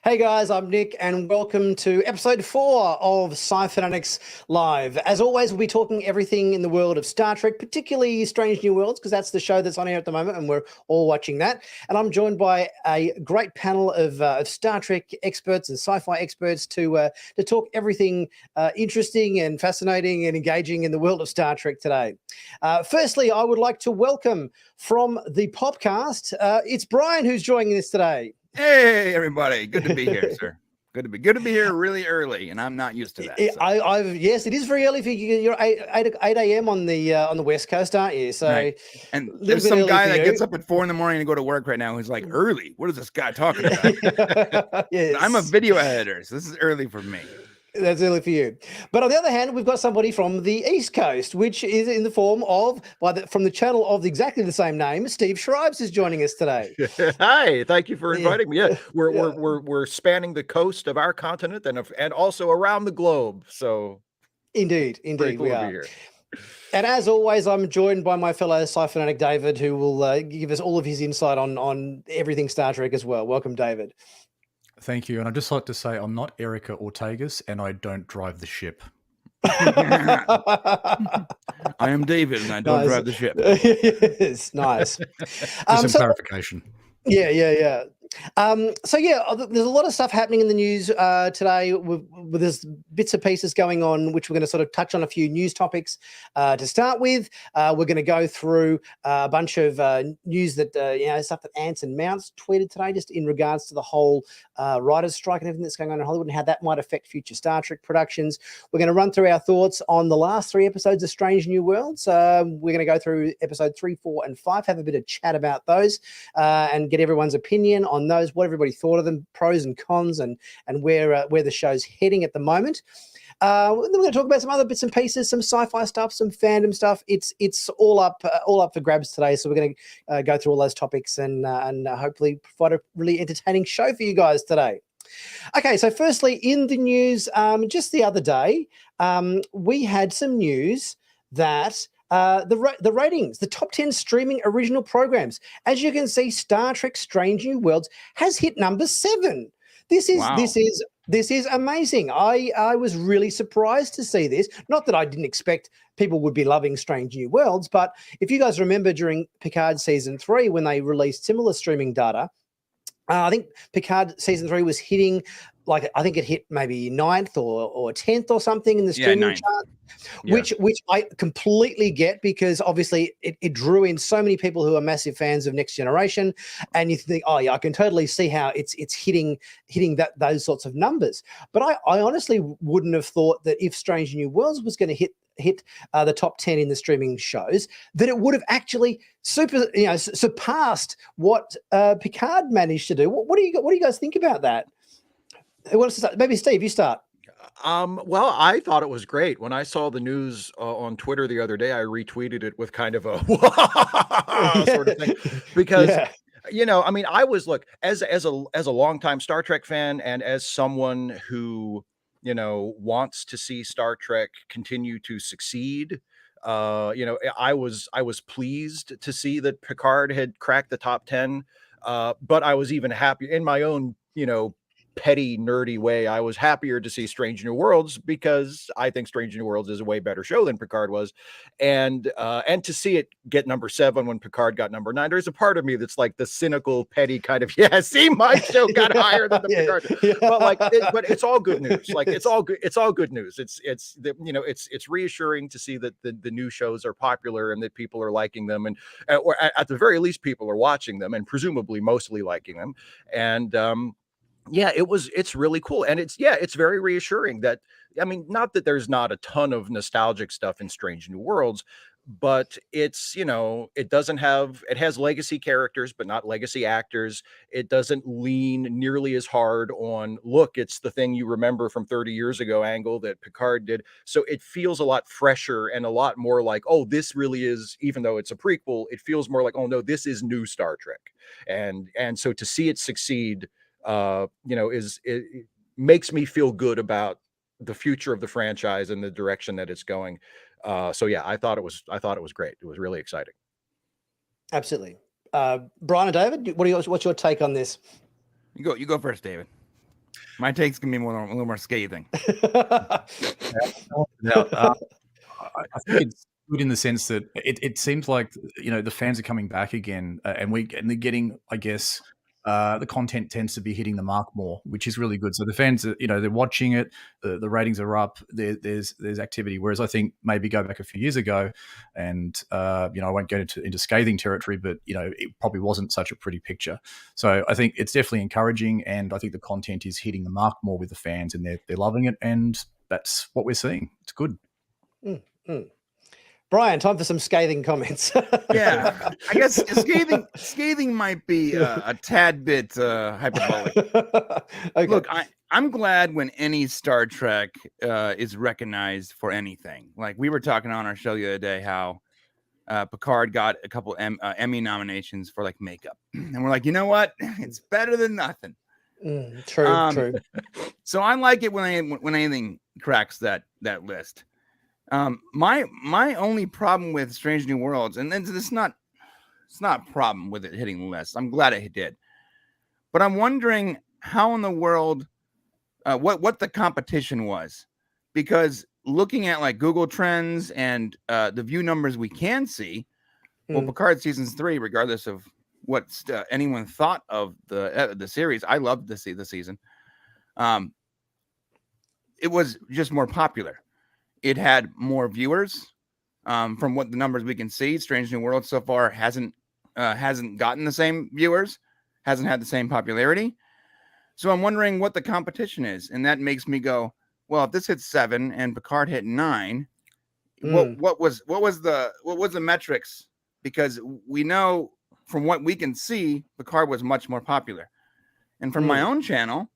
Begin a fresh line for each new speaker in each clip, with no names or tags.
Hey guys, I'm Nick and welcome to episode 4 of Sci-Finatics Live. As always, we'll be talking everything in the world of Star Trek, particularly Strange New Worlds, because that's the show that's on air at the moment and we're all watching that. And I'm joined by a great panel of Star Trek experts and sci-fi experts to talk everything interesting and fascinating and engaging in the world of Star Trek today. Firstly, I would like to welcome from the Popcast, it's Brian who's joining us today.
Hey everybody, good to be here, sir. Good to be here really early, and I'm not used to that.
So. Yes, it is very early for you. You're 8 a.m. on the West Coast, aren't you? So,
right. And there's some guy that gets up at 4 a.m. to go to work right now who's like, early. What is this guy talking about?
Yes.
I'm a video editor, so this is early for me.
That's early for you. But on the other hand, we've got somebody from the East Coast, which is in the form of, from the channel of exactly the same name, Steve Shives is joining us today.
Hi, thank you for inviting me. Yeah, we're spanning the coast of our continent and also around the globe. So
indeed,
cool
we are. Here. And as always, I'm joined by my fellow Sci-Fanatic David, who will give us all of his insight on everything Star Trek as well. Welcome, David.
Thank you. And I'd just like to say I'm not Erica Ortegas and I don't drive the ship.
I am David and I don't drive the ship.
Yes, nice.
Some clarification.
Yeah. So there's a lot of stuff happening in the news today. There's bits and pieces going on, which we're going to sort of touch on a few news topics to start with. We're going to go through a bunch of news that stuff that Ants and Mounts tweeted today, just in regards to the whole writers' strike and everything that's going on in Hollywood and how that might affect future Star Trek productions. We're going to run through our thoughts on the last 3 episodes of Strange New Worlds. We're going to go through episode 3, 4, and 5, have a bit of chat about those, and get everyone's opinion on those, what everybody thought of them, pros and cons, and where the show's heading at the moment. Then we're going to talk about some other bits and pieces, some sci-fi stuff, some fandom stuff. It's all up for grabs today. So we're going to go through all those topics and hopefully provide a really entertaining show for you guys today. Okay, so firstly, in the news, just the other day, we had some news that the ratings, the top 10 streaming original programs. As you can see, Star Trek Strange New Worlds has hit number 7. This is amazing. I was really surprised to see this. Not that I didn't expect people would be loving Strange New Worlds, but if you guys remember during Picard season 3 when they released similar streaming data, I think Picard season 3 was hitting, I think it hit maybe 9th or 10th or something in the streaming chart, which I completely get, because obviously it drew in so many people who are massive fans of Next Generation, and you think, oh yeah, I can totally see how it's hitting those sorts of numbers. But I honestly wouldn't have thought that if Strange New Worlds was going to hit the top 10 in the streaming shows, that it would have actually surpassed what Picard managed to do. What do you guys think about that? Who wants to start? Maybe Steve, you start.
Well, I thought it was great. When I saw the news on Twitter the other day, I retweeted it with kind of a sort of thing, because I was, look, as a longtime Star Trek fan and as someone who wants to see Star Trek continue to succeed. I was pleased to see that Picard had cracked the top 10, but I was even happier in my own, petty, nerdy way. I was happier to see Strange New Worlds, because I think Strange New Worlds is a way better show than Picard was, and to see it get number 7 when Picard got number 9. There's a part of me that's like the cynical, petty kind of, see, my show got higher than the Picard, but it's all good news. Like it's all good news. It's reassuring to see that the new shows are popular and that people are liking them, and or at the very least people are watching them and presumably mostly liking them, and it's really cool. And it's very reassuring that, not that there's not a ton of nostalgic stuff in Strange New Worlds, but it has legacy characters, but not legacy actors. It doesn't lean nearly as hard on, look, it's the thing you remember from 30 years ago angle that Picard did. So it feels a lot fresher and a lot more like, oh, this really is, even though it's a prequel, it feels more like, oh no, this is new Star Trek. And so to see it succeed, it makes me feel good about the future of the franchise and the direction that it's going. I thought it was great. It was really exciting.
Absolutely. Brian and David, what's your take on this?
You go first, David. My take's gonna be a little more scathing.
Now, I think it's good in the sense that it seems like the fans are coming back again, and they're getting, I guess, the content tends to be hitting the mark more, which is really good. So the fans, they're watching it. The ratings are up. There's activity. Whereas I think maybe go back a few years ago, and I won't go into scathing territory, but it probably wasn't such a pretty picture. So I think it's definitely encouraging, and I think the content is hitting the mark more with the fans, and they're loving it, and that's what we're seeing. It's good.
Brian, time for some scathing comments.
Yeah, I guess scathing might be a tad bit hyperbolic.
Okay.
Look, I'm glad when any Star Trek is recognized for anything. Like we were talking on our show the other day how Picard got a couple Emmy nominations for like makeup, and we're like, you know what? It's better than nothing.
True.
So I like it when anything cracks that list. My only problem with Strange New Worlds, and then it's not a problem with it hitting the list. I'm glad it did, but I'm wondering how in the world, what the competition was, because looking at like Google Trends and the view numbers we can see, well, Picard seasons 3, regardless of what anyone thought of the series, I loved the season. It was just more popular. It had more viewers. From what the numbers we can see, Strange New Worlds so far hasn't gotten the same viewers, hasn't had the same popularity. So I'm wondering what the competition is, and that makes me go, well, if this hit 7 and Picard hit 9, what was the metrics? Because we know from what we can see, Picard was much more popular, and from my own channel,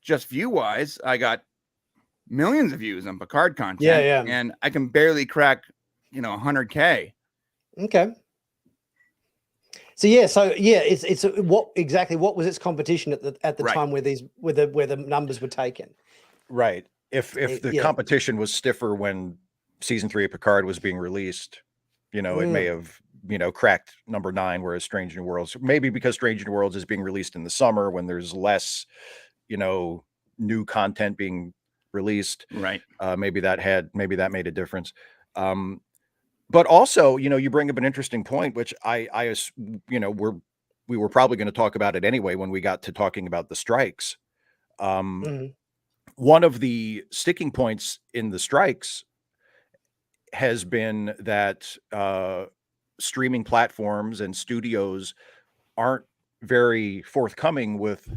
just view wise, I got millions of views on Picard content.
Yeah.
And I can barely crack, 100K.
Okay. So it's what was its competition at the time where the numbers were taken?
Right. If the competition was stiffer when season 3 of Picard was being released, it may have, cracked number 9, whereas Strange New Worlds, maybe because Strange New Worlds is being released in the summer when there's less, new content being released,
right?
Maybe that made a difference. But also, you bring up an interesting point, which we were probably going to talk about it anyway when we got to talking about the strikes. One of the sticking points in the strikes has been that streaming platforms and studios aren't very forthcoming with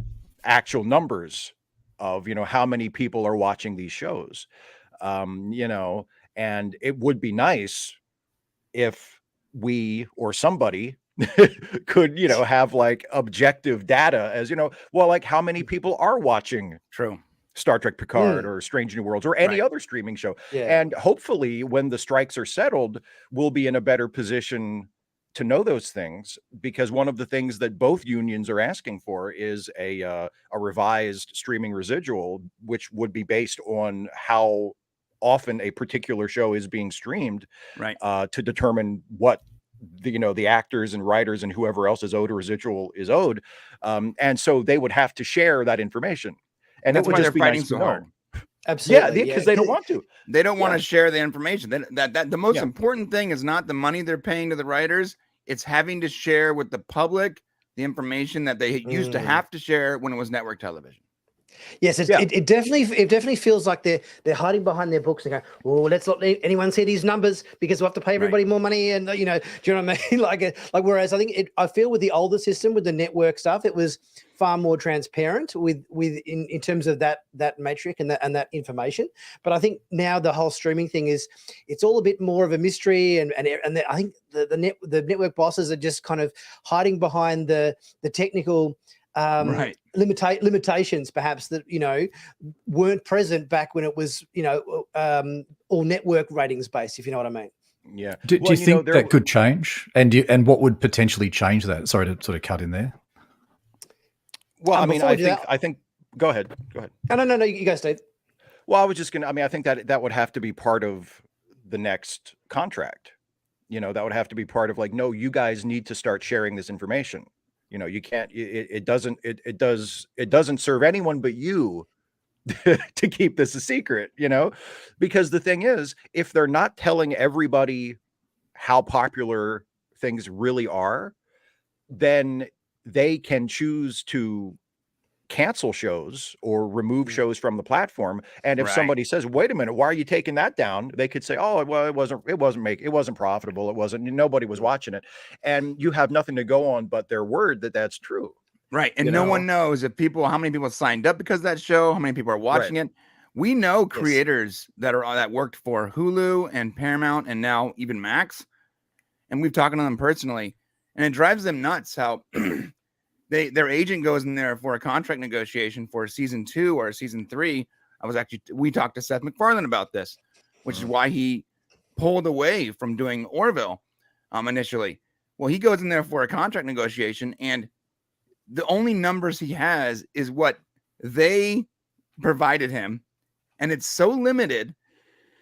actual numbers of how many people are watching these shows, and it would be nice if we or somebody could have like objective data as like how many people are watching Star Trek Picard or Strange New Worlds or any other streaming show. And hopefully when the strikes are settled, we'll be in a better position to know those things, because one of the things that both unions are asking for is a revised streaming residual, which would be based on how often a particular show is being streamed, to determine what the actors and writers and whoever else is owed a residual is owed. And so they would have to share that information. And
that's
it would
why
just
they're
be
fighting
nice
so
to know.
hard.
Absolutely.
Because they don't want to.
They don't want to share the information. That the most important thing is not the money they're paying to the writers. It's having to share with the public the information that they used to have to share when it was network television.
Yes, it definitely feels like they're hiding behind their books and going, "Oh, let's not let anyone see these numbers because we'll have to pay everybody more money." And do you know what I mean? like whereas I feel with the older system, with the network stuff, it was far more transparent in terms of that metric and that information. But I think now the whole streaming thing it's all a bit more of a mystery, and I think the network bosses are just kind of hiding behind the technical limitations perhaps that weren't present back when it was all network ratings based, if you know what I mean.
Do you think that could change, and what would potentially change that? Sorry to sort of cut in there.
Well, I think go ahead.
No, you go, Steve.
Well, I was just gonna, I think that would have to be part of the next contract. That would have to be part of no, you guys need to start sharing this information. You can't, it doesn't serve anyone but you to keep this a secret, because the thing is, if they're not telling everybody how popular things really are, then they can choose to cancel shows or remove shows from the platform. And if somebody says, wait a minute, why are you taking that down? They could say, oh, well, it wasn't profitable. Nobody was watching it. And you have nothing to go on but their word that that's true.
Right. And no one knows how many people signed up because of that show, how many people are watching it. We know creators that worked for Hulu and Paramount and now even Max. And we've talked to them personally, and it drives them nuts how their agent goes in there for a contract negotiation for season 2 or season 3. We talked to Seth MacFarlane about this, which is why he pulled away from doing Orville initially. Well, he goes in there for a contract negotiation, and the only numbers he has is what they provided him, and it's so limited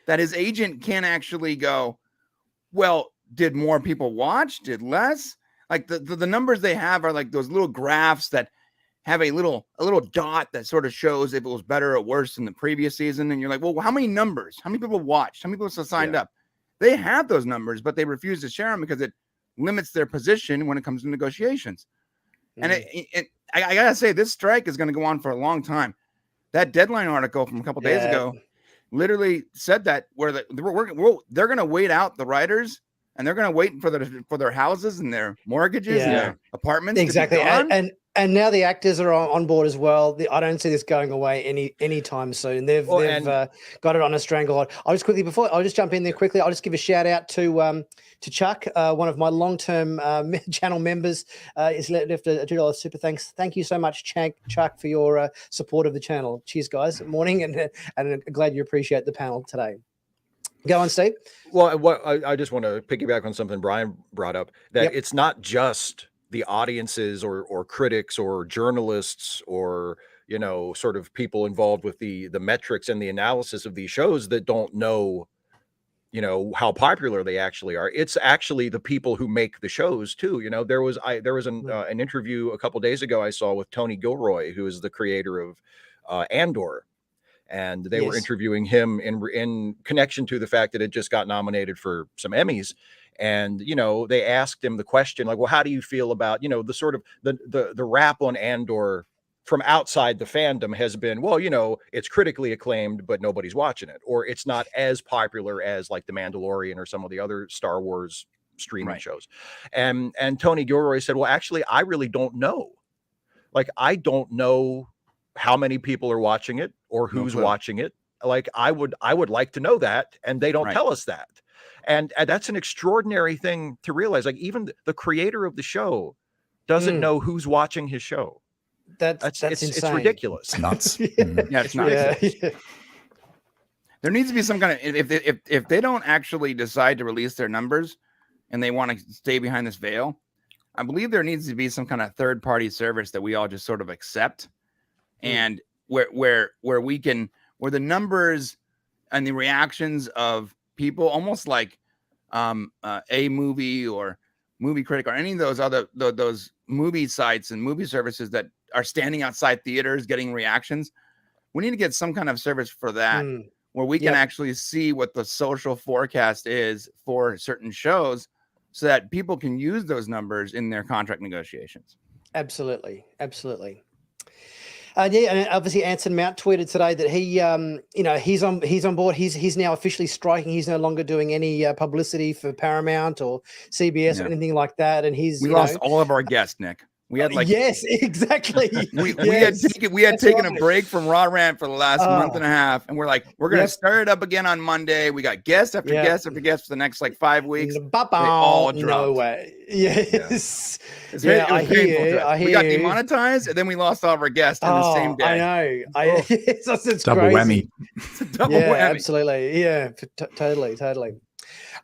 that his agent can't actually go, well, did more people watch? Did less? Like the numbers they have are like those little graphs that have a little dot that sort of shows if it was better or worse than the previous season. And you're like, well, how many numbers? How many people watched? How many people signed up? They have those numbers, but they refuse to share them because it limits their position when it comes to negotiations. And I gotta say, this strike is going to go on for a long time. That Deadline article from a couple days ago literally said that they're going to wait out the writers. And they're going to wait for their houses and their mortgages and their apartments.
Exactly.
To be gone.
And now the actors are on board as well. I don't see this going away anytime soon. They've got it on a stranglehold. I'll just jump in there quickly. I'll just give a shout out to Chuck, one of my long-term channel members. Is left a $2 super thanks. Thank you so much, Chuck, for your support of the channel. Cheers, guys. Morning, and glad you appreciate the panel today. Go on, Steve.
Well, I just want to piggyback on something Brian brought up, that it's not just the audiences or critics or journalists or, sort of people involved with the metrics and the analysis of these shows that don't know, how popular they actually are. It's actually the people who make the shows too. There was an interview a couple days ago I saw with Tony Gilroy, who is the creator of Andor. And they were interviewing him in connection to the fact that it just got nominated for some Emmys. And, they asked him the question, like, well, how do you feel about, the sort of the rap on Andor from outside the fandom has been, well, it's critically acclaimed, but nobody's watching it, or it's not as popular as like The Mandalorian or some of the other Star Wars streaming shows. And Tony Gilroy said, well, actually, I really don't know. Like, I don't know how many people are watching it or who's watching it. Like, I would like to know that, and they don't tell us that. And that's an extraordinary thing to realize. Like, even the creator of the show doesn't know who's watching his show.
That's insane.
It's ridiculous.
It's nuts.
It's nuts. There needs to be some kind of, if they don't actually decide to release their numbers and they want to stay behind this veil, I believe there needs to be some kind of third-party service that we all just sort of accept. And where the numbers and the reactions of people, almost like a movie or Movie Critic or any of those other those movie sites and movie services that are standing outside theaters getting reactions, we need to get some kind of service for that, where we can actually see what the social forecast is for certain shows, so that people can use those numbers in their contract negotiations.
Absolutely. And obviously Anson Mount tweeted today that he, he's on board. He's now officially striking. He's no longer doing any publicity for Paramount or CBS or anything like that. And we
lost all of our guests, Nick. We had
yes, exactly.
we had taken a break from Raw Rant for the last month and a half, and we're going to start it up again on Monday. We got guest after guest after guest for the next 5 weeks. They all dropped.
No way. Yes.
I hear. We got demonetized, and then we lost all of our guests on the same day.
I know. It's
double
crazy.
whammy.
It's a double whammy.
Absolutely. Yeah, totally.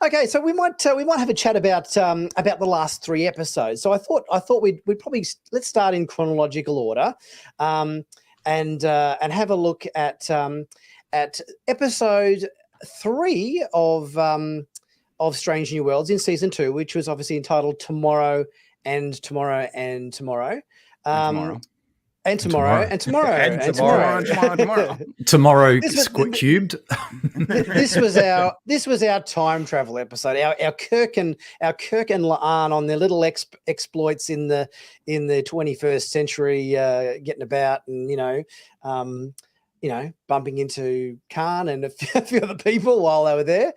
Okay, so we might have a chat about the last 3 episodes. So I thought we'd probably let's start in chronological order, and have a look at episode 3 of Strange New Worlds in season 2, which was obviously entitled Tomorrow and Tomorrow and Tomorrow. And tomorrow.
Tomorrow
This was-
cubed.
This was our time travel episode. Our Kirk and Laan on their little exploits in the 21st century, getting about and bumping into Khan and a few other people while they were there.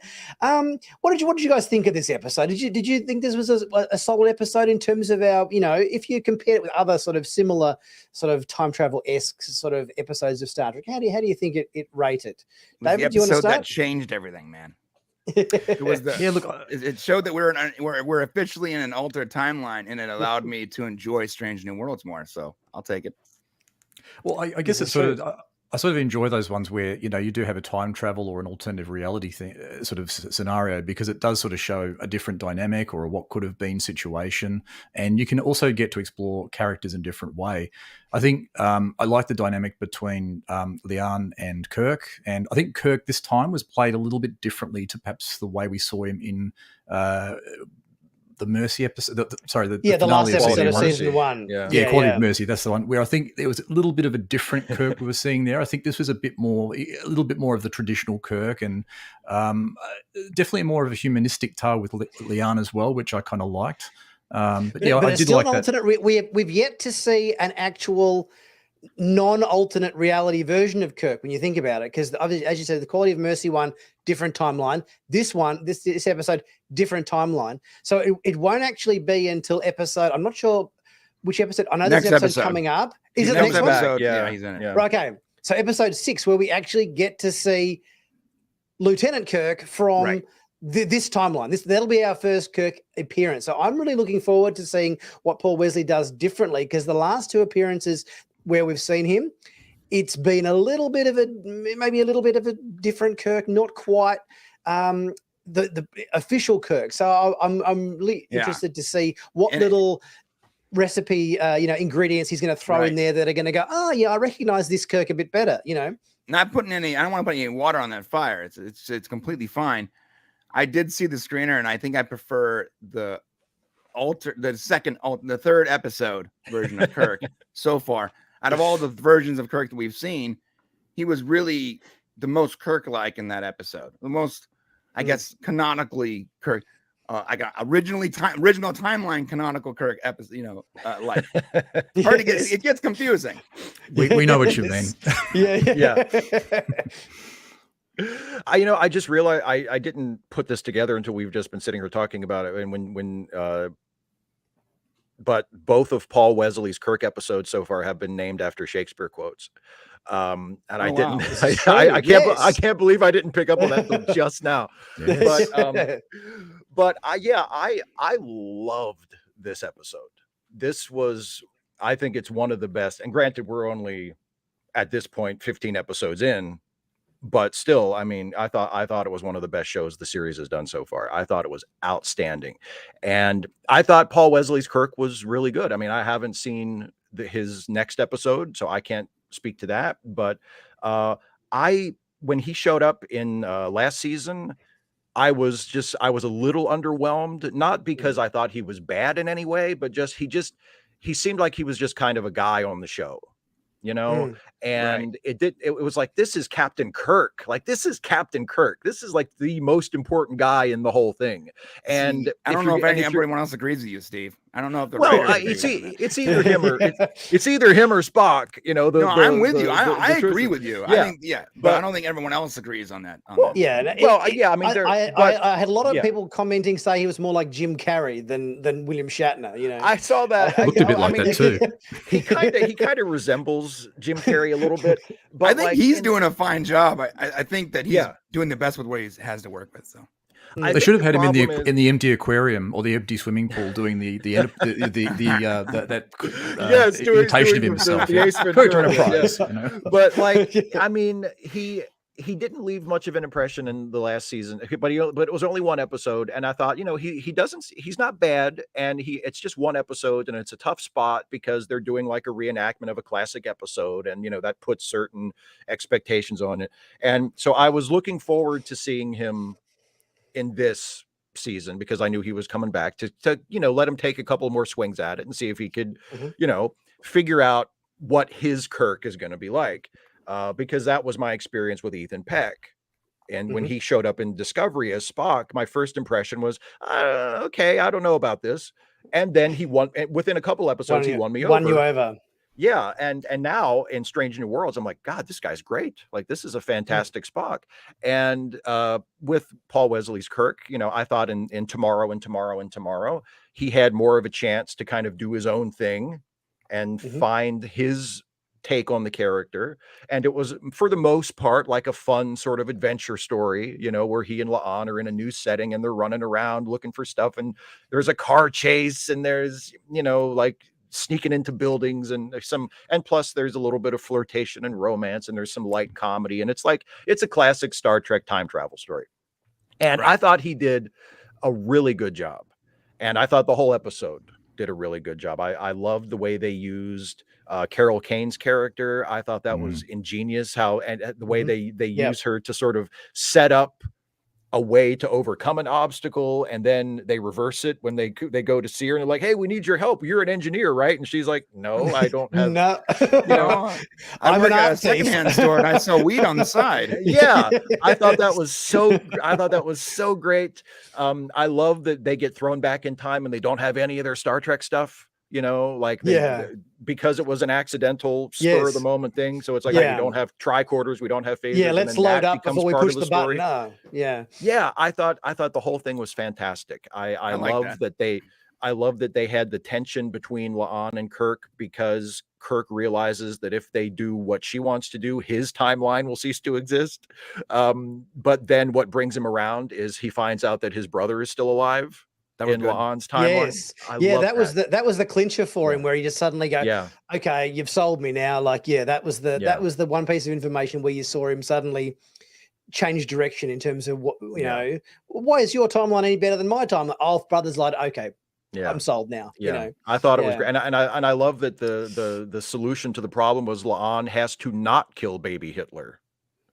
What did you guys think of this episode? Did you think this was a solid episode in terms of our, if you compare it with other sort of similar sort of time travel-esque sort of episodes of Star Trek? How do you think it rated? David, do you want to start?
That changed everything, man. It was it showed that we're officially in an altered timeline, and it allowed me to enjoy Strange New Worlds more. So I'll take it.
Well, I guess it's sort of. I sort of enjoy those ones where, you do have a time travel or an alternative reality thing, sort of scenario, because it does sort of show a different dynamic or a what could have been situation. And you can also get to explore characters in a different way. I think I like the dynamic between Laan and Kirk. And I think Kirk this time was played a little bit differently to perhaps the way we saw him in the Mercy episode, the
last episode of season 1.
Quality of Mercy. That's the one where I think there was a little bit of a different Kirk we were seeing there. I think this was a little bit more of the traditional Kirk, and definitely more of a humanistic tale with Laan as well, which I kind of liked. I did like that.
We've yet to see an actual non-alternate reality version of Kirk when you think about it, because as you said, the Quality of Mercy one, different timeline. This episode, different timeline. So it won't actually be until episode, I'm not sure which episode. I know there's an episode coming up. Is it the next episode?
Yeah, he's in it.
Yeah. Right, okay. So episode 6, where we actually get to see Lieutenant Kirk from this timeline. That'll be our first Kirk appearance. So I'm really looking forward to seeing what Paul Wesley does differently, because the last 2 appearances where we've seen him, it's been a little bit of a different Kirk, not quite the official Kirk. So I'm really interested to see what little recipe, ingredients he's going to throw in there that are going to go, oh yeah, I recognize this Kirk a bit better.
Not putting I don't want to put any water on that fire. It's completely fine. I did see the screener, and I think I prefer the third episode version of Kirk so far. Out of all the versions of Kirk that we've seen, he was really the most Kirk-like in that episode. The most, I guess, canonically Kirk. I got original timeline canonical Kirk episode. Like hard to get. It gets confusing.
We know what you mean.
Yeah. I just realized I didn't put this together until we've just been sitting here talking about it, and but both of Paul Wesley's Kirk episodes so far have been named after Shakespeare quotes. I can't believe I didn't pick up on that just now. Yes. But I loved this episode. This was, I think it's one of the best. And granted, we're only at this point 15 episodes in, but still, I mean, I thought it was one of the best shows the series has done so far. I thought it was outstanding. And I thought Paul Wesley's Kirk was really good. I mean, I haven't seen his next episode, so I can't speak to that. But when he showed up in last season, I was a little underwhelmed, not because I thought he was bad in any way, but he seemed like he was just kind of a guy on the show. It was like, this is Captain Kirk. Like, this is Captain Kirk. This is like the most important guy in the whole thing. And
I don't know if everyone else agrees with you, Steve. I don't know if
it's either him or it's either him or Spock.
I'm with you. I agree with you. I think, but I don't think everyone else agrees on that.
I had a lot of people commenting, say he was more like Jim Carrey than William Shatner.
I saw that.
Looked a bit like that too.
He kind of resembles Jim Carrey a little bit, but
I think he's doing a fine job. I think that he's doing the best with what he has to work with. So.
They should have had him in the empty aquarium or the empty swimming pool doing the imitation of himself.
But I mean, he didn't leave much of an impression in the last season, but it was only one episode, and I thought, he's not bad, and it's just one episode, and it's a tough spot because they're doing like a reenactment of a classic episode, and that puts certain expectations on it, and so I was looking forward to seeing him in this season because I knew he was coming back to let him take a couple more swings at it and see if he could, figure out what his Kirk is going to be like, because that was my experience with Ethan Peck. And when he showed up in Discovery as Spock, my first impression was, okay, I don't know about this. And then he won within a couple episodes. He won me over.
Won you over.
Yeah, and now in Strange New Worlds, I'm like, God, this guy's great. Like, this is a fantastic Spock. And with Paul Wesley's Kirk, you know, I thought in Tomorrow, he had more of a chance to kind of do his own thing and find his take on the character. And it was, for the most part, like a fun sort of adventure story, you know, where he and La'an are in a new setting and they're running around looking for stuff. And there's a car chase and there's, you know, like sneaking into buildings and there's and plus there's a little bit of flirtation and romance and there's some light comedy. And it's like, it's a classic Star Trek time travel story. And I thought he did a really good job. And I thought the whole episode did a really good job. I loved the way they used Carol Kane's character. I thought that was ingenious, how and the way they use her to sort of set up a way to overcome an obstacle, and then they reverse it when they go to see her and they're like, "Hey, we need your help. You're an engineer, right?" And she's like, "No, I don't have."
No,
you know,
I work at a secondhand store and I sell weed on the side.
Yeah, I thought that was so great. I love that they get thrown back in time and they don't have any of their Star Trek stuff. You know, like because it was an accidental spur of the moment thing. So it's like, we don't have tricorders, we don't have phasers.
Yeah, let's load up before we push the button.
Yeah, I thought the whole thing was fantastic. I love that they had the tension between La'an and Kirk, because Kirk realizes that if they do what she wants to do, his timeline will cease to exist. But then what brings him around is he finds out that his brother is still alive. That was in La'an's timeline.
Yes. That was the clincher for him, where he just suddenly go, okay, you've sold me now. Like, that was the one piece of information where you saw him suddenly change direction in terms of what, you know, why is your timeline any better than my timeline? Oh, brother's like, okay, I'm sold now. You know,
I thought it was great. And I love that the solution to the problem was La'an has to not kill baby Hitler.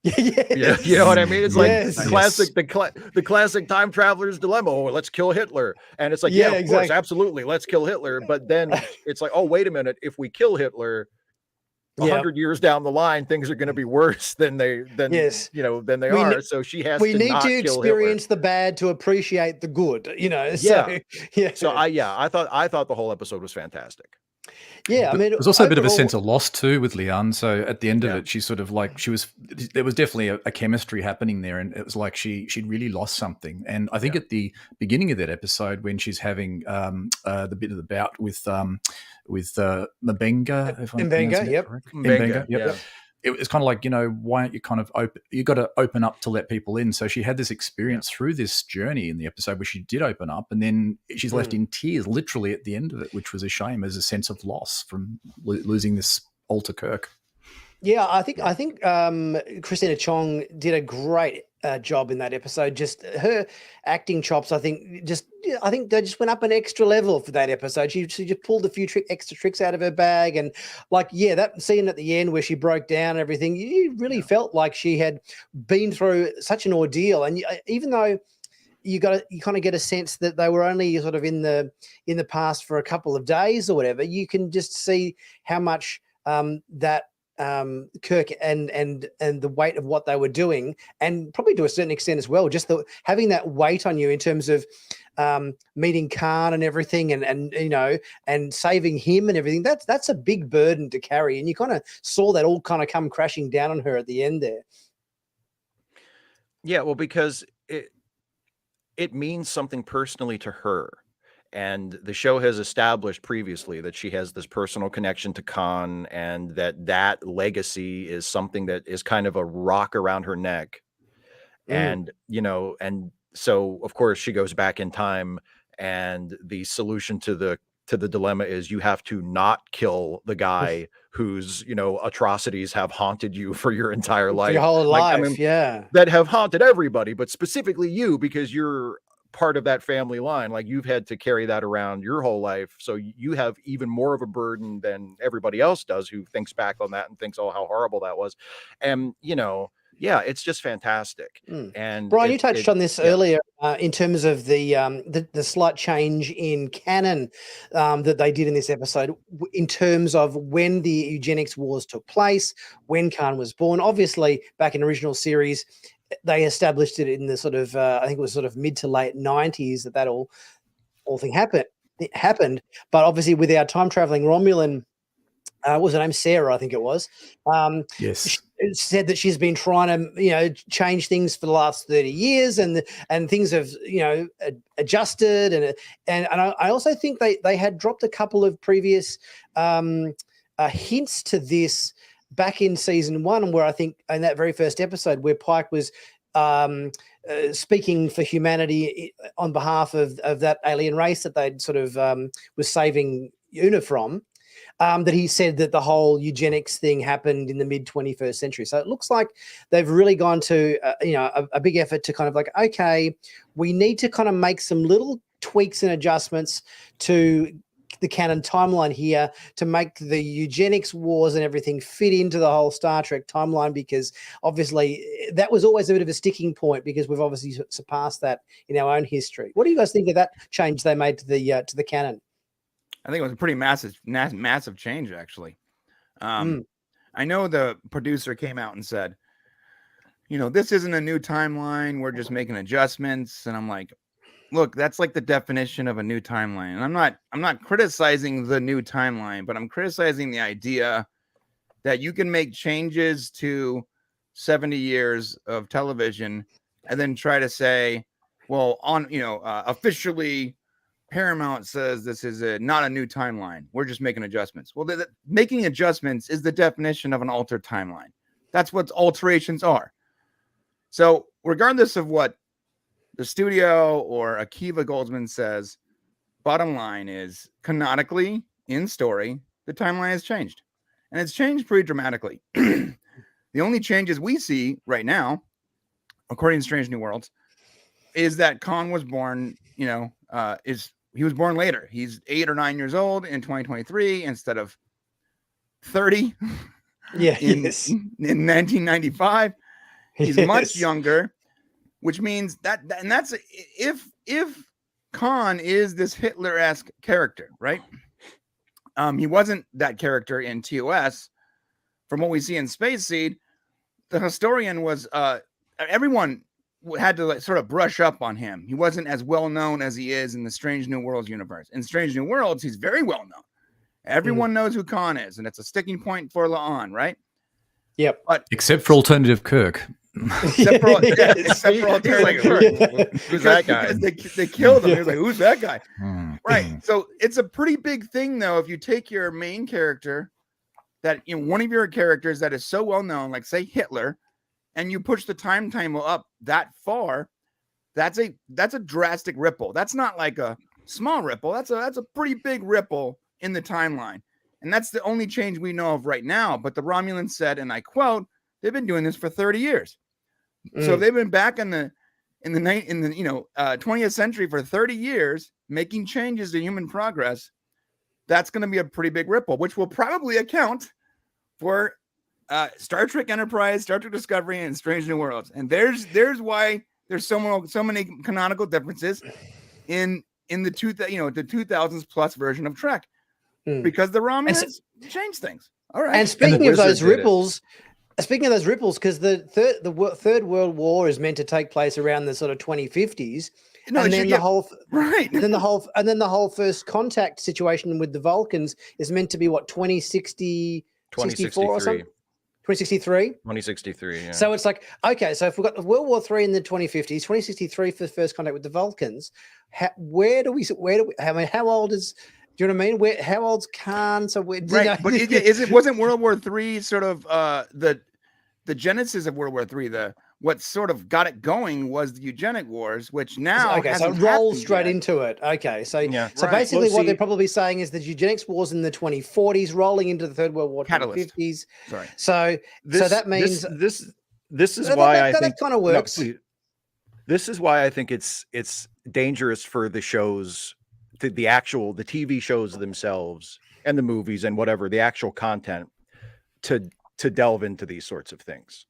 Yeah, you know what I mean? It's like the classic time traveler's dilemma. Oh, let's kill Hitler. And it's like, of course, absolutely, let's kill Hitler. But then it's like, oh, wait a minute, if we kill Hitler, 100 years down the line, things are going to be worse than they are. So she has
we
to
need
not
to
kill
experience
Hitler.
the bad to appreciate the good, you know.
So I thought the whole episode was fantastic.
Yeah, I mean,
there's also a bit of a sense of loss too with Leanne. So at the end of it, she's sort of like there was definitely a chemistry happening there, and it was like she'd really lost something. And I think at the beginning of that episode, when she's having the bit of the bout with Mbenga,
Mbenga,
yep. It was kind of like, you know, why aren't you kind of open? You got to open up to let people in. So she had this experience through this journey in the episode where she did open up, and then she's left in tears, literally at the end of it, which was a shame, as a sense of loss from losing this alter Kirk.
Yeah, I think Christina Chong did a great job in that episode. Just her acting chops, I think they just went up an extra level for that episode. She just pulled a few extra tricks out of her bag, and that scene at the end where she broke down and everything, you really felt like she had been through such an ordeal. And even though you kind of get a sense that they were only sort of in the past for a couple of days or whatever, you can just see how much that Kirk and the weight of what they were doing, and probably to a certain extent as well, just having that weight on you in terms of meeting Khan and everything, and you know, and saving him and everything. That's a big burden to carry, and you kind of saw that all kind of come crashing down on her at the end there.
Yeah, well, because it means something personally to her. And the show has established previously that she has this personal connection to Khan, and that legacy is something that is kind of a rock around her neck. And, you know, and so of course she goes back in time, and the solution to the dilemma is you have to not kill the guy whose, you know, atrocities have haunted you for your entire life.
Your whole life,
that have haunted everybody, but specifically you, because you're part of that family line. Like, you've had to carry that around your whole life, so you have even more of a burden than everybody else does who thinks back on that and thinks, oh, how horrible that was. And, you know, yeah, it's just fantastic.
Mm.
And
Brian, you touched on this
yeah.
earlier in terms of the slight change in canon that they did in this episode, in terms of when the eugenics wars took place, when Khan was born. Obviously, back in the original series, they established it in the sort of I think it was sort of mid to late 90s that all thing happened. It happened, but obviously with our time traveling Romulan. What was her name? Sarah, I think it was.
Yes.
She said that she's been trying to, change things for the last 30 years, and things have, adjusted, and I also think they had dropped a couple of previous hints to this back in season 1, where I think in that very first episode where Pike was speaking for humanity on behalf of that alien race that they'd sort of was saving Una from. That he said that the whole eugenics thing happened in the mid 21st century. So it looks like they've really gone to, a big effort to kind of like, okay, we need to kind of make some little tweaks and adjustments to the canon timeline here to make the eugenics wars and everything fit into the whole Star Trek timeline, because obviously that was always a bit of a sticking point, because we've obviously surpassed that in our own history. What do you guys think of that change they made to the canon?
I think it was a pretty massive change, actually. I know the producer came out and said, this isn't a new timeline. We're just making adjustments. And I'm like, look, that's like the definition of a new timeline. And I'm not criticizing the new timeline, but I'm criticizing the idea that you can make changes to 70 years of television and then try to say, well, officially Paramount says this is not a new timeline. We're just making adjustments. Well, making adjustments is the definition of an altered timeline. That's what alterations are. So regardless of what the studio or Akiva Goldsman says, bottom line is, canonically, in story, the timeline has changed. And it's changed pretty dramatically. The only changes we see right now, according to Strange New Worlds, is that Khan was born, he was born later. He's 8 or 9 years old in 2023 instead of 30 in 1995. He's much younger, which means and that's if Khan is this Hitler-esque character, right? He wasn't that character in TOS. From what we see in Space Seed, the historian was everyone had to sort of brush up on him. He wasn't as well known as he is in the Strange New Worlds universe. In Strange New Worlds, he's very well known. Everyone knows who Khan is, and it's a sticking point for La'an, right?
Yep.
But except for Alternative Kirk.
Except for Alternative Kirk. Who's that guy? They killed him. He was like, who's that guy? Right. So it's a pretty big thing, though, if you take your main character, that one of your characters that is so well known, like say Hitler, and you push the timetable up that far, that's a drastic ripple. That's not like a small ripple. That's a pretty big ripple in the timeline. And that's the only change we know of right now. But the Romulans said, and I quote, they've been doing this for 30 years. So they've been back in the 20th century for 30 years, making changes to human progress. That's going to be a pretty big ripple, which will probably account for Star Trek Enterprise, Star Trek Discovery, and Strange New Worlds. And there's why there's so many canonical differences in the 2000s plus version of Trek, because the Romulans changed things. All right.
And speaking of those ripples, because the Third World War is meant to take place around the sort of 2050s, and then the whole First Contact situation with the Vulcans is meant to be what, 2060, 64 or something. 2063?
2063, yeah.
So it's like, okay, so if we've got World War III in the 2050s, 2063 for the first contact with the Vulcans, how old is, do you know what I mean? How old's Khan? So but
wasn't World War III sort of the genesis of World War III, what sort of got it going was the eugenic wars, which now
so it rolls straight into it. Okay, so basically what they're probably saying is the eugenics wars in the 2040s rolling into the Third World War in the 50s.
Sorry.
So that means
this is why I think
that kind of works.
This is why I think it's dangerous for the shows, the TV shows themselves and the movies and whatever, the actual content, to delve into these sorts of things.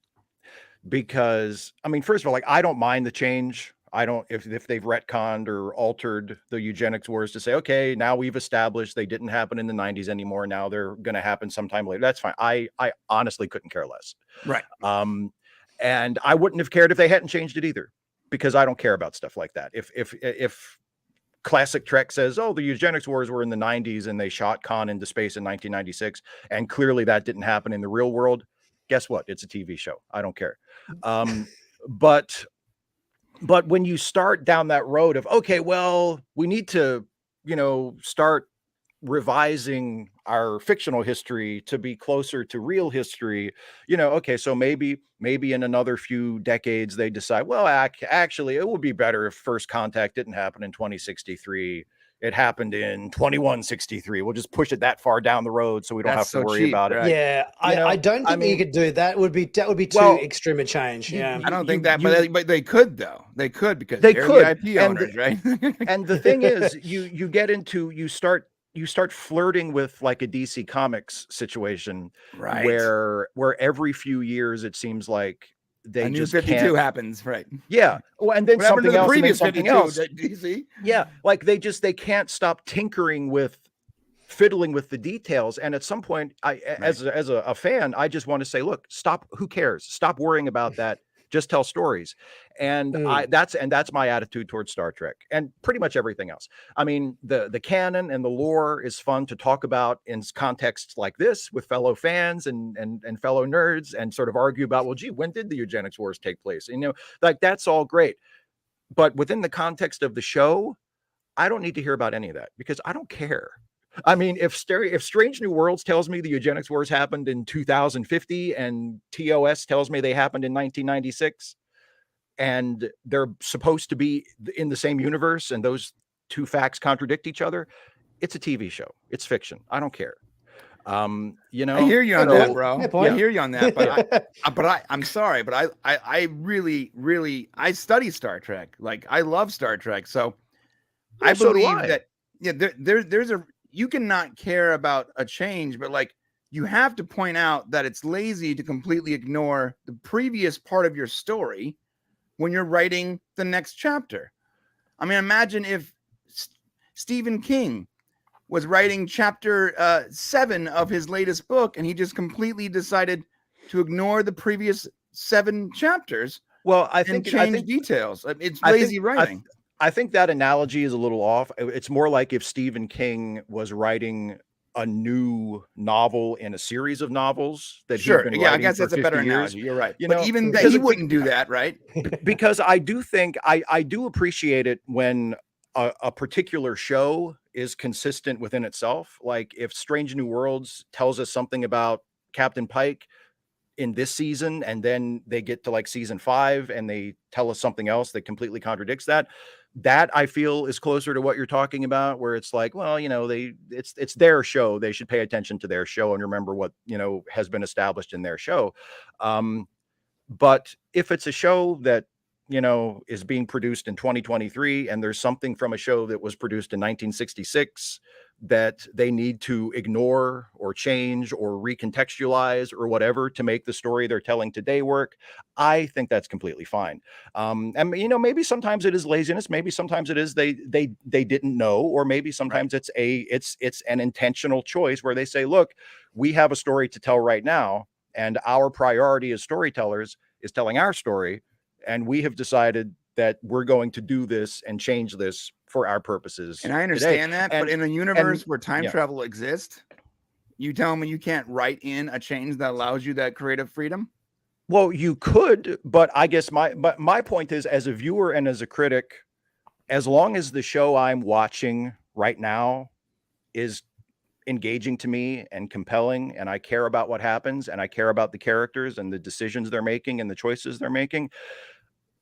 because I mean, first of all, like, I don't mind the change. I don't, if they've retconned or altered the eugenics wars to say, okay, now we've established they didn't happen in the 90s anymore. Now they're going to happen sometime later. That's fine. I honestly couldn't care less.
Right.
And I wouldn't have cared if they hadn't changed it either, because I don't care about stuff like that. If classic Trek says, oh, the eugenics wars were in the 90s and they shot Khan into space in 1996, and clearly that didn't happen in the real world, guess what? It's a TV show. I don't care. But when you start down that road of, okay, well, we need to, start revising our fictional history to be closer to real history, okay, so maybe in another few decades they decide, well, actually it would be better if first contact didn't happen in 2063. It happened in 2163. We'll just push it that far down the road so we don't have to worry about it.
Yeah, I don't think you could do that. Would be too extreme a change. Yeah,
I don't think that, but they could though. They could, because
they
they're
could.
the IP owners, right?
And the thing is, you get into, you start flirting with like a DC Comics situation,
right?
Where every few years it seems like they
a new
just
52
can't
happens, right?
Yeah. Well, and then
what
something else,
previous
and then something else.
DC?
Yeah, like they can't stop tinkering with, fiddling with the details. And at some point, as a fan, I just want to say, look, stop. Who cares? Stop worrying about that. Just tell stories. And that's my attitude towards Star Trek and pretty much everything else. I mean, the canon and the lore is fun to talk about in contexts like this with fellow fans and fellow nerds, and sort of argue about, well, gee, when did the eugenics wars take place? Like, that's all great. But within the context of the show, I don't need to hear about any of that, because I don't care. I mean, if Strange New Worlds tells me the eugenics wars happened in 2050 and TOS tells me they happened in 1996, and they're supposed to be in the same universe, and those two facts contradict each other, it's a TV show. It's fiction. I don't care.
I hear you on that, bro. I hear you on that, but I'm sorry, but I really I study Star Trek. Like, I love Star Trek, so I believe that there's a, you cannot care about a change, but like, you have to point out that it's lazy to completely ignore the previous part of your story when you're writing the next chapter. I mean, imagine if Stephen King was writing chapter 7 of his latest book, and he just completely decided to ignore the previous 7 chapters.
Well, I think
details. It's lazy writing.
I think that analogy is a little off. It's more like if Stephen King was writing a new novel in a series of novels that he's been writing.
I guess that's a better analogy. You're right. But even that, he wouldn't do that, right?
Because I do think I do appreciate it when a particular show is consistent within itself. Like, if Strange New Worlds tells us something about Captain Pike in this season, and then they get to like season 5 and they tell us something else that completely contradicts that I feel is closer to what you're talking about, where it's like, well, it's their show. They should pay attention to their show and remember what, has been established in their show. But if it's a show that, is being produced in 2023, and there's something from a show that was produced in 1966 that they need to ignore or change or recontextualize or whatever to make the story they're telling today work, I think that's completely fine. And maybe sometimes it is laziness, maybe sometimes it is they didn't know, or maybe sometimes it's an intentional choice where they say, look, we have a story to tell right now, and our priority as storytellers is telling our story, and we have decided that we're going to do this and change this for our purposes.
And I understand that, but in a universe where time travel exists, you tell me you can't write in a change that allows you that creative freedom?
Well, you could, but I guess my point is, as a viewer and as a critic, as long as the show I'm watching right now is engaging to me and compelling, and I care about what happens, and I care about the characters and the decisions they're making and the choices they're making,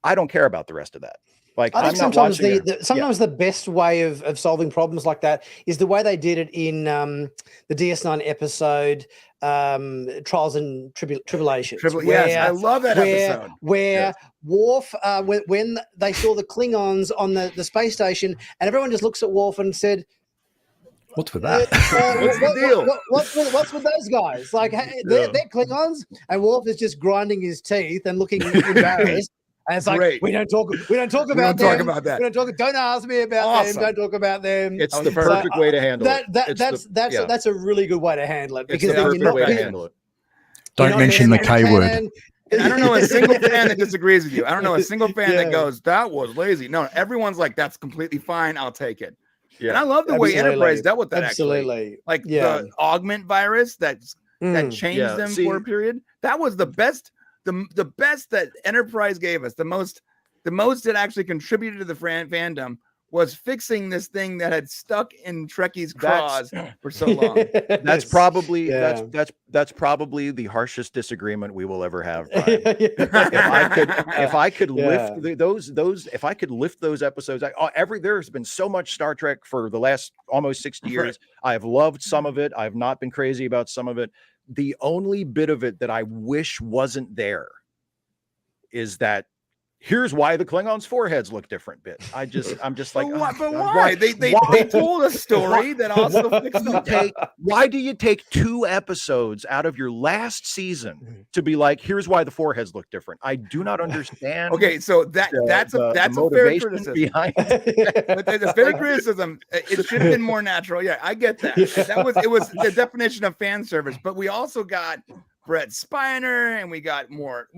I don't care about the rest of that. Like,
I think sometimes the best way of solving problems like that is the way they did it in the DS9 episode Trials and Tribulations.
Yes, I love that episode.
Where Worf, when they saw the Klingons on the space station, and everyone just looks at Worf and said,
What's with that?
What's the deal?
What's with those guys? Like, hey, they're Klingons, and Worf is just grinding his teeth and looking embarrassed. And it's like,
Great.
we don't talk about
We
them.
don't talk about that.
We don't talk. Don't ask me about
Awesome.
them. Don't talk about them.
It's the perfect way to handle it.
That's a really good way to handle it,
It's
because
the
then
perfect
you're
way to
not
handle it.
Don't mention the K word.
And I don't know a single fan that disagrees with you. I don't know a single fan that goes, that was lazy. No, everyone's like, that's completely fine. I'll take it. Yeah. And I love the way Enterprise dealt with that. Actually, like the augment virus that changed them for a period. That was the best, the best that Enterprise gave us. The most that actually contributed to the fandom was fixing this thing that had stuck in Trekkie's craws for so long.
That's probably that's probably the harshest disagreement we will ever have, Brian. if I could lift those episodes, there's been so much Star Trek for the last almost 60 years. Right. I have loved some of it. I've not been crazy about some of it. The only bit of it that I wish wasn't there is that here's why the Klingons' foreheads look different bit. I'm just like,
but why? They told a story that also fixed them.
Why do you take 2 episodes out of your last season to be like, here's why the foreheads look different? I do not understand.
Okay, so that's a fair criticism.
Behind
but there's a fair criticism. It should have been more natural. Yeah, I get that. It was the definition of fan service, but we also got Brett Spiner, and we got more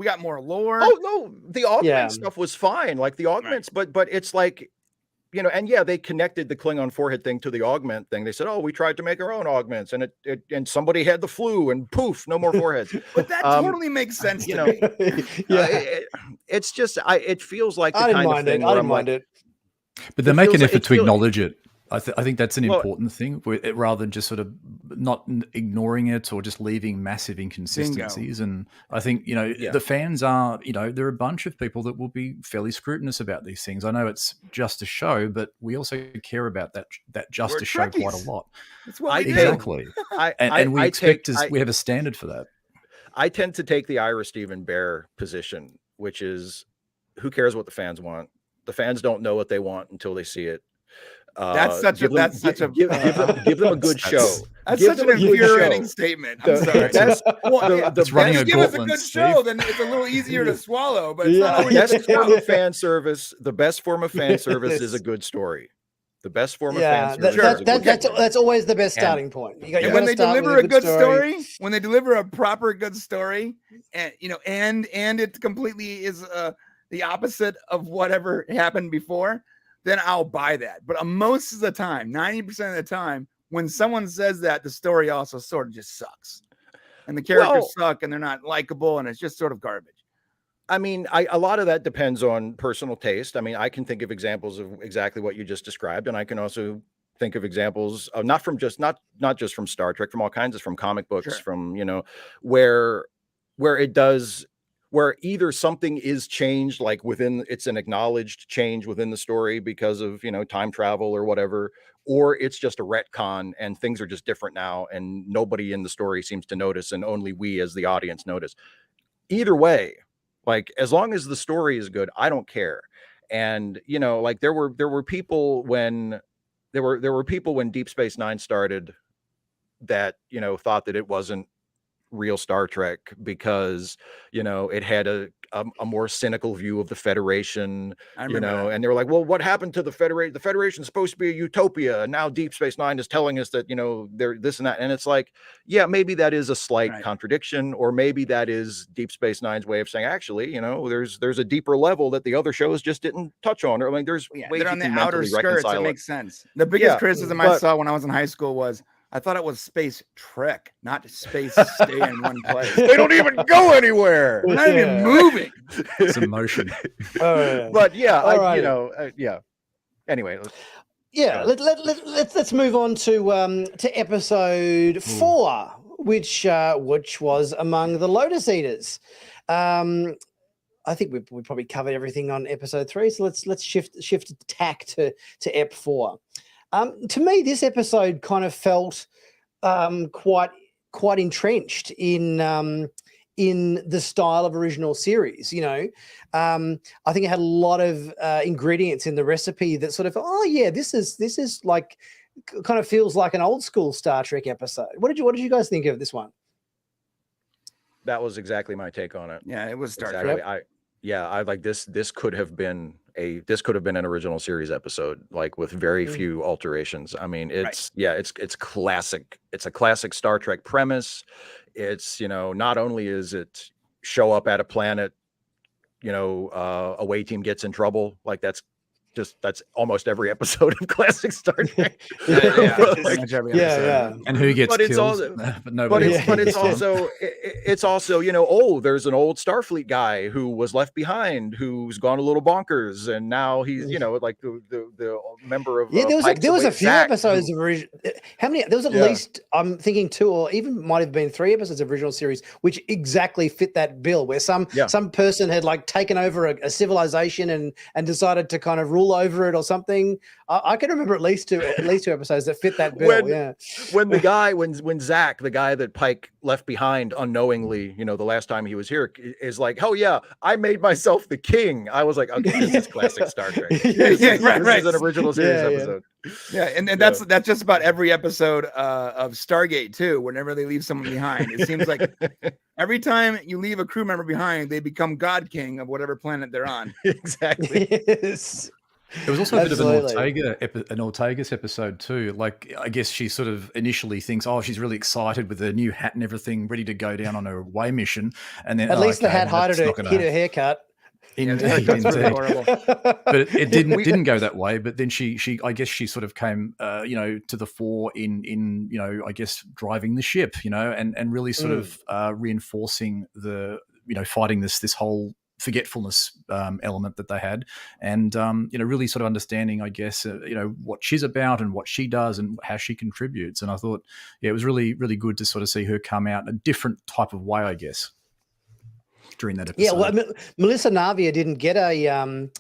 lore.
Oh no, the augment stuff was fine, like the augments, but it's like, you know, and they connected the Klingon forehead thing to the augment thing. They said, oh, we tried to make our own augments, and and somebody had the flu, and poof, no more foreheads.
But that totally makes sense,
you know. It's just, it feels like the kind of thing. I didn't mind it.
But they make an effort to acknowledge it. I think that's an important thing, rather than just sort of not ignoring it or just leaving massive inconsistencies. Bingo. And I think, you know, the fans are, you know, there are a bunch of people that will be fairly scrutinous about these things. I know it's just a show, but we also care about that just a show quite a lot.
That's what we
exactly. And we we have a standard for that.
I tend to take the Ira Stephen Bear position, which is, who cares what the fans want? The fans don't know what they want until they see it.
Give them
a good show.
That's such an infuriating statement. I'm sorry.
That's running a
give us a good show,
Steve.
then it's a little easier to swallow. But it's not
the best form of fan service. The best form of fan service is a good story. The best form of fan service.
That's always the best starting point.
When they deliver a good story, when they deliver a proper good story, and you know, and it completely is the opposite of whatever happened before, then I'll buy that. But most of the time, 90% of the time, when someone says that, the story also sort of just sucks. And the characters suck, and they're not likable, and it's just sort of garbage.
I mean, a lot of that depends on personal taste. I mean, I can think of examples of exactly what you just described, and I can also think of examples of not just from Star Trek, from all kinds of, from comic books, from, you know, where either something is changed, like it's an acknowledged change within the story because of, you know, time travel or whatever, or it's just a retcon and things are just different now and nobody in the story seems to notice and only we as the audience notice. Either way, like, as long as the story is good, I don't care. And, you know, like there were people when Deep Space Nine started that, you know, thought that it wasn't real Star Trek because, you know, it had a more cynical view of the Federation, you know, and they were like, well, what happened to the Federation? The Federation's supposed to be a utopia, and now Deep Space Nine is telling us that, you know, they're this and that. And it's like, yeah, maybe that is a slight contradiction, or maybe that is Deep Space Nine's way of saying, actually, you know, there's a deeper level that the other shows just didn't touch on. Or, I mean, there's ways
they're on the
you can
outer skirts. It makes sense. The biggest criticism I saw when I was in high school was, I thought it was Space Trek, not space stay in one place.
They don't even go anywhere.
They're not even moving.
It's emotion.
But Anyway.
Let's move on to episode 4, which was Among the Lotus Eaters. I think we probably covered everything on episode 3, so let's shift tack to Ep.4. To me, this episode kind of felt quite entrenched in the style of original series. You know, I think it had a lot of ingredients in the recipe that sort of, this is like kind of feels like an old school Star Trek episode. What did you guys think of this one?
That was exactly my take on it.
Yeah, it was Star
Exactly.
Trek.
I like this. This could have been an original series episode, like with very few alterations. I mean, it's classic. It's a classic Star Trek premise. It's, not only is it show up at a planet, away team gets in trouble. Like that's almost every episode of classic Star Trek.
Yeah.
And who gets
But it's
killed? But nobody.
it's also, there's an old Starfleet guy who was left behind, who's gone a little bonkers, and now he's, like the member of
there was a few episodes of original. How many? There was at least, I'm thinking 2 or even might have been 3 episodes of original series, which exactly fit that bill, where some person had like taken over a civilization and decided to kind of rule over it or something. I can remember at least two episodes that fit that bill.
When Zach, the guy that Pike left behind unknowingly, the last time he was here, is like, oh yeah, I made myself the king. I was like, okay, this is classic Star Trek. This is an original series episode.
Yeah, and that's just about every episode of Stargate too. Whenever they leave someone behind, it seems like every time you leave a crew member behind, they become God King of whatever planet they're on.
Exactly.
Yes.
It was also a bit of an Ortega's episode too. Like, I guess she sort of initially thinks, oh, she's really excited with her new hat and everything, ready to go down on her away mission. And then
at least the hat hit her haircut.
Indeed. But it didn't go that way. But then she I guess she sort of came to the fore in I guess driving the ship, and really sort of reinforcing the fighting this whole forgetfulness element that they had, and really sort of understanding, I guess, what she's about and what she does and how she contributes. And I thought, it was really, really good to sort of see her come out in a different type of way, I guess, during that episode.
Yeah, well, Melissa Navia didn't get an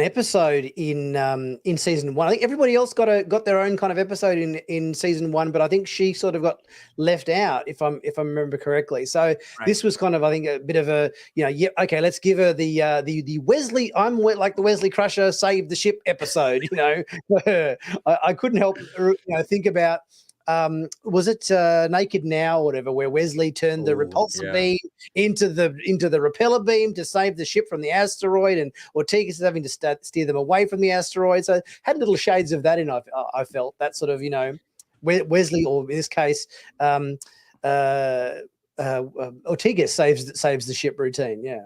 episode in season 1. I think everybody else got their own kind of episode in season 1, but I think she sort of got left out, if I remember correctly. So this was kind of, I think, a bit of a okay, let's give her the Wesley, I'm like the Wesley Crusher save the ship episode. I couldn't help think about. Was it Naked Now or whatever, where Wesley turned the repulsor beam into the repeller beam to save the ship from the asteroid, and Ortega's having to steer them away from the asteroid. So had little shades of that in. I felt that sort of Wesley, or in this case Ortega saves the ship routine. Yeah.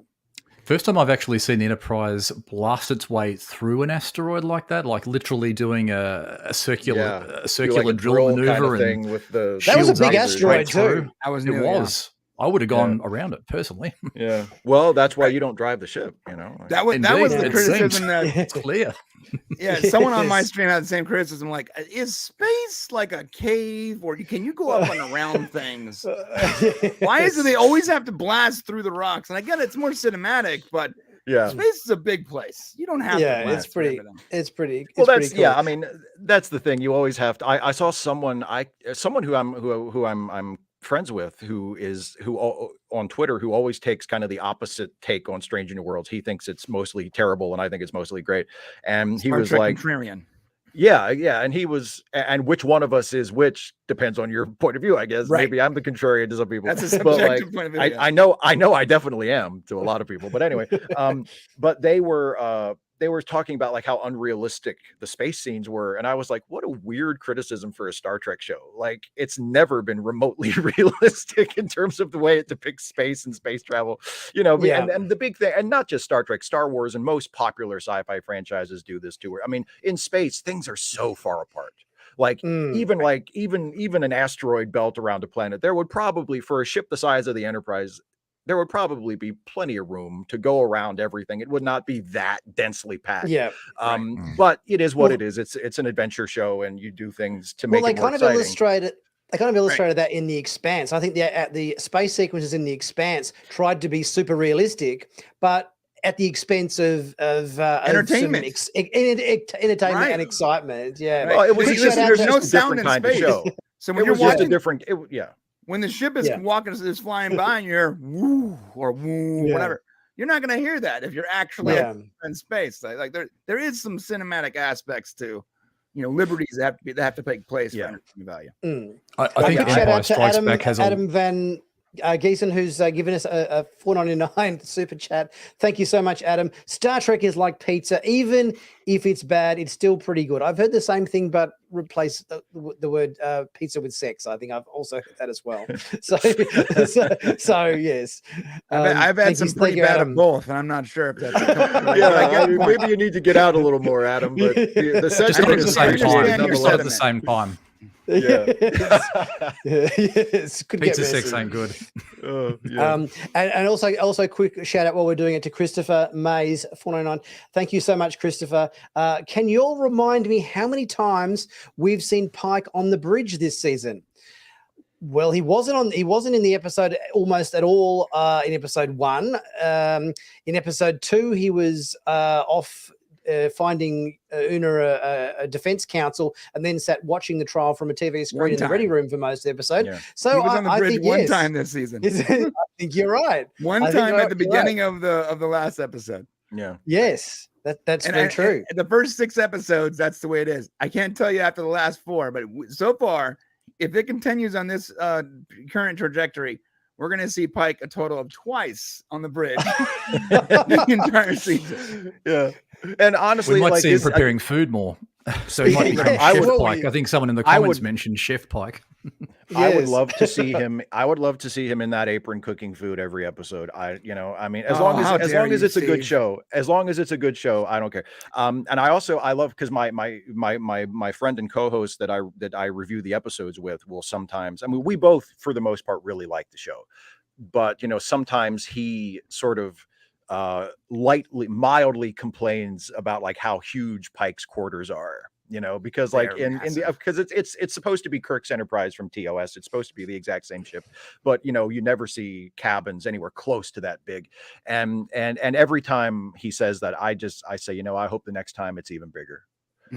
First time I've actually seen the Enterprise blast its way through an asteroid like that, like literally doing a circular drill maneuver
kind of thing with the.
That was a big asteroid too.
I would have gone around it personally.
Yeah. Well, that's why you don't drive the ship.
That was the criticism that
it's clear.
Yeah, someone on my stream had the same criticism. Like, is space like a cave, or can you go up and around things? Why do they always have to blast through the rocks? And I get it's more cinematic, but space is a big place. You don't have to blast
it's pretty. Well,
that's
pretty cool.
I mean, that's the thing. You always have to. I saw someone who I'm friends with who on Twitter who always takes kind of the opposite take on Strange New Worlds. He thinks it's mostly terrible and I think it's mostly great. And he was like
contrarian.
Yeah. And he was, and which one of us is which depends on your point of view, I guess.
Right.
Maybe I'm the contrarian to some people.
That's a subjective point of view.
I know I definitely am to a lot of people. But anyway, but they were talking about like how unrealistic the space scenes were. And I was like, what a weird criticism for a Star Trek show. Like, it's never been remotely realistic in terms of the way it depicts space and space travel, and the big thing, and not just Star Trek, Star Wars and most popular sci-fi franchises do this too. I mean, in space, things are so far apart. Like even an asteroid belt around a planet, there would probably, for a ship the size of the Enterprise, there would probably be plenty of room to go around everything. It would not be that densely packed. Yeah. But it is what it is. It's an adventure show, and you do things to make it more exciting.
They kind of illustrated that in The Expanse. I think the space sequences in The Expanse tried to be super realistic, but at the expense of
entertainment,
entertainment and excitement. Yeah.
Well, it was
there's no sound in space.
So when you're watching different,
when the ship is is flying by and you're woo or woo, whatever, you're not going to hear that if you're actually in space. Like there is some cinematic aspects to liberties that have to take place
Yeah.
for entertainment value.
I
A
think
quick shout
Empire
out to
Strikes
Adam,
Back has
Adam Van Giesen, who's given us a $4.99 super chat. Thank you so much, Adam. Star Trek is like pizza. Even if it's bad, it's still pretty good. I've heard the same thing, but replace the word pizza with sex. I think I've also heard that as well. So yes.
I've had some pretty bad of both, and I'm not sure if that's
maybe you need to get out a little more, Adam. But the
just
sentiment
not at
is
the same
appreciated
time. Just not at the
nonetheless.
same time.
Yeah.
Yes. Could
Pizza
get
sex
messy.
ain't good.
And also quick shout out while we're doing it to Christopher Mays 499. Thank you so much, Christopher. Can you all remind me how many times we've seen Pike on the bridge this season? Well, he wasn't in the episode almost at all in episode 1. In episode 2, he was off finding Una a defense counsel, and then sat watching the trial from a TV screen in the ready room for most of the episode.
Yeah.
So
he was on the bridge
think,
one time this season.
I think you're right.
One time at the beginning of the last episode.
Yeah.
Yes, that's very true.
And the first 6 episodes, that's the way it is. I can't tell you after the last 4, but so far, if it continues on this current trajectory, we're going to see Pike a total of twice on the bridge the entire season.
Yeah. And honestly,
we might
like
see him preparing food more. So he might become Chef Pike. I think someone in the comments mentioned Chef Pike.
I would love to see him. I would love to see him in that apron cooking food every episode. As long as it's a good show, I don't care. And I love, because my friend and co-host that I review the episodes with will sometimes, we both for the most part really like the show, but sometimes he sort of mildly complains about like how huge Pike's quarters are, because like because it's supposed to be Kirk's Enterprise from TOS. It's supposed to be the exact same ship, but you never see cabins anywhere close to that big. And every time he says that, I say, I hope the next time it's even bigger.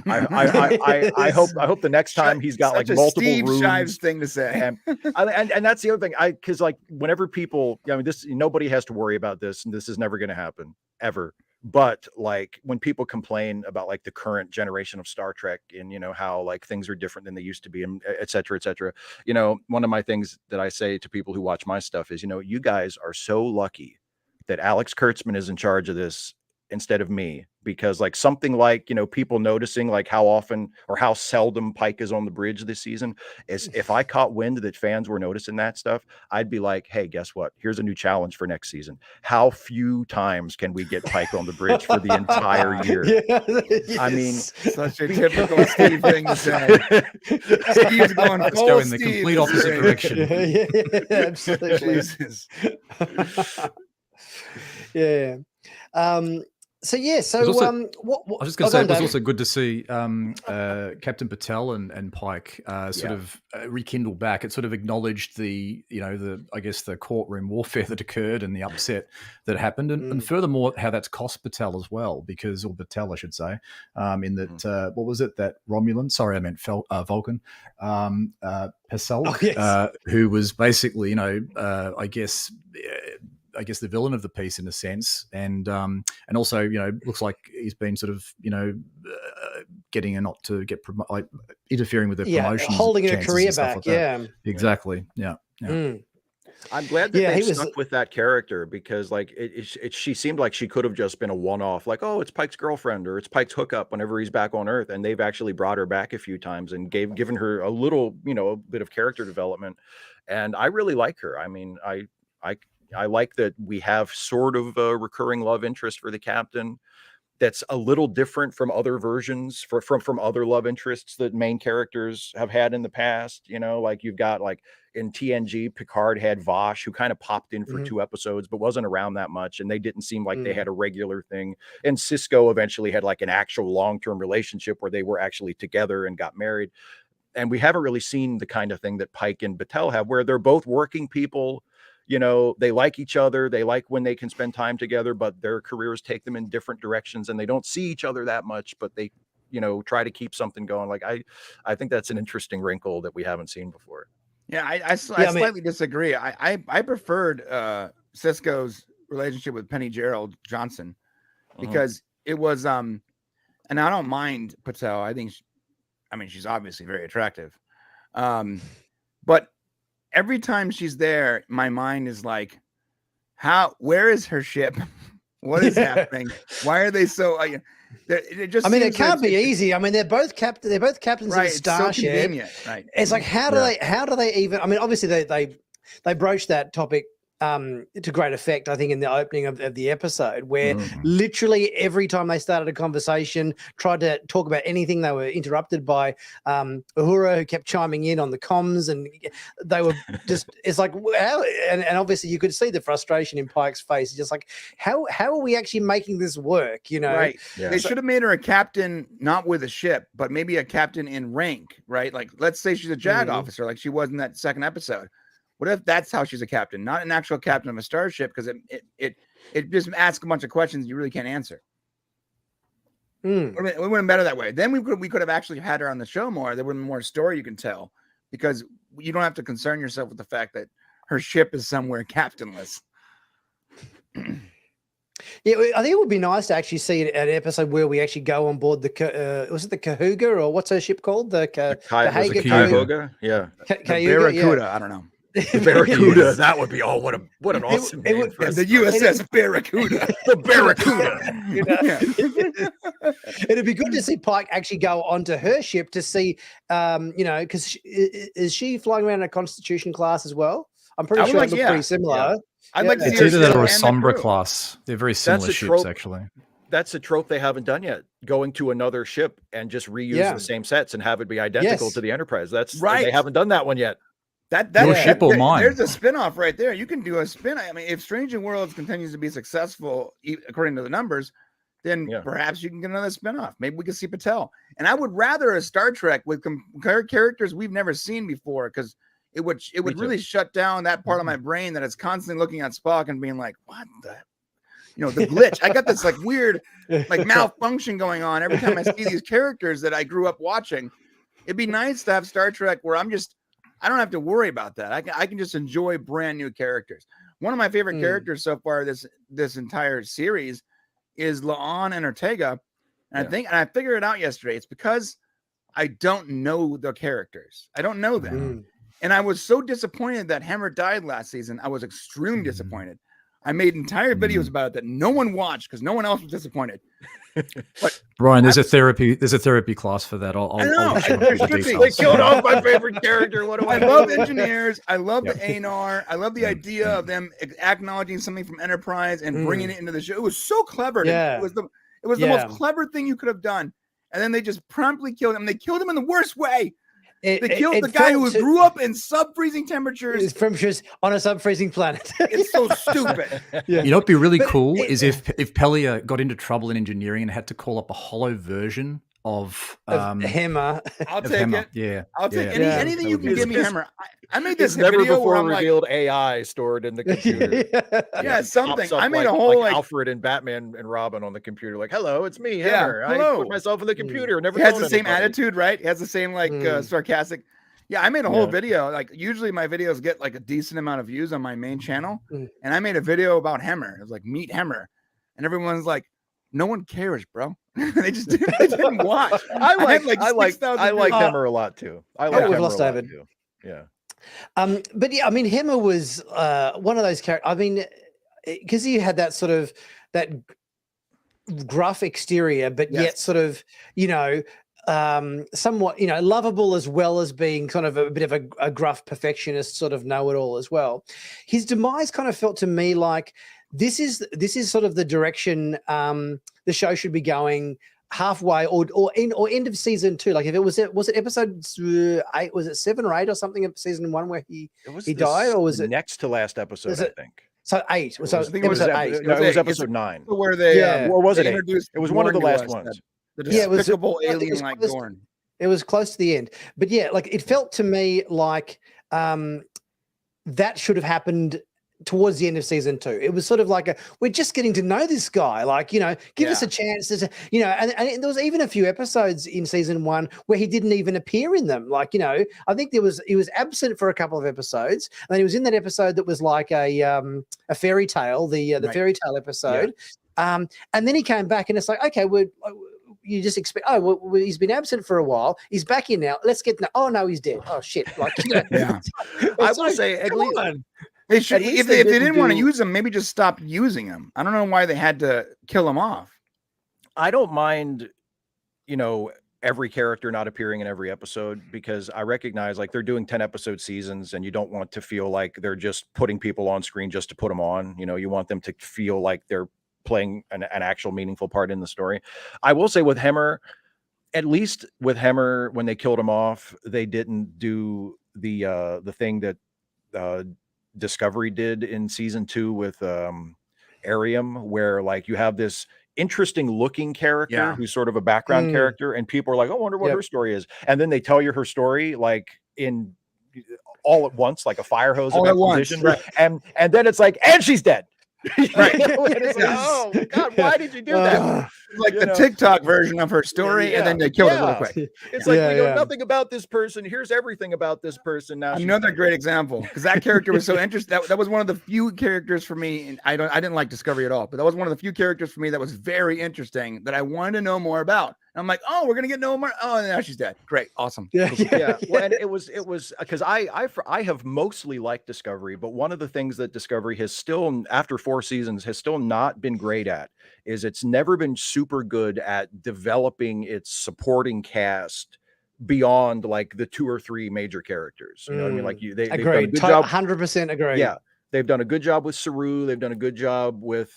I hope the next time he's got like multiple
Steve
rooms.
Shives thing to say,
and that's the other thing. Because like whenever people, nobody has to worry about this, and this is never going to happen ever. But like when people complain about like the current generation of Star Trek and how like things are different than they used to be, and et cetera, one of my things that I say to people who watch my stuff is, you guys are so lucky that Alex Kurtzman is in charge of this instead of me, because like something like people noticing like how often or how seldom Pike is on the bridge this season is, if I caught wind that fans were noticing that stuff, I'd be like, hey, guess what, here's a new challenge for next season. How few times can we get Pike on the bridge for the entire year?
Yes.
I mean,
such a typical Steve thing to say. Steve's going
Let's
full
go in the
Steve
complete opposite direction.
Yeah, absolutely.
Jesus.
Yeah. So yeah,
I was just going to say, it was also good to see Captain Patel and Pike rekindle back. It sort of acknowledged the courtroom warfare that occurred and the upset that happened, and furthermore how that's cost Patel as well, or Patel I should say, in that what was it, that Romulan? Sorry, I meant Vulcan. Patel, who was basically I guess the villain of the piece in a sense, and also looks like he's been sort of getting her not to get interfering with their promotions,
holding her career back.
Like exactly. Yeah.
I'm glad that they stuck with that character, because like she seemed like she could have just been a one-off, like, oh, it's Pike's girlfriend or it's Pike's hookup whenever he's back on Earth, and they've actually brought her back a few times and given her a little a bit of character development, and I really like her. I mean, I like that we have sort of a recurring love interest for the captain that's a little different from other versions from other love interests that main characters have had in the past. Like you've got like in TNG, Picard had Vosh, who kind of popped in for 2 episodes, but wasn't around that much. And they didn't seem like they had a regular thing. And Cisco eventually had like an actual long-term relationship where they were actually together and got married. And we haven't really seen the kind of thing that Pike and Batel have, where they're both working people. They like each other. They like when they can spend time together, but their careers take them in different directions and they don't see each other that much, but they, try to keep something going. Like, I think that's an interesting wrinkle that we haven't seen before.
Yeah. I slightly disagree. I preferred Cisco's relationship with Penny Gerald Johnson, because it was, and I don't mind Patel. I think I mean, she's obviously very attractive. But every time she's there, my mind is like, where is her ship? What is happening? Why are they so? It just.
I mean, it can't be easy. I mean, they're both captains of the starship.
So convenient, right?
It's like, how do they even? I mean, obviously they broached that topic to great effect, I think, in the opening of the episode, where literally every time they started a conversation, tried to talk about anything, they were interrupted by Uhura, who kept chiming in on the comms, and they were just, it's like, and obviously you could see the frustration in Pike's face. It's just like, how are we actually making this work, you know?
Right. Yeah. They should have made her a captain, not with a ship, but maybe a captain in rank, right? Like, let's say she's a JAG officer, like she was in that second episode. What if that's how she's a captain, not an actual captain of a starship? Because it just asks a bunch of questions you really can't answer. We would have been better that way. Then we could have actually had her on the show more. There would have been more story you can tell, because you don't have to concern yourself with the fact that her ship is somewhere captainless.
Yeah, I think it would be nice to actually see an episode where we actually go on board the was it the Cayuga, or what's her ship called? The
Cayuga. Yeah,
Barracuda. I don't know.
The Barracuda. That would be what an awesome name.
The USS Barracuda.
The Barracuda.
It'd be good to see Pike actually go onto her ship to see, because is she flying around in a Constitution class as well? I'm pretty sure it's pretty similar.
Yeah. I'd like to see
it's either that or a Sombra class. They're very similar ships, actually.
That's a trope they haven't done yet. Going to another ship and just reuse the same sets and have it be identical to the Enterprise. That's right. They haven't done that one yet.
Your ship or mine.
There's a spinoff right there. You can do a spin. I mean, if Strange New Worlds continues to be successful according to the numbers, then perhaps you can get another spinoff. Maybe we can see Patel. And I would rather a Star Trek with characters we've never seen before, because it would really shut down that part of my brain that is constantly looking at Spock and being like, what the, the glitch. I got this like weird like malfunction going on every time I see these characters that I grew up watching. It'd be nice to have Star Trek where I don't have to worry about that. I can just enjoy brand new characters. One of my favorite characters so far this entire series is La'an and Ortega. And I figured it out yesterday. It's because I don't know the characters. I don't know them. And I was so disappointed that Hammer died last season. I was extremely disappointed. I made entire videos about it that no one watched because no one else was disappointed. But
Brian, there's a therapy class for that.
I know.
They killed off my favorite character. What do I
love engineers. I love the ANR. I love the idea of them acknowledging something from Enterprise and bringing it into the show. It was so clever. It was the most clever thing you could have done. And then they just promptly killed him. They killed him in the worst way. They killed the guy who grew up in sub-freezing temperatures.
On a sub-freezing planet.
It's so stupid.
You know what'd be really cool is if Pelia got into trouble in engineering and had to call up a hollow version of
Hammer.
I'll take it.
Yeah.
I'll take anything you can give me, Hammer. I made this
never
video
before revealed AI stored in the computer.
Something. I made a whole like
Alfred and Batman and Robin on the computer. Like, hello, it's me, Hammer.
Hello.
I put myself in the computer. Never.
He has the same attitude, right? He has the same like sarcastic. Yeah, I made a whole video. Like usually my videos get like a decent amount of views on my main channel, and I made a video about Hammer. It was like meet Hammer, and everyone's like, no one cares, bro. they didn't watch.
I like Hammer a lot too. I like
we've lost David.
Too. Yeah.
But yeah, I mean, Hammer was one of those characters. I mean, because he had that sort of that gruff exterior, but yet sort of, somewhat, lovable, as well as being kind of a bit of a gruff perfectionist, sort of know-it-all as well. His demise kind of felt to me like this is sort of the direction the show should be going. Halfway or end of season 2, like if it was it episode 8, was it 7 or 8 or something of season 1 where he died, or was it
next to last episode? I think
so. 8. So I think
it was episode 8. No, it was episode 9.
Where they
or was it 8? It was one of the last ones.
The despicable alien like Gorn.
It was close to the end, but yeah, like it felt to me like that should have happened towards the end of season 2. It was sort of like we're just getting to know this guy, like, give us a chance to, and there was even a few episodes in season 1 where he didn't even appear in them. Like, I think he was absent for a couple of episodes, and then he was in that episode that was like a fairy tale, the fairy tale episode. And then he came back and it's like, okay, you just expect, oh, well, he's been absent for a while. He's back in now. Let's get, oh, no, he's dead. Oh, shit. Like,
Yeah.
I will say, at least,
They should,
At least
if they
they
didn't want to
do-
use him, maybe just stop using him. I don't know why they had to kill him off.
I don't mind, every character not appearing in every episode, because I recognize like they're doing 10 episode seasons and you don't want to feel like they're just putting people on screen just to put them on. You want them to feel like they're playing an actual meaningful part in the story. I will say with Hemmer, at least with Hemmer, when they killed him off, they didn't do the thing that Discovery did in season 2 with Arium, where like you have this interesting looking character who's sort of a background character, and people are like, oh, I wonder what her story is, and then they tell you her story like in all at once, like a fire hose of exposition,
right.
and then it's like, and she's dead.
Right.
And it's like, oh God, why did you do that?
Like the TikTok version of her story, and then they killed it real quick.
It's like, we know nothing about this person. Here's everything about this person. Now
another great example, because that character was so interesting. That was one of the few characters for me, and I didn't like Discovery at all, but that was one of the few characters for me that was very interesting that I wanted to know more about. And I'm like, oh, we're gonna get no more. Oh, and now she's dead. Great, awesome.
Yeah. Well, and it was because I have mostly liked Discovery, but one of the things that Discovery has still, after 4 seasons, has still not been great at is it's never been super good at developing its supporting cast beyond like the 2 or 3 major characters. You know what I mean? Like they've done a good job.
100% agree.
Yeah, they've done a good job with Saru. They've done a good job with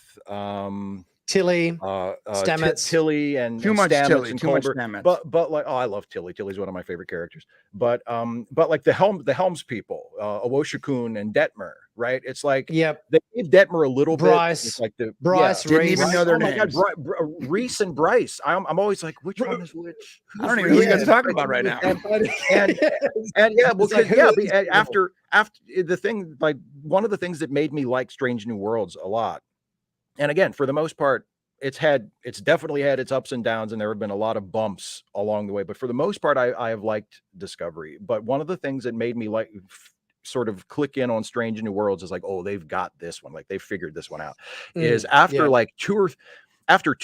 Tilly, Stamets,
Tilly, and
too much
Stamets
Tilly,
and
too much
Colbert.
Stamets.
But like, oh, I love Tilly. Tilly's one of my favorite characters. But like the Helms people, Awoshikun and Detmer, right? It's like, they gave Detmer a little
Bryce,
bit. It's like the
Bryce,
didn't
Reese.
even know their
my
names.
God, Reese and Bryce. I'm always like, which one is which?
I don't even know who you guys are talking about right now.
And yeah, well,
like,
after the thing, like one of the things that made me like Strange New Worlds a lot. And again, for the most part, it's definitely had its ups and downs, and there have been a lot of bumps along the way. But for the most part, I have liked Discovery. But one of the things that made me like sort of click in on Strange New Worlds is like, oh, they've got this one, like they figured this one out. Is after like 2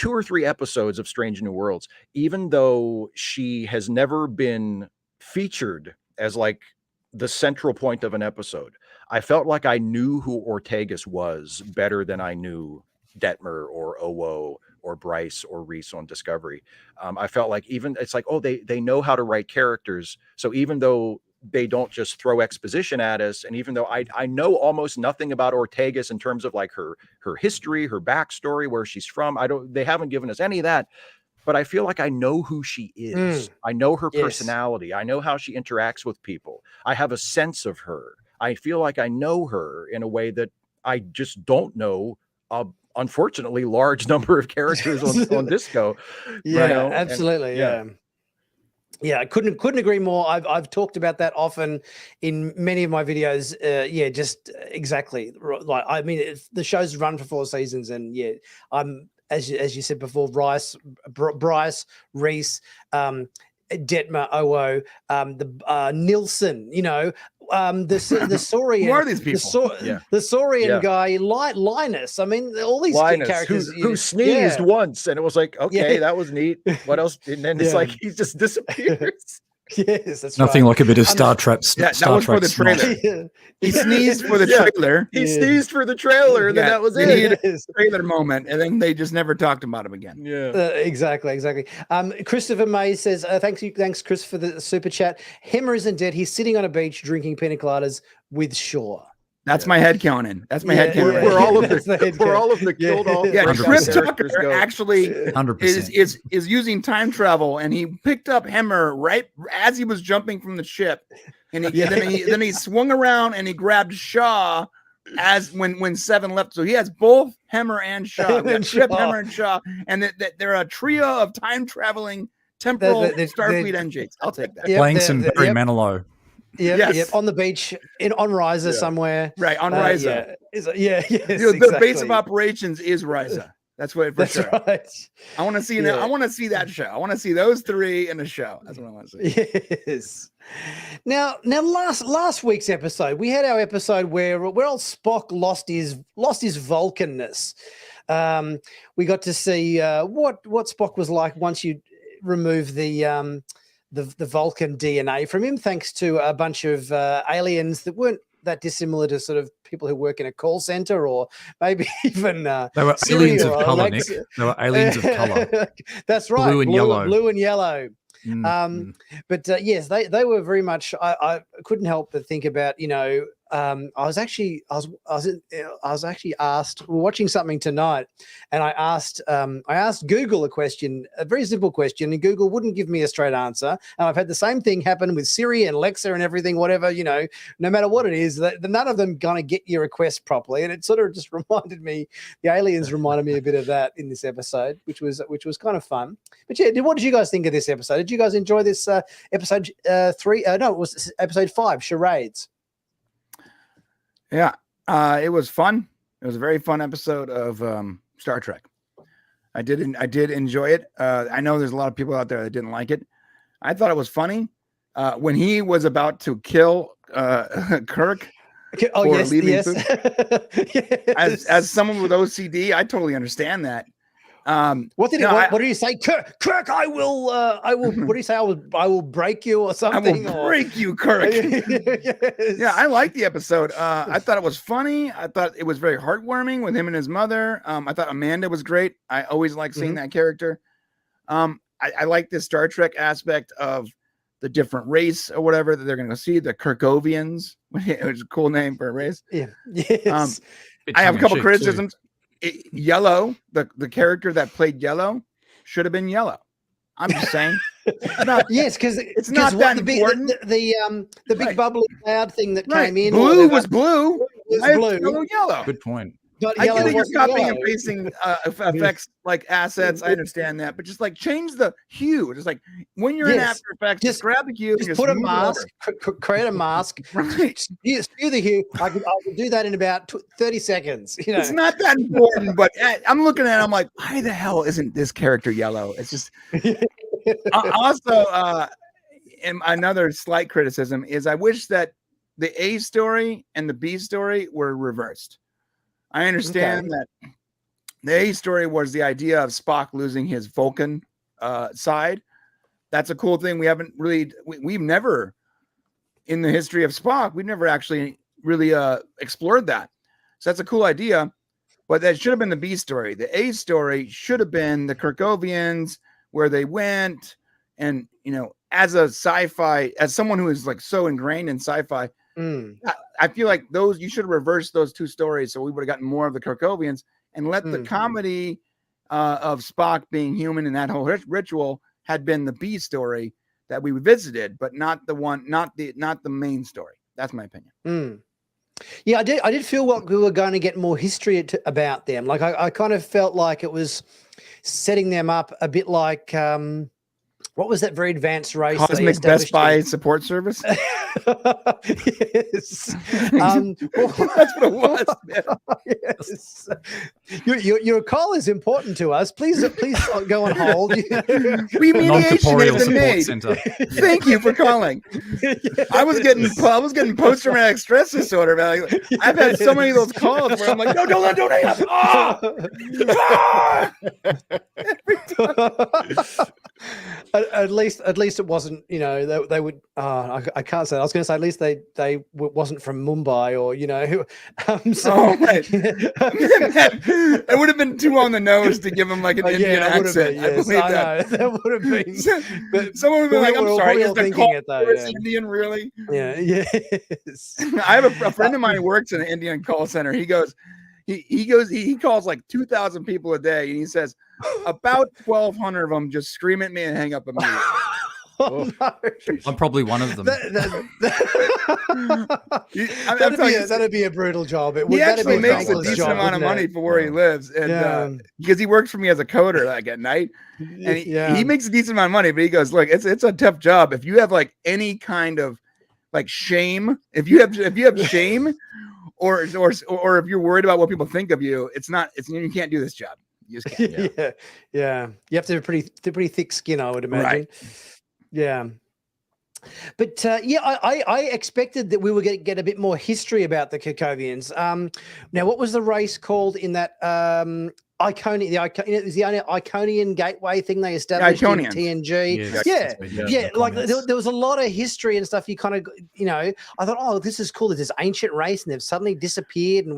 or 3 episodes of Strange New Worlds, even though she has never been featured as like the central point of an episode, I felt like I knew who Ortegas was better than I knew Detmer or Owo or Bryce or Reese on Discovery. I felt like even it's like, oh, they know how to write characters. So even though they don't just throw exposition at us, and even though I know almost nothing about Ortegas in terms of like her history, her backstory, where she's from, they haven't given us any of that. But I feel like I know who she is. I know her personality. I know how she interacts with people. I have a sense of her. I feel like I know her in a way that I just don't know unfortunately large number of characters on Disco.
Absolutely. Yeah, I couldn't agree more. I've talked about that often in many of my videos. Just exactly. Like, I mean, the show's run for 4 seasons, and I'm as you said before, Bryce, Reese, Detmer, Owo, the Nilsson, the Saurian.
Who are these people?
The Saurian guy, Linus. I mean, all these characters
who sneezed once, and it was like, okay, that was neat. What else? And then it's like he just disappears.
Yes, that's
nothing
right.
like a bit of Star Trek.
That was for the trailer. He sneezed for the trailer.
He sneezed for the trailer, and then that was it.
He needed a trailer moment, and then they just never talked about him again.
Exactly. Christopher May says, thanks, Chris, for the super chat. Hemmer isn't dead. He's sitting on a beach drinking pina coladas with Shaw.
That's my head counting. That's my head counting.
We're all of the killed off.
Yeah, Chris Tucker actually
100%
is using time travel, and he picked up Hemmer right as he was jumping from the ship, and then he swung around and he grabbed Shaw as when Seven left. So he has both Hemmer and Shaw. Hemmer and Shaw, and they're a trio of time traveling temporal Starfleet engines. I'll take that.
Playing some Barry Manilow.
Yep, on the beach, on Risa somewhere.
Right, on Risa.
The
base of operations is Risa. That's what. That's sure.
Right.
I want to see that. I want to see that show. I want to see those 3 in a show. That's what I want to see.
Yes. Now, last week's episode, we had our episode where old Spock lost his Vulcanness. We got to see what Spock was like once you remove the Vulcan DNA from him, thanks to a bunch of aliens that weren't that dissimilar to sort of people who work in a call center, or maybe even
they were
Siri
aliens of
or
color, Nick.
Alexa.
They were aliens of color.
That's right,
Blue and yellow.
Blue and yellow.
Mm.
But yes, they were very much. I couldn't help but think about, you know, I was actually asked. We're watching something tonight, and I asked Google a question, a very simple question, and Google wouldn't give me a straight answer. And I've had the same thing happen with Siri and Alexa and everything, whatever, you know, no matter what it is, that none of them gonna get your request properly. And it sort of just reminded me, the aliens reminded me a bit of that in this episode, which was kind of fun. But yeah, what did you guys think of this episode? Did you guys enjoy this episode 3? No, it was episode 5, Charades.
Yeah, it was fun. It was a very fun episode of Star Trek. I did enjoy it. I know there's a lot of people out there that didn't like it. I thought it was funny when he was about to kill Kirk.
Oh
for
yes,
leaving
yes.
Yes. As someone with OCD, I totally understand that.
What did he say? Kirk, I will. What did he say? I will break you or something.
I will break you, Kirk.
Yes.
Yeah, I liked the episode. I thought it was funny. I thought it was very heartwarming with him and his mother. I thought Amanda was great. I always like seeing that character. I like this Star Trek aspect of the different race or whatever that they're going to see, the Kirkovians, which is a cool name for a race.
Yeah. Yes.
I have a couple criticisms. Yellow, the character that played Yellow should have been Yellow. I'm just saying.
Yes, because
it's not that important.
The big bubbly cloud thing that came in.
Blue was blue.
Yellow.
Good point.
But
I get that you're copying
yellow.
and pasting effects like assets. I understand that, but just like change the hue. Just like when you're in After Effects, just grab the hue.
Just put a mask. Create a mask.
Right.
Spew the hue. I could do that in about 30 seconds. You know?
It's not that important, but I'm looking at it. I'm like, why the hell isn't this character yellow? It's just. Also, and another slight criticism is I wish that the A story and the B story were reversed. I understand that the A story was the idea of Spock losing his Vulcan side. That's a cool thing. We haven't really, we've never, in the history of Spock, we've never actually really explored that. So that's a cool idea, but that should have been the B story. The A story should have been the Kirkovians, where they went, and, you know, as a sci-fi, as someone who is like so ingrained in sci-fi, I feel like you should have reversed those two stories, so we would have gotten more of the Kirkovians and let the comedy of Spock being human and that whole ritual had been the B story that we visited, but not the main story. That's my opinion.
Yeah, I did feel like we were going to get more history about them. Like I kind of felt like it was setting them up a bit like what was that very advanced race?
Cosmic Best Buy support service.
Yes.
That's what it was.
Yes. Your call is important to us. Please go on hold.
Remediation has been made.
Center.
Thank you for calling. I was getting post-traumatic stress disorder, man. I've had so many of those calls where I'm like, no, don't hang up. Every time.
At least it wasn't, you know, they would. I can't say. I was going to say at least they wasn't from Mumbai, or, you know.
Right. It would have been too on the nose to give him like an Indian accent.
Been, yes.
I believe that.
That would have been.
But someone would be like, "I'm sorry, is the call
yeah.
Indian really?"
Yeah. Yes.
I have a friend of mine who works in an Indian call center. He goes. He calls like 2,000 people a day, and he says about 1,200 of them just scream at me and hang up immediately.
Oh, no.
I'm probably one of them.
That'd be a brutal job.
He actually makes a decent amount of money for where he lives, and because he works for me as a coder like at night, and he makes a decent amount of money. But he goes, "Look, it's a tough job. If you have like any kind of like shame, if you have shame." Or if you're worried about what people think of you, you can't do this job. You just can't.
Yeah. You have to have pretty thick skin, I would imagine.
Right.
Yeah. But I expected that we would get a bit more history about the Kirkovians. Now, what was the race called in that it was the only Iconian gateway thing they established in
Iconians.
TNG.
Yes,
Like there was a lot of history and stuff. You kind of, I thought, oh, this is cool. There's this ancient race, and they've suddenly disappeared, and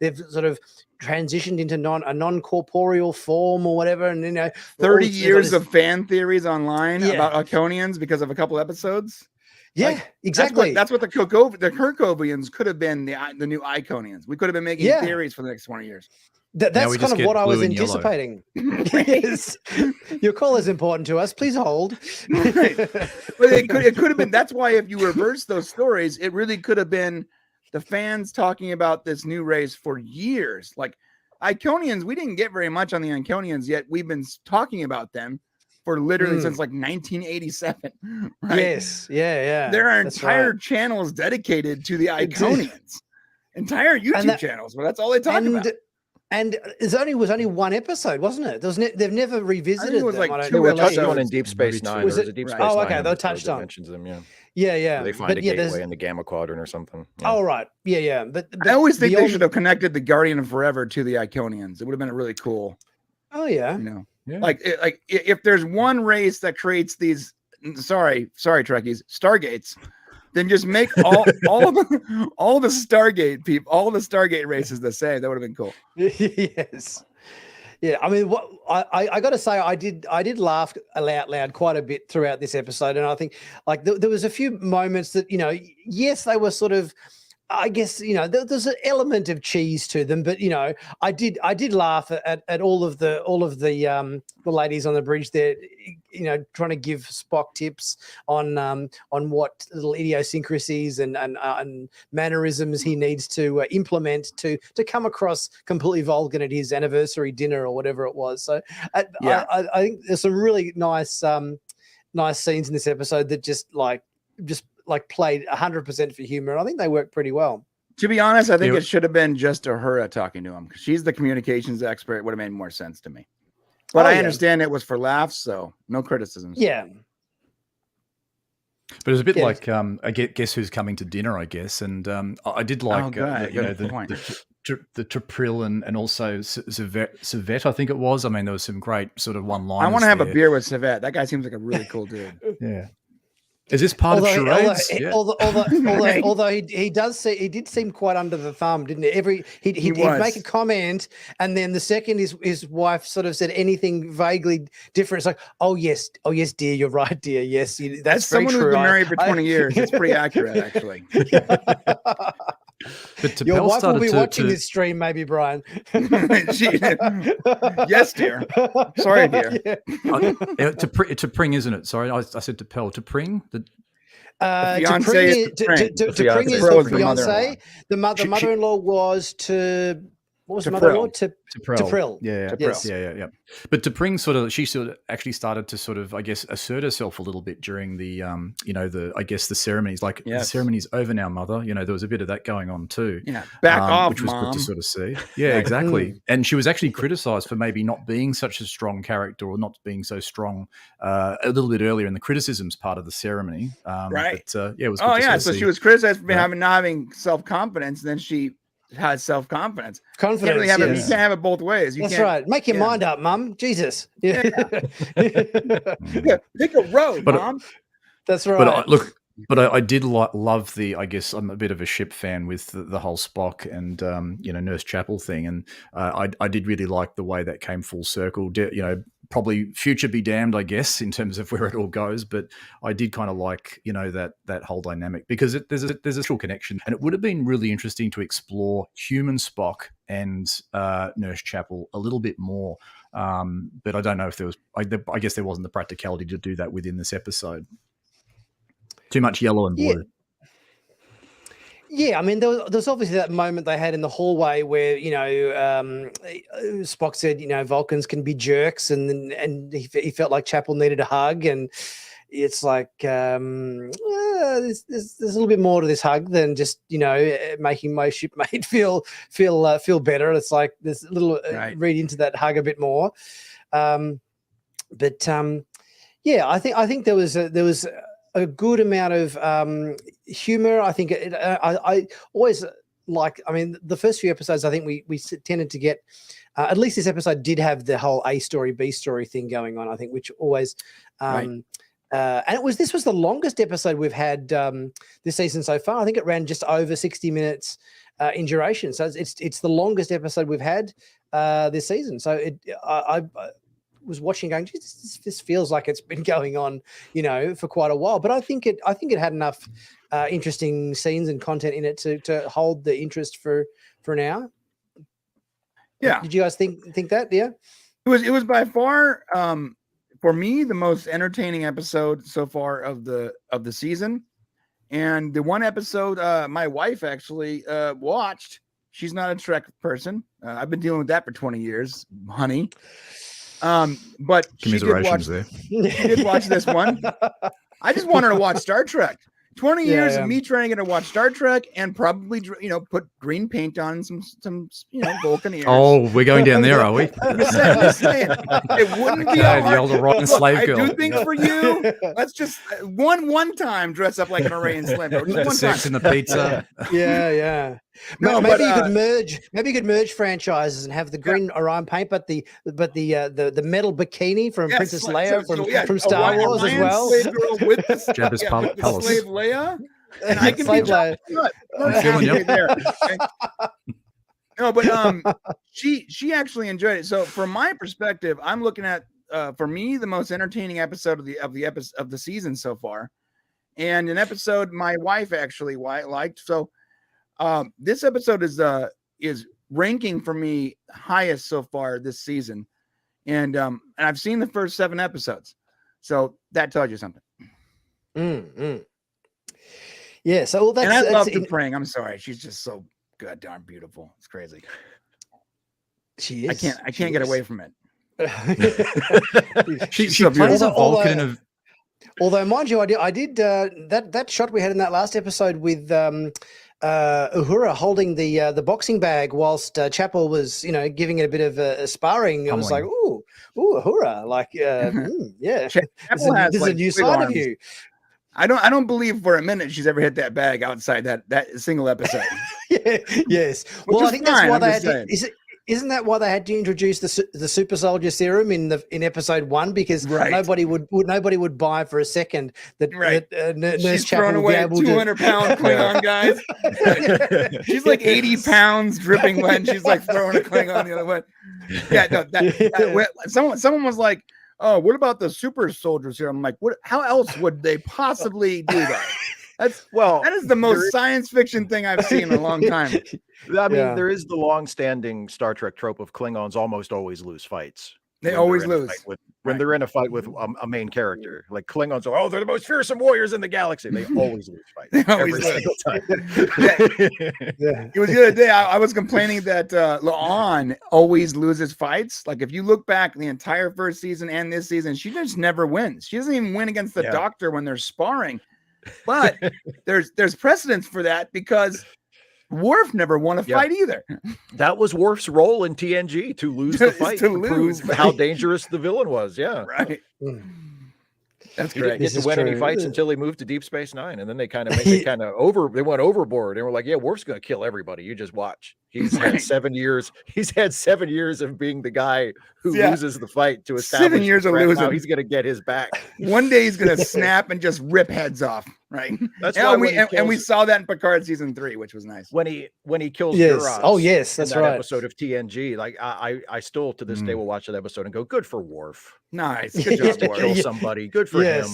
they've sort of transitioned into a non-corporeal form or whatever. And
30 years of fan theories online about Iconians because of a couple episodes.
Yeah, exactly.
That's what the Kirkovians could have been, the new Iconians. We could have been making theories for the next 20 years.
That's kind of what I was anticipating. Yes. Your call is important to us. Please hold.
Right. But it could have been. That's why if you reverse those stories, it really could have been the fans talking about this new race for years. Like Iconians, we didn't get very much on the Iconians yet. We've been talking about them for literally since like 1987. Right?
Yes. Yeah.
There are entire channels dedicated to the Iconians. Entire YouTube channels, but that's all they talk about.
And it was only one episode, wasn't it? They've never revisited.
It was
them.
like
they were touched on in Deep Space Nine.
Was
There
it?
was a Deep Space
Oh,
Nine.
okay. They touched on.
Mentions them,
Yeah.
They find a gateway in the Gamma Quadrant or something. Yeah.
Oh, right. Yeah. But
I always think they should have connected the Guardian of Forever to the Iconians. It would have been really cool.
Oh yeah.
Like if there's one race that creates these, sorry, Trekkies, Stargates, then just make all the Stargate people, all the Stargate races the same. That would have been cool.
Yes. Yeah. I mean, what I got to say, I did laugh out loud quite a bit throughout this episode, and I think like there was a few moments that yes, they were sort of. I guess there's an element of cheese to them, but I did laugh at all of the ladies on the bridge there, trying to give Spock tips on what little idiosyncrasies and mannerisms he needs to implement to come across completely Vulcan at his anniversary dinner or whatever it was. So I think there's some really nice scenes in this episode that just played 100% for humor. And I think they worked pretty well.
To be honest, I think it should have been just Uhura talking to him because she's the communications expert. It would have made more sense to me. But I understand it was for laughs, so no criticisms.
Yeah.
But it was a bit like I guess who's coming to dinner, I guess. And I did like the T'Pril and also Savette, I think it was. I mean, there was some great sort of one-liners.
I want to have a beer with Savette. That guy seems like a really cool dude.
Yeah. Is this part of charades?
Although he did seem quite under the thumb, didn't he? He'd make a comment, and then the second his wife sort of said anything vaguely different, it's like, oh yes, dear, you're right, dear. Yes, that's very
someone
true.
who's been married for 20 years. It's pretty accurate, actually.
But
your wife will be watching this stream, maybe, Brian.
Yes, dear. Sorry, dear.
T'Pring, isn't it? Sorry, I said T'Pring.
Fiance is
T'Pring is the fiance. The mother-in-law was what was the mother-in-law? T'Pril.
Yeah. But T'Pring she actually started to sort of, I guess, assert herself a little bit during the, the ceremonies. Like, the ceremony's over now, mother. There was a bit of that going on too.
Yeah, back off,
which was
Mom.
good to sort of see. Yeah, exactly. And she was actually criticised for maybe not being such a strong character or not being so strong a little bit earlier in the criticisms part of the ceremony.
Right.
But, it was good to sort of
so
see.
she was criticized for not having self-confidence, and then she has self-confidence. You can't have it both ways.
That's right. Make your mind up, Mum. Jesus. Yeah.
Pick a road, Mom.
That's right.
But I did love I guess I'm a bit of a ship fan with the whole Spock and Nurse Chapel thing, and I did really like the way that came full circle. Probably future be damned, I guess, in terms of where it all goes. But I did kind of like that whole dynamic because there's a real connection, and it would have been really interesting to explore human Spock and Nurse Chapel a little bit more. But I don't know if there was. I guess there wasn't the practicality to do that within this episode. Too much yellow and blue.
Yeah, I mean, there's obviously that moment they had in the hallway where Spock said, Vulcans can be jerks, and he felt like Chapel needed a hug, and it's like there's a little bit more to this hug than just making my shipmate feel better. It's like there's a little read into that hug a bit more, I think there was a good amount of humor. I think I always like, I mean, the first few episodes, I think we tended to get, at least this episode did have the whole A story, B story thing going on, I think, which always, and this was the longest episode we've had this season so far. I think it ran just over 60 minutes in duration. So it's the longest episode we've had this season. So I was watching going, this feels like it's been going on, for quite a while. But I think it had enough interesting scenes and content in it to hold the interest for an hour.
Yeah.
Did you guys think that? Yeah.
It was by far for me the most entertaining episode so far of the season. And the one episode my wife actually watched. She's not a Trek person. I've been dealing with that for 20 years, honey. But she did watch this one. I just want her to watch Star Trek. 20 years of me trying to get her to watch Star Trek and probably, put green paint on and some Vulcan ears.
Oh, we're going down there, are we?
Just saying. It wouldn't be hard.
The old Orion slave girl.
I do think for you, let's just one time dress up like an Orion slave girl. Just
The
one
sex
time.
and the pizza.
Yeah.
No,
maybe you could merge franchises and have the green Orion paint, but the metal bikini from Princess Leia from Star Wars
Orion
as well.
Slave girl with the,
Jabba's
with the
palace.
slave Leia, and I can
Slave
be
Leia.
right there. Okay? No, but she actually enjoyed it. So from my perspective, I'm looking at for me the most entertaining episode of the season so far, and an episode my wife actually liked. So this episode is ranking for me highest so far this season, and I've seen the first 7 episodes, so that tells you something.
Yeah, so
and I love the praying. I'm sorry, she's just so goddamn beautiful. It's crazy.
She is.
I can't get away from it.
She
so
plays a
beautiful.
Vulcan
Although, mind you, I did that shot we had in that last episode with Uhura holding the boxing bag whilst Chapel was giving it a bit of a sparring. It was like, ooh, Uhura, like yeah, this is a new side of you.
I don't believe for a minute she's ever hit that bag outside that single episode.
Yes. Well, I think that's why they had to, isn't that why they had to introduce the super soldier serum in episode 1, because nobody would buy for a second that Nurse Chapel would be able to
200-pound Klingon guys. She's like 80 pounds dripping wet, and she's like throwing a Klingon the other way. Yeah, no, someone was like, "Oh, what about the super soldiers here?" I'm like, "What? How else would they possibly do that?" That is the most science fiction thing I've seen in a long time.
I mean, there is the long-standing Star Trek trope of Klingons almost always lose fights.
They always lose
when they're in a fight with a main character. Like Klingons are, they're the most fearsome warriors in the galaxy. They always lose fights. Every single time.
It was the other day I was complaining that La'an always loses fights. Like if you look back the entire first season and this season, she just never wins. She doesn't even win against the Doctor when they're sparring. But there's precedence for that because Worf never won a fight either.
That was Worf's role in TNG, to lose the fight, to prove how dangerous the villain was. Yeah,
right. That's
he
great.
Didn't get to win any fights until he moved to Deep Space Nine, and then they they went overboard and were like, "Yeah, Worf's going to kill everybody. You just watch." He's had 7 years. He's had 7 years of being the guy who loses the fight to establish
7 years of losing.
Now he's going to get his back.
One day he's going to snap and just rip heads off. Right.
That's why
we saw that in Picard season 3, which was nice.
When he kills
Duras. Oh yes, that's right.
Episode of TNG. Like I still to this day will watch that episode and go, "Good for Worf.
Nice.
Good job to kill somebody. Good for him."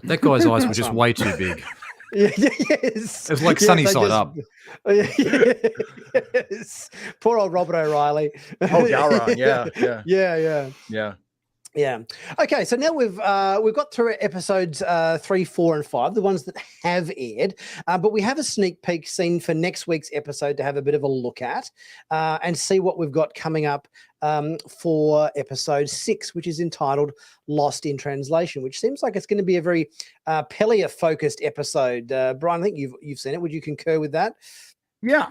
That guy's eyes were just way too big.
Yes.
It was like sunny side up.
Yes. Poor old Robert O'Reilly.
Oh, Gowron.
Yeah. Okay, so now we've got through episodes 3, 4, and 5, the ones that have aired, but we have a sneak peek scene for next week's episode to have a bit of a look at and see what we've got coming up for episode 6, which is entitled "Lost in Translation," which seems like it's going to be a very Pelia-focused episode. Brian, I think you've seen it. Would you concur with that?
Yeah.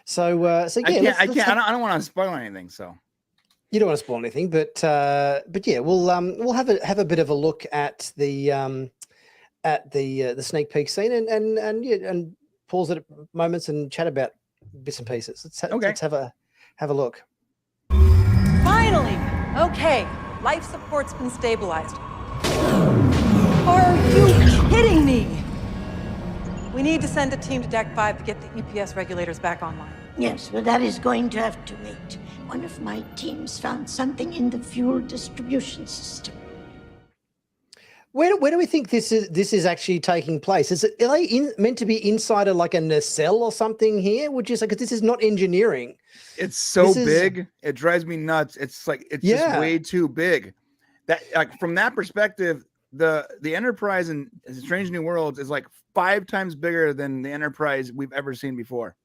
So yeah,
I don't want to spoil anything. So.
You don't want to spoil anything, but yeah, we'll have a bit of a look at the at the sneak peek scene and pause it at moments and chat about bits and pieces. Let's have a look.
Finally! Okay, life support's been stabilized. Are you kidding me? We need to send a team to Deck 5 to get the EPS regulators back online.
Yes, but that is going to have to wait. One of my teams found something in the fuel distribution system.
Where do we think this is actually taking place? Are they meant to be inside of like a nacelle or something here? Would you say, because this is not engineering?
It's so big, it drives me nuts. It's just way too big. That like from that perspective, the Enterprise in Strange New Worlds is like 5 times bigger than the Enterprise we've ever seen before.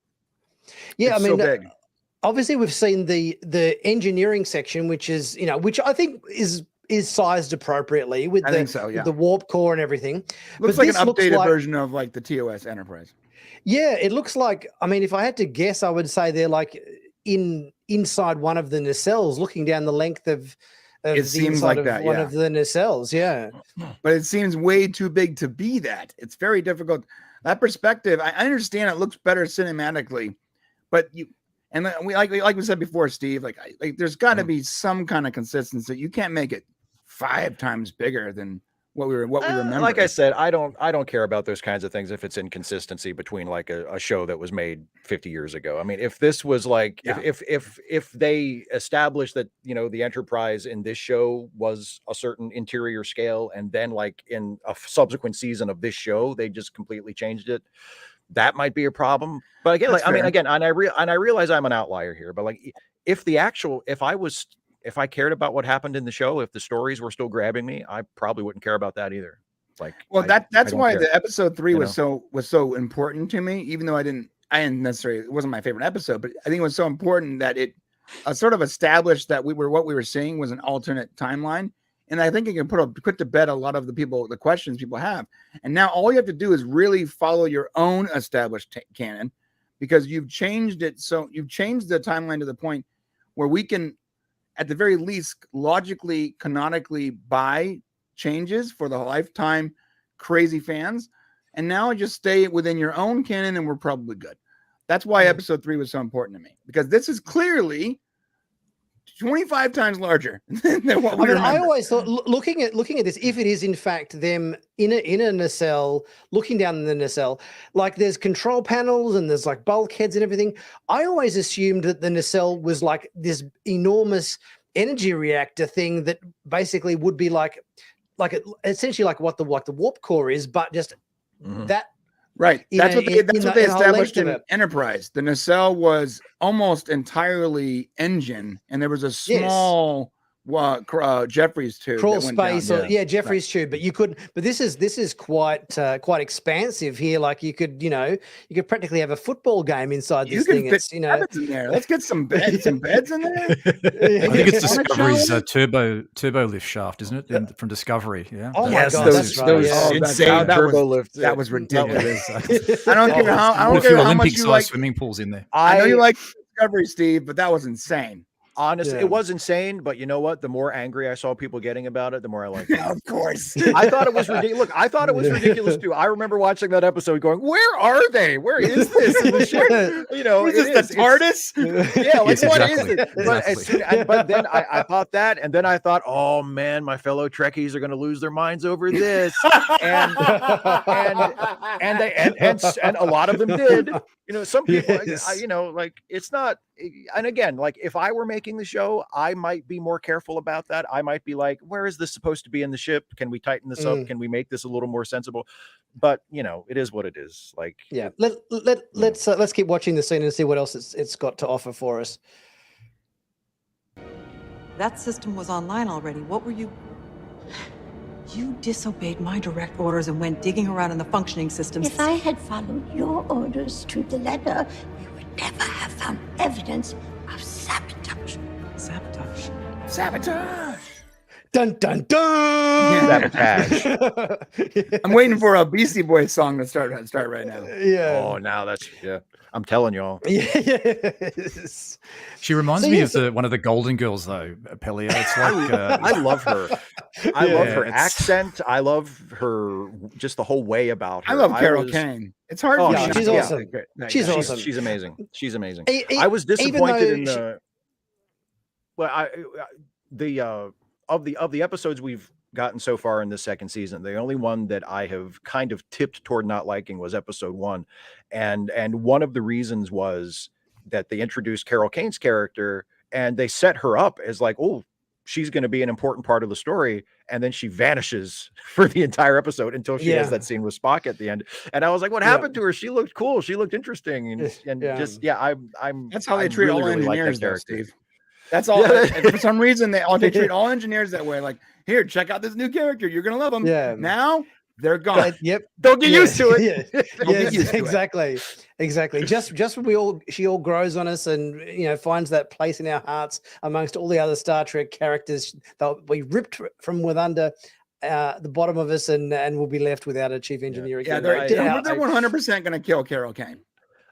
Yeah,
it's so big.
Obviously we've seen the engineering section, which is which I think is sized appropriately with the warp core and everything.
Looks like an updated version of like the TOS Enterprise.
Yeah, it looks like. I mean, if I had to guess, I would say they're like inside one of the nacelles, looking down the length of
it seems like that,
one of the nacelles. Yeah,
but it seems way too big to be that. It's very difficult. That perspective, I understand it looks better cinematically, but like we said before, Steve, like there's got to be some kind of consistency. You can't make it 5 times bigger than what we remember.
Like I said, I don't care about those kinds of things if it's inconsistency between like a show that was made 50 years ago. I mean, if this was like if they established that the Enterprise in this show was a certain interior scale, and then like in a subsequent season of this show they just completely changed it, that might be a problem. But again, and I realize I'm an outlier here, but like if I cared about what happened in the show, if the stories were still grabbing me, I probably wouldn't care about that either. Like,
well, that's why the episode 3 was so important to me, even though I didn't necessarily, it wasn't my favorite episode, but I think it was so important that it sort of established that what we were seeing was an alternate timeline. And I think it can put to bed a lot of the questions people have. And now all you have to do is really follow your own established canon, because you've changed it. So you've changed the timeline to the point where we can, at the very least, logically, canonically buy changes for the lifetime crazy fans. And now just stay within your own canon and we're probably good. That's why episode 3 was so important to me, because this is clearly 25 times larger than what we remember.
I always thought, looking at this, if it is in fact them in a nacelle, looking down the nacelle, like there's control panels and there's like bulkheads and everything. I always assumed that the nacelle was like this enormous energy reactor thing that basically would be essentially like what the warp core is, but just that.
Right. That's what they established in Enterprise. The nacelle was almost entirely engine, and there was a small Jeffries tube,
crawl space, Jeffries tube. But you couldn't. But this is quite expansive here. Like you could practically have a football game inside this thing.
It's in there. Let's get some beds in there.
I think it's Discovery's turbo lift shaft, isn't it? From Discovery. Yeah.
Oh my God,
those insane turbo lift.
That was ridiculous. I don't care how much you like
swimming pools in there.
I know you like Discovery, Steve, but that was insane.
Honestly, it was insane, but you know what? The more angry I saw people getting about it, the more I liked it.
Of course.
I thought it was ridiculous. Look, I thought it was ridiculous too. I remember watching that episode going, where are they? Where is this in the ship?
Is this the TARDIS?
Yeah, like what is it? But then I thought that, and then I thought, oh man, my fellow Trekkies are going to lose their minds over this. And a lot of them did. Some people, like it's not. And again, like if I were making the show, I might be more careful about that. I might be like, where is this supposed to be in the ship? Can we tighten this up? Can we make this a little more sensible? But it is what it is. Like,
yeah, let's keep watching the scene and see what else it's got to offer for us.
That system was online already. What were you? You disobeyed my direct orders and went digging around in the functioning systems.
If I had followed your orders to the letter, we would never have found evidence of sabotage.
Sabotage.
Dun dun dun.
Sabotage.
I'm waiting for a Beastie Boys song to start right now.
Yeah.
Oh, now that's I'm telling y'all.
Yes.
She reminds
So,
me
yeah,
of one of the Golden Girls, though, Pelia. It's like
I love her. I love her
it's-
accent. I love her, just the whole way about her.
I love Carol
was-
Kane. It's hard.
Oh,
for me
Yeah,
not
she's
to like
awesome.
her.
She's
Yeah.
awesome.
She's amazing. She's amazing.
E-
I was
even
disappointed
though
in the of the episodes we've gotten so far in this second season. The only one that I have kind of tipped toward not liking was episode 1, and one of the reasons was that they introduced Carol Kane's character and they set her up as like, oh, she's going to be an important part of the story, and then she vanishes for the entire episode until she has that scene with Spock at the end. And I was like, what happened to her? She looked cool. She looked interesting, and I'm.
That's how they
I
treat all
really like that
engineers, though,
character.
Steve. That's all. And for some reason, they treat all engineers that way. Like, here, check out this new character. You're gonna love him.
Yeah.
Now they're gone.
Yep.
Don't get used to it.
Yeah.
get used to it.
Exactly. Just when she all grows on us and finds that place in our hearts amongst all the other Star Trek characters that we ripped from with under the bottom of us, and we'll be left without a chief engineer
Yeah,
again.
they're 100% gonna kill Carol Kane.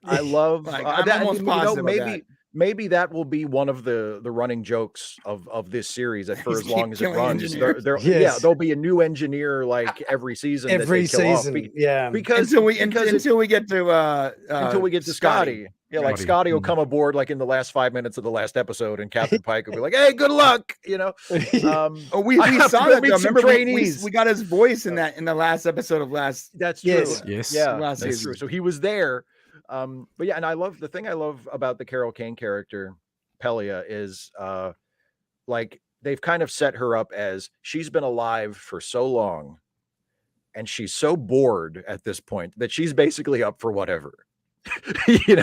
I love
Like, I'm almost positive of that.
Maybe that will be one of the running jokes of this series, that for
He's
as long as it
killing
runs,
engineers.
there'll be a new engineer like every season.
Every
that they kill off.
season.
Because
until we get to
Scotty. Yeah, like
Scotty.
Scotty will come aboard like in the last 5 minutes of the last episode, and Captain Pike will be like, "Hey, good luck,"
we
I
saw
have to
that.
meet
Though.
some
Remember,
trainees.
we got his voice in the last episode of last.
That's true.
Yes.
Yeah,
Last
that's
season.
true. So he was there. But yeah, and the thing I love about the Carol Kane character, Pelia, is like they've kind of set her up as she's been alive for so long and she's so bored at this point that she's basically up for whatever.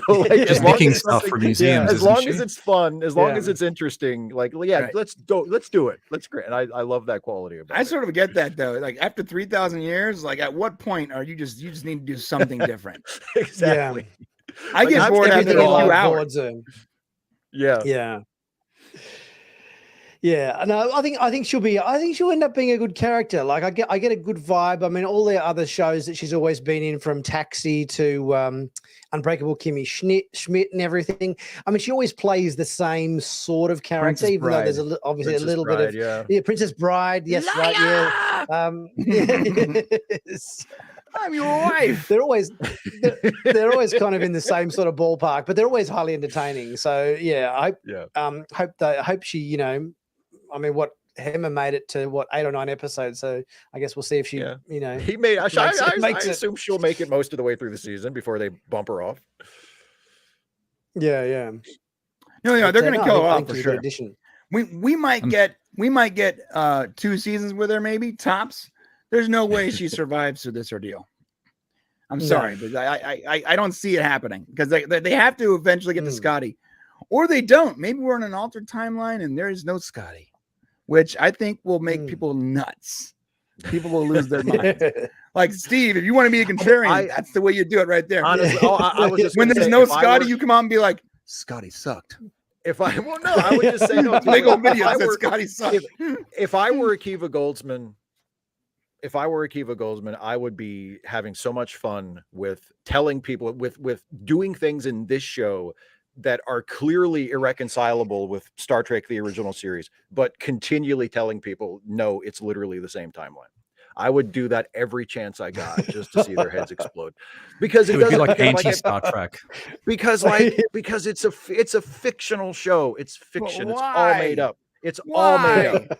Like
She's making stuff for museums.
as long
isn't
as
she?
it's fun, as long
Yeah.
as it's interesting, like right. let's do it. Let's great. And I love that quality about
I
it.
sort of get that though. Like after 3,000 years, like at what point are you just need to do something different?
Exactly.
I
Like,
get
I'm
bored after
everything
a
in
few
life
hours.
Yeah.
Yeah, no, I think she'll end up being a good character. Like I get a good vibe. I mean, all the other shows that she's always been in, from Taxi to Unbreakable Kimmy Schmidt and everything. I mean, she always plays the same sort of character,
Princess
even though there's
Bride.
obviously
Princess
a little
Bride,
bit of
yeah.
Princess Bride. Yes, right, yeah. Yes.
I'm your wife.
They're always kind of in the same sort of ballpark, but they're always highly entertaining. So yeah, I hope she, I mean, Hemmer made it to 8 or 9 episodes, so I guess we'll see if she,
He made. I assume she'll make it most of the way through the season before they bump her off.
Yeah.
No, they're going to kill her
I
off
think
for
she's a good
sure.
addition.
We might get 2 seasons with her, maybe tops. There's no way she survives through this ordeal. I'm sorry, but I don't see it happening, because they have to eventually get to Scotty, or they don't. Maybe we're in an altered timeline and there is no Scotty, which I think will make people nuts. People will lose their minds. Like, Steve, if you want to be a contrarian, that's the way you do it right there.
Honestly, I was just
when
gonna
there's
say,
no
if I
Scotty,
were-
you come out and be like, Scotty sucked.
I would just say no.
Make a video
if I
that
were-
Scotty sucked.
if I were Akiva Goldsman, I would be having so much fun with telling people, with doing things in this show that are clearly irreconcilable with Star Trek, the original series, but continually telling people, no, it's literally the same timeline. I would do that every chance I got, just to see their heads explode, because
It would be
doesn't-
like anti-Star Trek.
because it's a fictional show. It's fiction. It's all made up. It's all made up.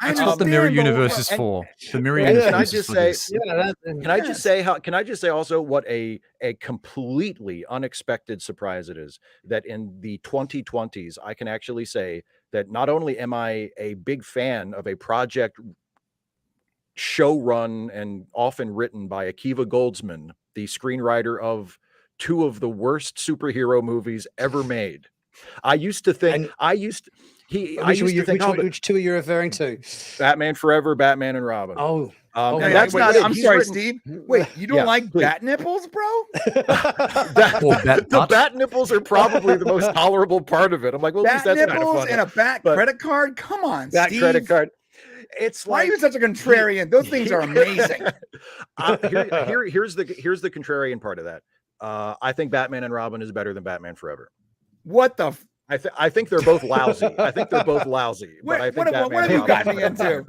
That's what the mirror
understand, but
universe is
and-
for. The mirror
and
universe
can I
is
just
for
say-
this.
Can I just say also what a completely unexpected surprise it is that in the 2020s, I can actually say that not only am I a big fan of a project show run and often written by Akiva Goldsman, the screenwriter of 2 of the worst superhero movies ever made. I used to think
Which two are you referring to?
Batman Forever, Batman and Robin.
Oh,
And
Hey,
that's
wait,
not it.
I'm
He's
sorry,
written-
Steve. Wait, you don't
Yeah,
like
please.
bat nipples, bro?
Or bat
The
touch.
bat nipples are probably the most tolerable part of it. I'm like, well, at least
Bat
that's kind of
nipples
funny.
and a bat
But-
credit card? Come on,
Bat
Steve.
credit card. It's
Why are
like
you such a contrarian? Those things are amazing.
here's the contrarian part of that. I think Batman and Robin is better than Batman Forever.
What the?
I think they're both lousy. I think they're both lousy. But I think
what have you gotten me into?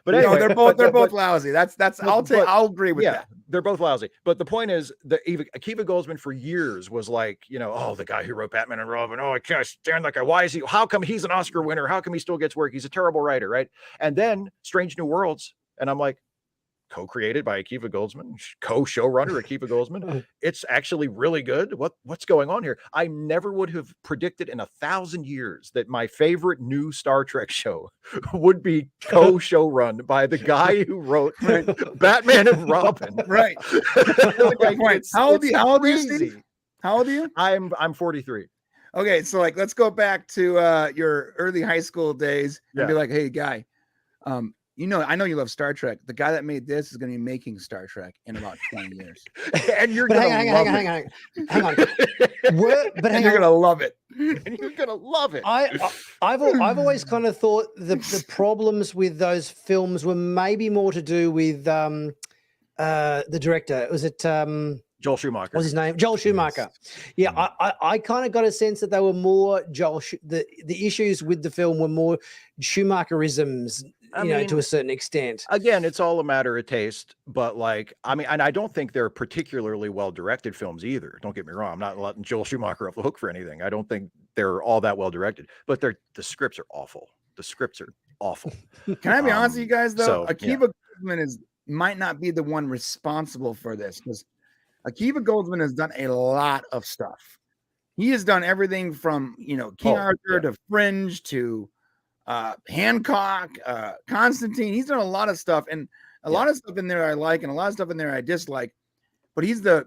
But anyway,
no, they're both lousy. That's I'll agree with that.
They're both lousy. But the point is that Akiva Goldsman for years was like, the guy who wrote Batman and Robin. Oh, I can't stand that guy. Why is he? How come he's an Oscar winner? How come he still gets work? He's a terrible writer, right? And then Strange New Worlds, and I'm like, co-created by Akiva Goldsman, co-showrunner Akiva Goldsman. It's actually really good. What's going on here? I never would have predicted in 1,000 years that my favorite new Star Trek show would be co-showrun by the guy who wrote Batman and Robin.
Right. How old are you, Steve? How old are you?
I'm 43.
Okay, so let's go back to your early high school days and be like, hey, guy, I know you love Star Trek. The guy that made this is going to be making Star Trek in about 20 years.
And you're going to love it.
Hang on.
You're going to love it.
And you're going to love it.
I've always kind of thought the problems with those films were maybe more to do with the director. Was it
Joel Schumacher?
What's his name? Joel Schumacher. Yes. Yeah, I kind of got a sense that they were more the issues with the film were more Schumacherisms, to a certain extent.
Again, it's all a matter of taste, but and I don't think they're particularly well-directed films either. Don't get me wrong. I'm not letting Joel Schumacher off the hook for anything. I don't think they're all that well-directed, but the scripts are awful. The scripts are awful.
Can I be honest with you guys, though? Akiva Goldsman might not be the one responsible for this, because Akiva Goldsman has done a lot of stuff. He has done everything from, King Arthur to Fringe to Hancock, Constantine. He's done a lot of stuff, and a lot of stuff in there I like, and a lot of stuff in there I dislike. But he's the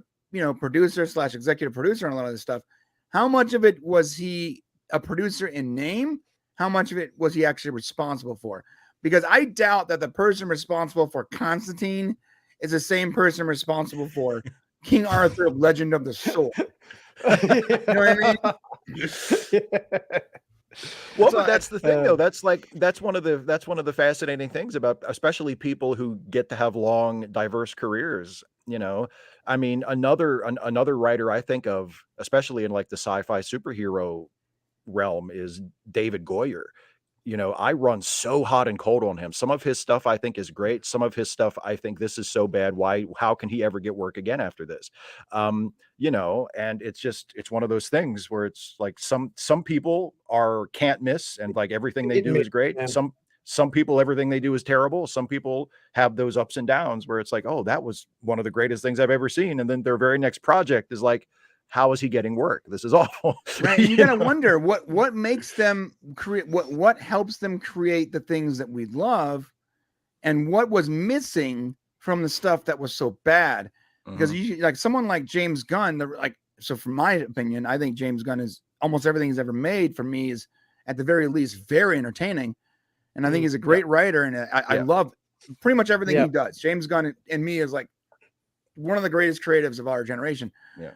producer / executive producer on a lot of this stuff. How much of it was he a producer in name? How much of it was he actually responsible for? Because I doubt that the person responsible for Constantine is the same person responsible for King Arthur of Legend of the Sword. You know what I mean?
Well, but that's the thing, though. That's one of the fascinating things about, especially people who get to have long, diverse careers. I mean, another writer I think of, especially in the sci-fi superhero realm, is David Goyer. I run so hot and cold on him. Some of his stuff I think is great. Some of his stuff I think this is so bad. How can he ever get work again after this? And it's one of those things where it's like some people can't miss, and everything they do is great. Yeah. Some people, everything they do is terrible. Some people have those ups and downs where it's like, oh, that was one of the greatest things I've ever seen. And then their very next project is like, how is he getting work? This is awful.
Right. You gotta wonder what makes them create, what helps them create the things that we love, and what was missing from the stuff that was so bad. Because you someone like James Gunn, so from my opinion, I think James Gunn is almost everything he's ever made for me is at the very least very entertaining. And I think he's a great writer, and I love pretty much everything he does. James Gunn and me is one of the greatest creatives of our generation. Yeah.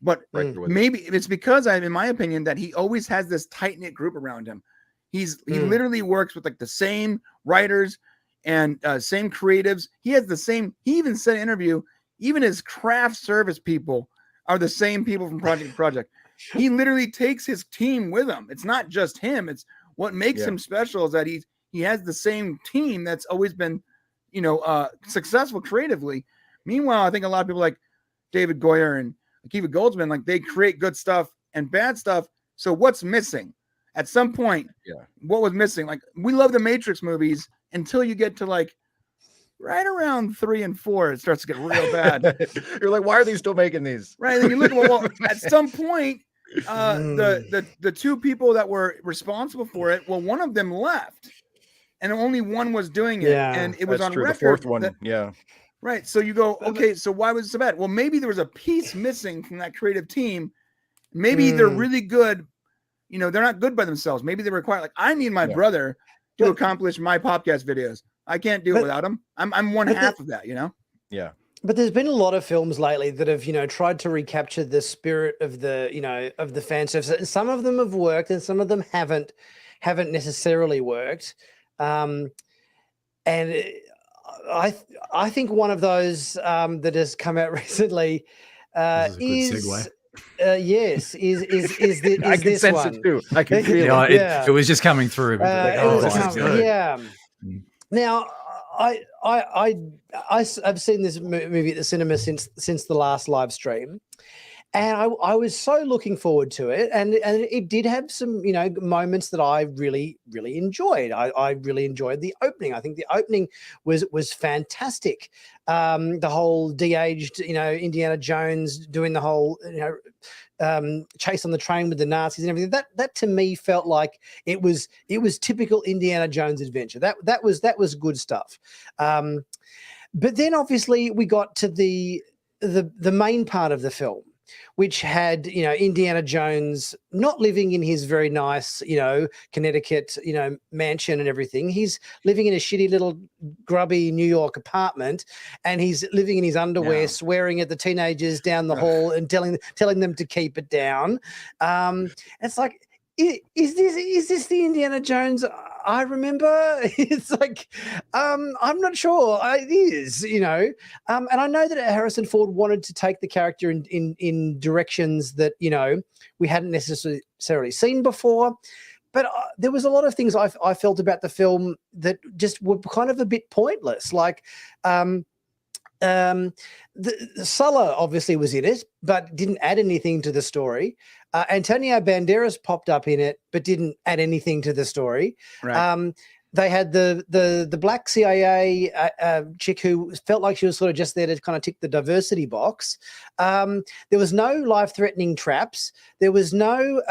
But maybe it's because in my opinion, that he always has this tight-knit group around him. He literally works with the same writers and same creatives. He even said in an interview, even his craft service people are the same people from project to project. He literally takes his team with him. It's not just him. It's what makes him special is that he has the same team that's always been, successful creatively. Meanwhile, I think a lot of people like David Goyer and Akiva Goldsman, they create good stuff and bad stuff. So what's missing? At some point, what was missing? We love the Matrix movies until you get to right around 3 and 4, it starts to get real bad.
You're like, why are they still making these?
Right. And you look at some point, the two people that were responsible for it, one of them left, and only one was doing it, and it was on record.
The fourth one,
right. So you go, okay, so why was it so bad? Well, maybe there was a piece missing from that creative team. Maybe they're really good. They're not good by themselves. Maybe they require, I need my brother to accomplish my podcast videos. I can't do it without him. I'm one half of that,
Yeah.
But there's been a lot of films lately that have, tried to recapture the spirit of the, of the fan service. And some of them have worked, and some of them haven't necessarily worked. And I think one of those that has come out recently
This is a good segue.
Yes, is
I can
this
sense
one.
it too. I can feel
Yeah,
it.
Yeah.
it was just coming through. This is good.
Yeah.
Mm.
Now, I've seen this movie at the cinema since the last live stream, and I was so looking forward to it, and it did have some moments that I really enjoyed. I really enjoyed the opening. I think the opening was fantastic. The whole de-aged Indiana Jones doing the whole chase on the train with the Nazis and everything. That to me felt like it was typical Indiana Jones adventure. That was good stuff. But then obviously we got to the main part of the film, which had Indiana Jones not living in his very nice Connecticut mansion and everything. He's living in a shitty little grubby New York apartment, and he's living in his underwear, swearing at the teenagers down the hall and telling them to keep it down. It's like, is this the Indiana Jones I remember? It's like, I'm not sure. It is, and I know that Harrison Ford wanted to take the character in directions that we hadn't necessarily seen before, but there was a lot of things I felt about the film that just were kind of a bit pointless. Like, the Sulla obviously was in it, but didn't add anything to the story. Antonio Banderas popped up in it, but didn't add anything to the story.
Right.
They had the black CIA chick who felt like she was sort of just there to kind of tick the diversity box. There was no life-threatening traps. There was no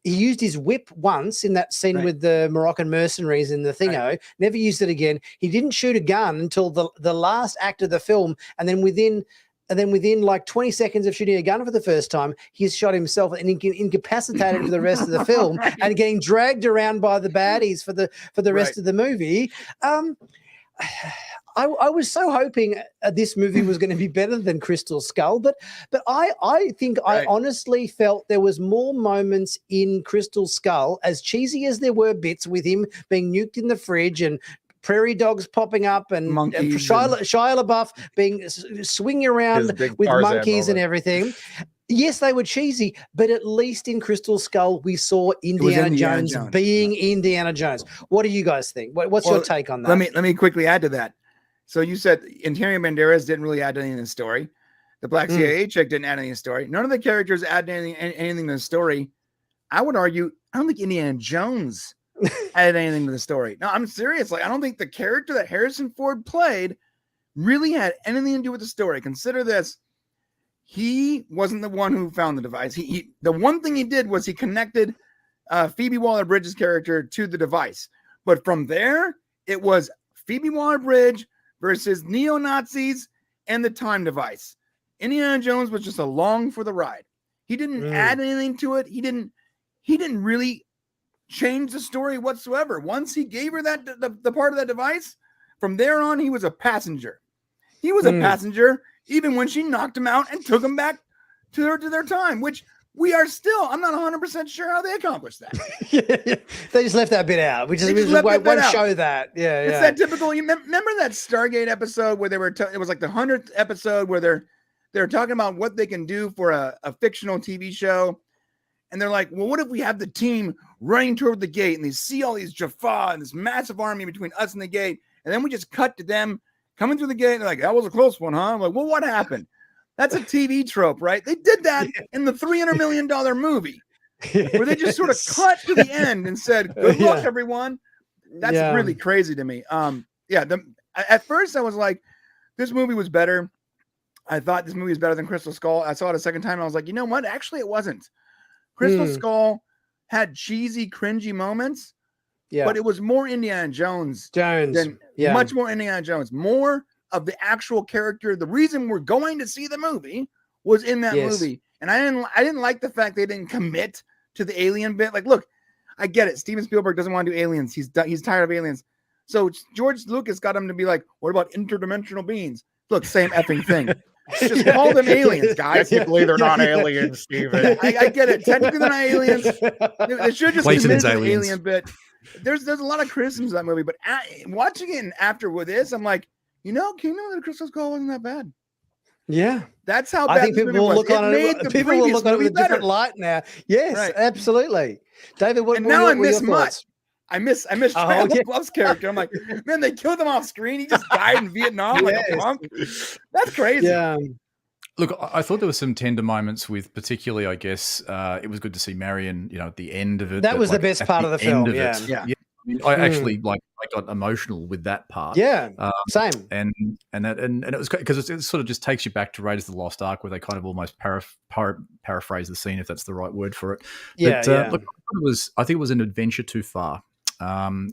he used his whip once in that scene with the Moroccan mercenaries in the Thingo. Never used it again. He didn't shoot a gun until the last act of the film, and then within like 20 seconds of shooting a gun for the first time, he's shot himself and incapacitated for the rest of the film, and getting dragged around by the baddies for the rest of the movie. I was so hoping this movie was going to be better than Crystal Skull, but I think I honestly felt there was more moments in Crystal Skull, as cheesy as there were bits with him being nuked in the fridge and prairie dogs popping up and Shia LaBeouf being swinging around with monkeys and everything. Yes, they were cheesy, but at least in Crystal Skull, we saw Indiana Jones being Indiana Jones. What do you guys think? What's your take on that?
Let me quickly add to that. So you said Antonio Banderas didn't really add anything to the story. The black CIA chick didn't add anything to the story. None of the characters added anything to the story. I would argue, I don't think Indiana Jones added anything to the story. No, I'm serious. Like, I don't think the character that Harrison Ford played really had anything to do with the story. Consider this. He wasn't the one who found the device. The one thing he did was he connected Phoebe Waller-Bridge's character to the device. But from there, it was Phoebe Waller-Bridge versus neo-Nazis and the time device. Indiana Jones was just along for the ride. He didn't add anything to it. He didn't really change the story whatsoever. Once he gave her that the part of that device, from there on, he was a passenger. He was a passenger even when she knocked him out and took him back to their time, which we are still, I'm not 100% sure how they accomplished that.
They just left that bit out. We just won't show that.
It's that typical, you remember that Stargate episode where they were, it was like the 100th episode where they're talking about what they can do for a fictional TV show. And they're like, well, what if we have the team running toward the gate and they see all these Jaffa and this massive army between us and the gate. And then we just cut to them coming through the gate. And they're like, that was a close one, huh? I'm like, well, what happened? That's a TV trope, right? They did that in the $300 million movie where they just sort of cut to the end and said, good luck, everyone. That's really crazy to me. At first I was like, this movie was better. I thought this movie was better than Crystal Skull. I saw it a second time and I was like, you know what? Actually, it wasn't. Crystal Skull had cheesy, cringy moments, but it was more Indiana Jones. Much more Indiana Jones. More of the actual character. The reason we're going to see the movie was in that movie. And I didn't like the fact they didn't commit to the alien bit. Like, look, I get it. Steven Spielberg doesn't want to do aliens. He's tired of aliens. So George Lucas got him to be like, what about interdimensional beings? Look, same effing thing. Just call them aliens, guys.
Technically, they're not aliens, Steven.
I get it. Technically, they're not aliens. They should just commit to the alien bit. There's a lot of criticisms of that movie, but watching it after with this, I'm like, Kingdom of the Crystal Skull wasn't that bad.
Yeah.
That's how
I
bad
think
this
people
movie
will
was.
look on it. People will look on it with a different light now. Yes,
Right.
absolutely. David, what
And
were
now
your,
I miss
your thoughts?
I miss
Oh,
Shia
yeah.
LaBeouf's character. I'm like, man, they killed him off screen. He just died in Vietnam like a
Yes.
punk. That's crazy.
Yeah.
Look, I thought there were some tender moments with, particularly, I guess, it was good to see Marion, at the end of it.
That was the
like,
best
at
part of the film.
end
Yeah.
it,
Yeah.
I mean, I actually I got emotional with that part.
Yeah. Same.
And it was because it sort of just takes you back to Raiders of the Lost Ark, where they kind of almost paraphrase the scene, if that's the right word for it.
Yeah.
But look, I think it was an adventure too far.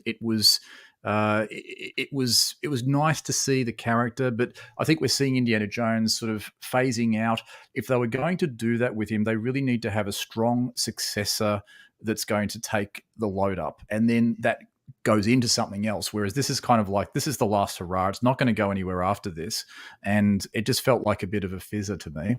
It was nice to see the character, but I think we're seeing Indiana Jones sort of phasing out. If they were going to do that with him, they really need to have a strong successor that's going to take the load up, and then that goes into something else. Whereas this is kind of like, this is the last hurrah. It's not going to go anywhere after this. And it just felt like a bit of a fizzer to me.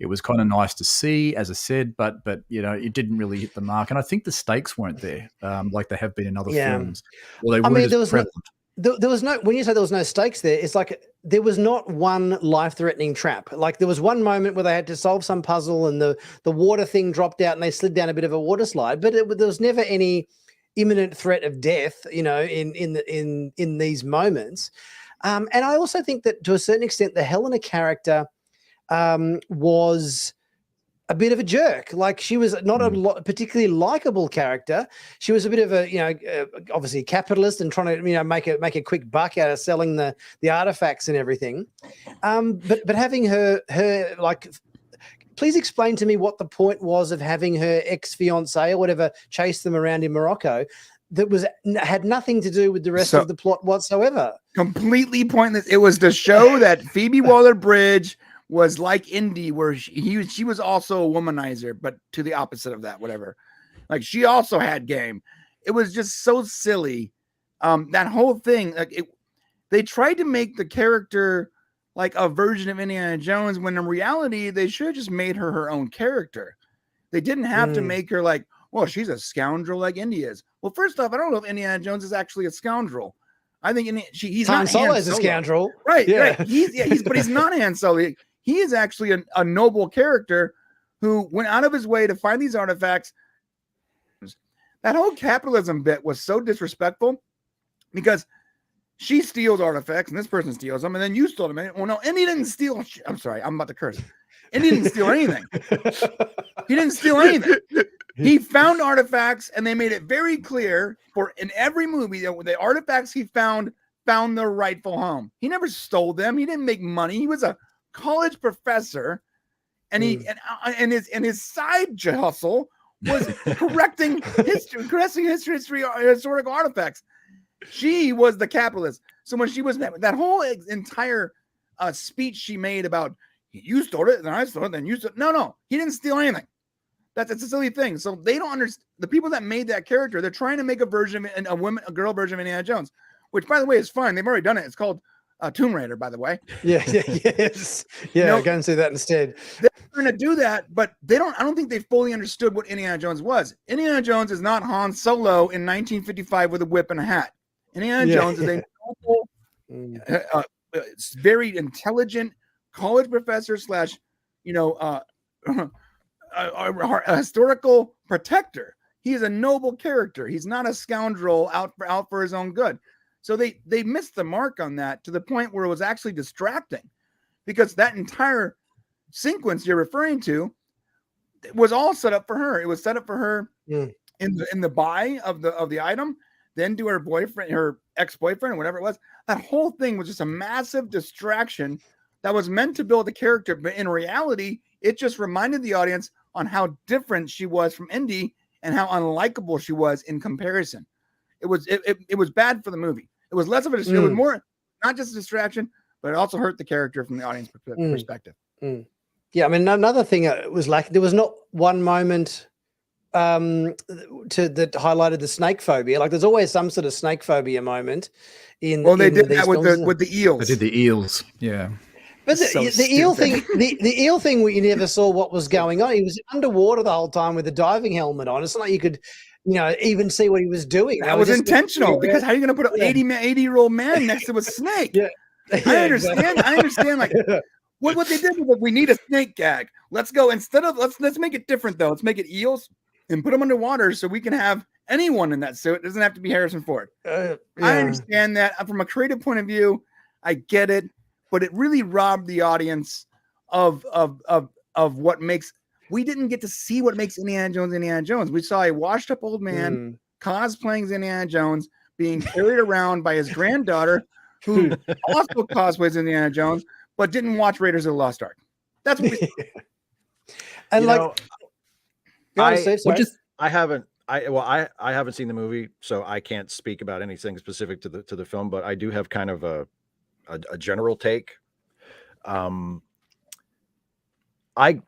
It was kind of nice to see, as I said, but it didn't really hit the mark. And I think the stakes weren't there, like they have been in other films. Well, they weren't as prevalent.
There was no, when you say there was no stakes there, it's like there was not one life-threatening trap. Like there was one moment where they had to solve some puzzle and the water thing dropped out and they slid down a bit of a water slide, but there was never any imminent threat of death, in these moments. And I also think that to a certain extent, the Helena character was a bit of a jerk. Like she was not a particularly likable character. She was a bit of a, obviously a capitalist and trying to, make a quick buck out of selling the artifacts and everything. But having her like, please explain to me what the point was of having her ex-fiance or whatever chase them around in Morocco that had nothing to do with the rest of the plot whatsoever.
Completely pointless. It was to show that Phoebe Waller-Bridge was like Indy, where she was also a womanizer, but to the opposite of that, whatever. Like she also had game. It was just so silly. That whole thing, they tried to make the character like a version of Indiana Jones, when in reality, they should have just made her own character. They didn't have to make her like, well, she's a scoundrel like Indy is. Well, first off, I don't know if Indiana Jones is actually a scoundrel. I think he's
Han
not
Solo
Han
is a
Solo.
scoundrel.
Right,
Yeah.
right. But he's not Han Solo. He is actually a noble character who went out of his way to find these artifacts. That whole capitalism bit was so disrespectful because she steals artifacts and this person steals them, and then you stole them. Well, no, and he didn't steal. I'm sorry, I'm about to curse. And he didn't steal anything. He didn't steal anything. He found artifacts, and they made it very clear in every movie that the artifacts he found their rightful home. He never stole them. He didn't make money. He was a college professor, and his side hustle was correcting historical artifacts. She was the capitalist. So when she was that whole entire speech she made about you stole it, and I stole it, then you stole it. No, he didn't steal anything. It's a silly thing. So they don't understand. The people that made that character, they're trying to make a version, a girl version of Indiana Jones, which, by the way, is fine. They've already done it. It's called Tomb Raider, by the way.
Yes. Yeah, go and see that instead.
They're trying to do that, but I don't think they fully understood what Indiana Jones was. Indiana Jones is not Han Solo in 1955 with a whip and a hat. Indiana Jones is a noble, very intelligent college professor / a historical protector. He is a noble character. He's not a scoundrel out for his own good. So they missed the mark on that to the point where it was actually distracting, because that entire sequence you're referring to was all set up for her. It was set up for her in the buy of the item, then to her boyfriend, her ex-boyfriend, or whatever it was. That whole thing was just a massive distraction that was meant to build a character, but in reality, it just reminded the audience on how different she was from Indy and how unlikable she was in comparison. It was bad for the movie. It was less of a it was more not just a distraction, but it also hurt the character from the audience perspective.
Yeah, I mean, another thing was like there was not one moment that highlighted the snake phobia. Like there's always some sort of snake phobia moment in.
Well, they did
these
that
films.
with the eels.
They did the eels, yeah.
But the eel thing, the eel thing, you never saw what was going on. He was underwater the whole time with a diving helmet on. It's not like you could, even see what he was doing.
That was intentional, because how are you going to put an 80-year-old man next to a snake?
Yeah.
I understand. Like, What they did was, we need a snake gag. Let's go, instead of let's make it different though. Let's make it eels and put them underwater so we can have anyone in that suit. It doesn't have to be Harrison Ford. I understand that from a creative point of view. I get it, but it really robbed the audience of what makes. We didn't get to see what makes Indiana Jones. We saw a washed up old man cosplaying as Indiana Jones, being carried around by his granddaughter, who also cosplays Indiana Jones, but didn't watch Raiders of the Lost Ark. That's what we saw.
And
I haven't seen the movie, so I can't speak about anything specific to the film, but I do have kind of a general take. I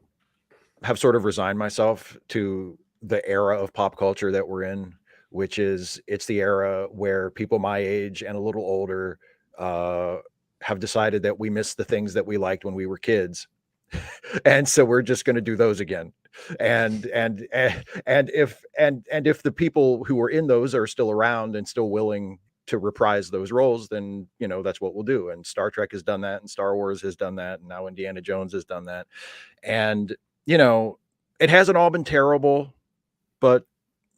have sort of resigned myself to the era of pop culture that we're in, which is it's the era where people my age and a little older have decided that we miss the things that we liked when we were kids. And so we're just going to do those again. And if the people who were in those are still around and still willing to reprise those roles, then, you know, that's what we'll do. And Star Trek has done that, and Star Wars has done that, and now Indiana Jones has done that. And, you know, it hasn't all been terrible, but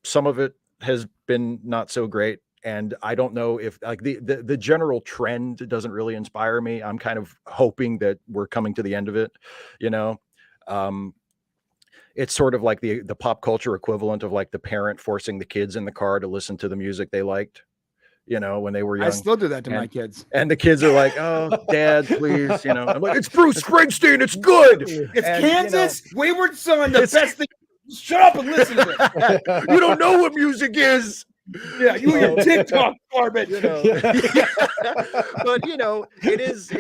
some of it has been not so great. And I don't know if like the general trend doesn't really inspire me. I'm kind of hoping that we're coming to the end of it, you know. It's sort of like the pop culture equivalent of like the parent forcing the kids in the car to listen to the music they liked, you know, when they were young.
I still do that to my kids.
And the kids are like, "Oh, Dad, please," you know. I'm like, "It's Bruce Springsteen. It's good.
It's Kansas, you know, Wayward Son, the best thing. Shut up and listen to it.
You don't know what music is."
Yeah, you and your TikTok garbage.
You know. But you know, it is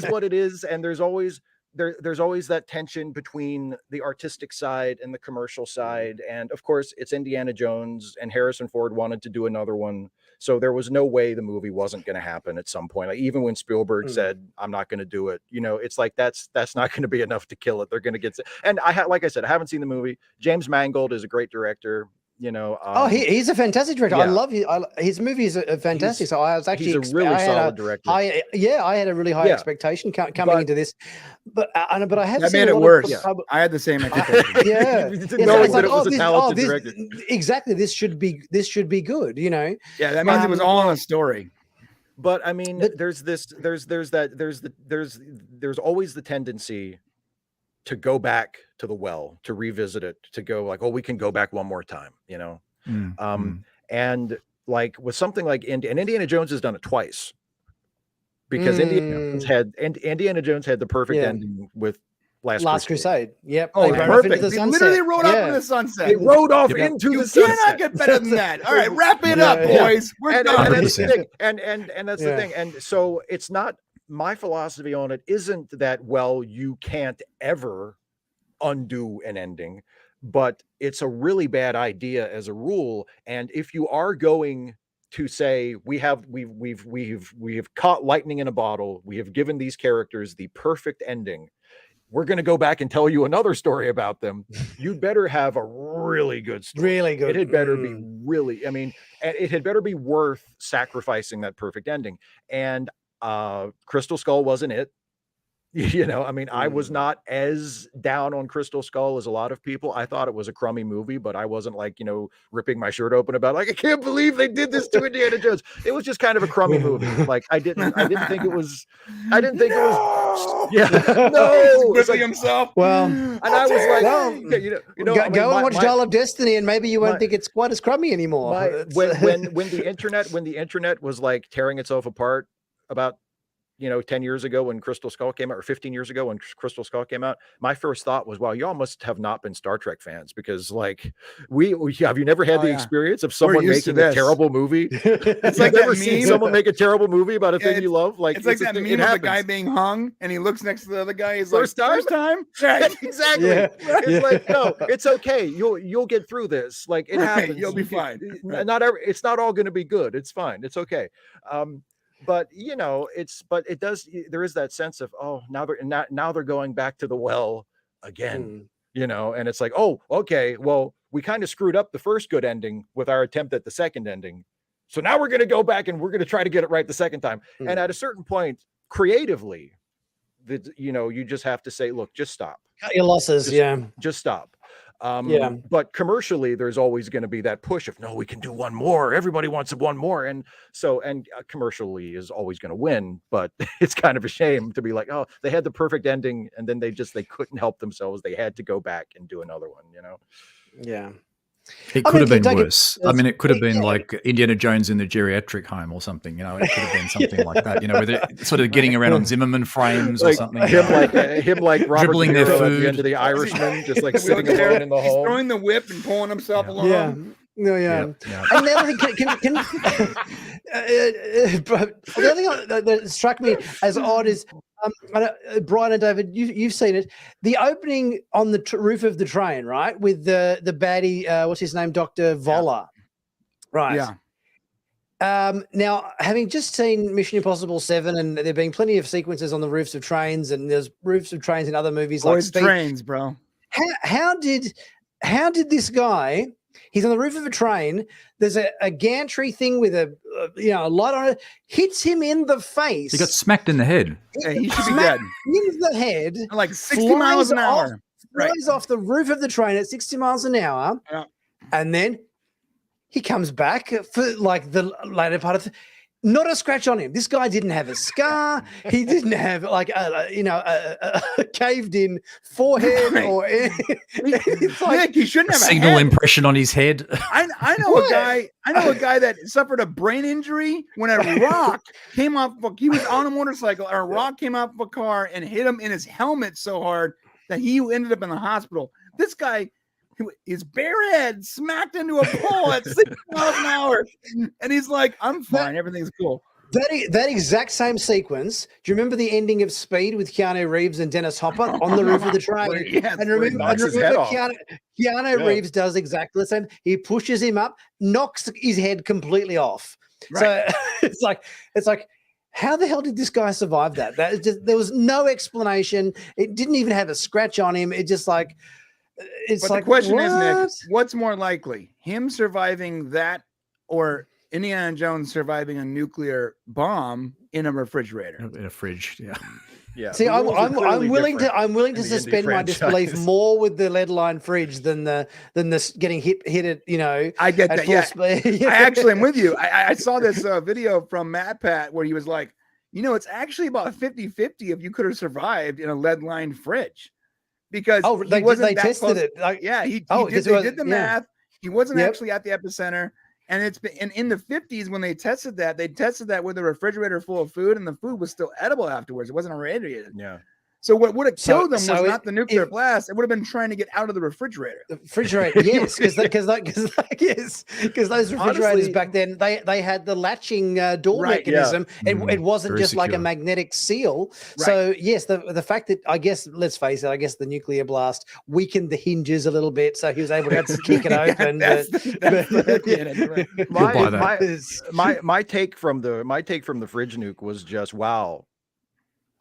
what it is, and there's always that tension between the artistic side and the commercial side. And of course, it's Indiana Jones, and Harrison Ford wanted to do another one, so there was no way the movie wasn't going to happen at some point. Like, even when Spielberg said, "I'm not going to do it," you know, it's like that's not going to be enough to kill it. They're going to get. And like I said, I haven't seen the movie. James Mangold is a great director. You know,
he's a fantastic director.
Yeah.
I love his movies are fantastic. So I was actually
he's a really solid director.
I had a really high expectation coming into this, but I have
that
seen
made it worse. I had the same expectation.
Knowing that it was a talented director.
Exactly, this should be good. You know.
Yeah, that means it was all in a story.
But I mean, there's always the tendency to go back to the well, to revisit it, to go like, "Oh, we can go back one more time," you know? And like with something like Indiana Jones has done it twice, because Indiana Jones had the perfect ending with Last Crusade.
Yep.
Oh, perfect. They literally rode off into the sunset.
They rode off into the sunset.
You cannot get better than that. All right, wrap it up, boys. We're done.
And that's the thing. And that's the thing. And so it's not, my philosophy on it isn't that, well, you can't ever undo an ending, but it's a really bad idea as a rule. And if you are going to say we've caught lightning in a bottle, we have given these characters the perfect ending, we're going to go back and tell you another story about them, you better have a really good story.
Really good.
It had better be really, I mean, it had better be worth sacrificing that perfect ending. And Crystal Skull wasn't it. You know, I mean, I was not as down on Crystal Skull as a lot of people. I thought it was a crummy movie, but I wasn't like, you know, ripping my shirt open about like, I can't believe they did this to Indiana Jones. It was just kind of a crummy movie. Like I didn't think it was,
Whipping himself.
Well,
and I was like, you know,
go and watch Dial of Destiny, and maybe you won't think it's quite as crummy anymore.
When the internet was like tearing itself apart about, you know, 10 years ago when Crystal Skull came out, or 15 years ago when Crystal Skull came out, my first thought was, wow, y'all must have not been Star Trek fans, because like have you never had the experience of someone making a terrible movie?
It's like
never seen someone make a terrible movie about a thing you love. Like
it's like that meme of the guy being hung and he looks next to the other guy. He's first
time? Right. Exactly. It's like, no, it's okay. You'll get through this. Like it happens.
You'll be fine.
It's not all going to be good. It's fine. It's okay. But you know, there is that sense of, oh, now they're going back to the well again, you know, and it's like, oh, okay, well, we kind of screwed up the first good ending with our attempt at the second ending. So now we're going to go back and we're going to try to get it right the second time. And at a certain point, creatively, that, you just have to say, look, just stop.
Cut your losses.
Just stop.
Yeah.
But commercially, there's always going to be that push of, no, we can do one more. Everybody wants one more. And so, commercially is always going to win, but it's kind of a shame to be like, oh, they had the perfect ending. And then they couldn't help themselves. They had to go back and do another one,
Yeah.
It could have been worse. I mean, it could have been like Indiana Jones in the geriatric home or something. It could have been something like that. Where they're sort of getting around on Zimmerman frames or something.
Him like Robert
dribbling their
De Niro
food
at the end of The Irishman, just like sitting alone in the
He's
home,
throwing the whip and pulling himself along.
Yeah. No, yeah. And the other thing, the other thing that struck me as odd is, Brian and David, you've seen it. The opening on the roof of the train, right, with the baddie, what's his name, Dr. Voller, right?
Yeah.
Now, having just seen Mission Impossible 7, and there being plenty of sequences on the roofs of trains, and there's roofs of trains in other movies like Speed.
Trains, bro.
How did this guy? He's on the roof of a train. There's a gantry thing with a light on it. Hits him in the face.
He got smacked in the head.
Yeah, he should be dead.
In the head,
like 60 miles an hour.
Flies off the roof of the train at 60 miles an hour, and then he comes back for like the later part of. Not a scratch on him. This guy didn't have a scar. He didn't have like a caved in forehead or it's like
Nick, he shouldn't have a
signal
head.
impression on his head.
I know a guy. I know a guy that suffered a brain injury when a rock came off. He was on a motorcycle, and a rock came off of a car and hit him in his helmet so hard that he ended up in the hospital. This guy. His bare head smacked into a pole at 60 miles an hour, and he's like, "I'm fine, everything's cool."
That exact same sequence. Do you remember the ending of Speed with Keanu Reeves and Dennis Hopper on the roof of the train?
Yeah,
and remember Keanu Reeves does exactly the same. He pushes him up, knocks his head completely off. Right. So it's like. How the hell did this guy survive that? There was no explanation. It didn't even have a scratch on him. It just like. It's
but
like,
the question
what?
is, Nick, what's more likely, him surviving that or Indiana Jones surviving a nuclear bomb in a refrigerator?
In a fridge,
yeah.
See, I'm willing to suspend my disbelief more with the lead line fridge than the getting hit at
I get
at
that.
full
Yeah,
speed.
I actually am with you. I saw this video from Matt Pat where he was like, it's actually about 50-50 if you could have survived in a lead lined fridge. Because
they tested
close.
it.
They did the math. He wasn't actually at the epicenter. And it's been in the 50s when they tested that with a refrigerator full of food, and the food was still edible afterwards. It wasn't irradiated.
Yeah.
So what would have killed them was
so
not the nuclear blast. It would have been trying to get out of the refrigerator.
The refrigerator, yes, because those refrigerators honestly, back then they had the latching door mechanism. Yeah. It wasn't very just secure. Like a magnetic seal. Right. So yes, the fact that I guess let's face it, the nuclear blast weakened the hinges a little bit, so he was able to kick it open.
My take from the fridge nuke was just wow.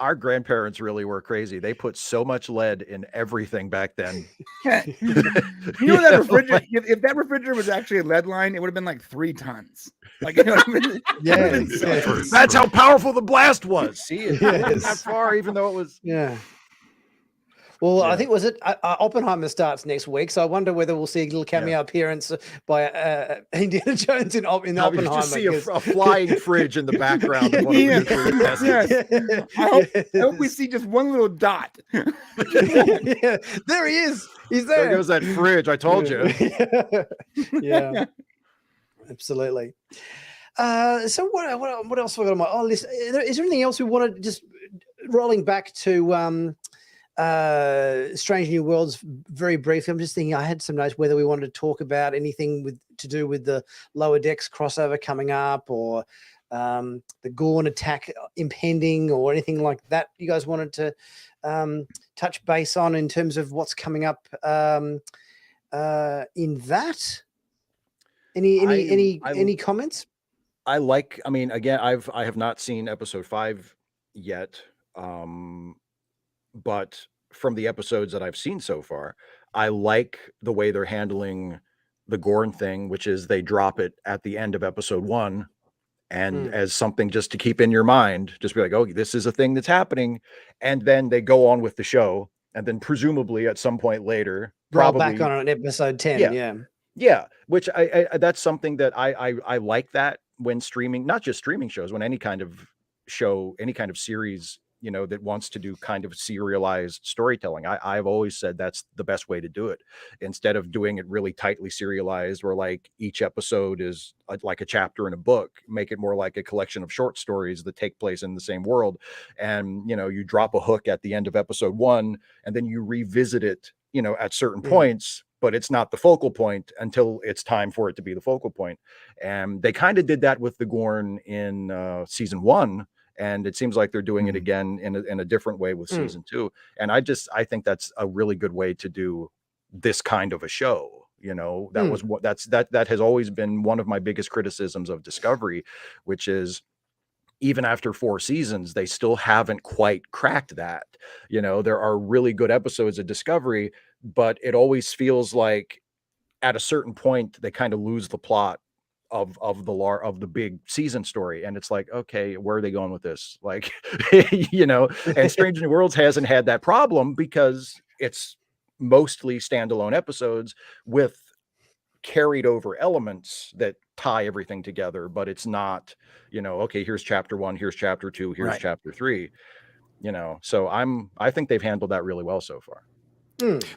Our grandparents really were crazy. They put so much lead in everything back then.
That refrigerator, if that refrigerator was actually a lead line, it would have been like 3 tons. Like,
that's how powerful the blast was. See, it wasn't that far, even though it was.
Yeah. Well, I think Oppenheimer starts next week, so I wonder whether we'll see a little cameo appearance by Indiana Jones in Oppenheimer.
Just see a flying fridge in the background. Of one of the
I hope we see just one little dot.
There he is. He's there.
There goes that fridge. I told you.
Yeah, absolutely. So what else have I got on my list? Is there anything else we want to just rolling back to? Strange New Worlds very briefly. I'm just thinking I had some notes whether we wanted to talk about anything to do with the Lower Decks crossover coming up or the Gorn attack impending or anything like that you guys wanted to touch base on in terms of what's coming up in that. Any comments?
I mean, again, I have not seen episode 5 yet. But from the episodes that I've seen so far, I like the way they're handling the Gorn thing, which is they drop it at the end of episode 1 and as something just to keep in your mind, just be like, oh, this is a thing that's happening. And then they go on with the show. And then presumably at some point later,
roll
probably
back on it in episode 10.
Yeah. Yeah, which I that's something that I like that when streaming, not just streaming shows, when any kind of show, any kind of series, you know, that wants to do kind of serialized storytelling. I've always said that's the best way to do it, instead of doing it really tightly serialized, where like each episode is like a chapter in a book. Make it more like a collection of short stories that take place in the same world, and you know, you drop a hook at the end of episode 1, and then you revisit it, you know, at certain points, but it's not the focal point until it's time for it to be the focal point. And they kind of did that with the Gorn in season 1. And it seems like they're doing it again in a different way with season 2. And I think that's a really good way to do this kind of a show. You know, that was what that has always been one of my biggest criticisms of Discovery, which is even after 4 seasons, they still haven't quite cracked that. You know, there are really good episodes of Discovery, but it always feels like at a certain point they kind of lose the plot of the big season story, and it's like, okay, where are they going with this? Like, you know, and Strange New Worlds hasn't had that problem because it's mostly standalone episodes with carried over elements that tie everything together, but it's not, you know, okay, here's chapter 1, here's chapter 2, here's chapter 3, you know. So I think they've handled that really well so far.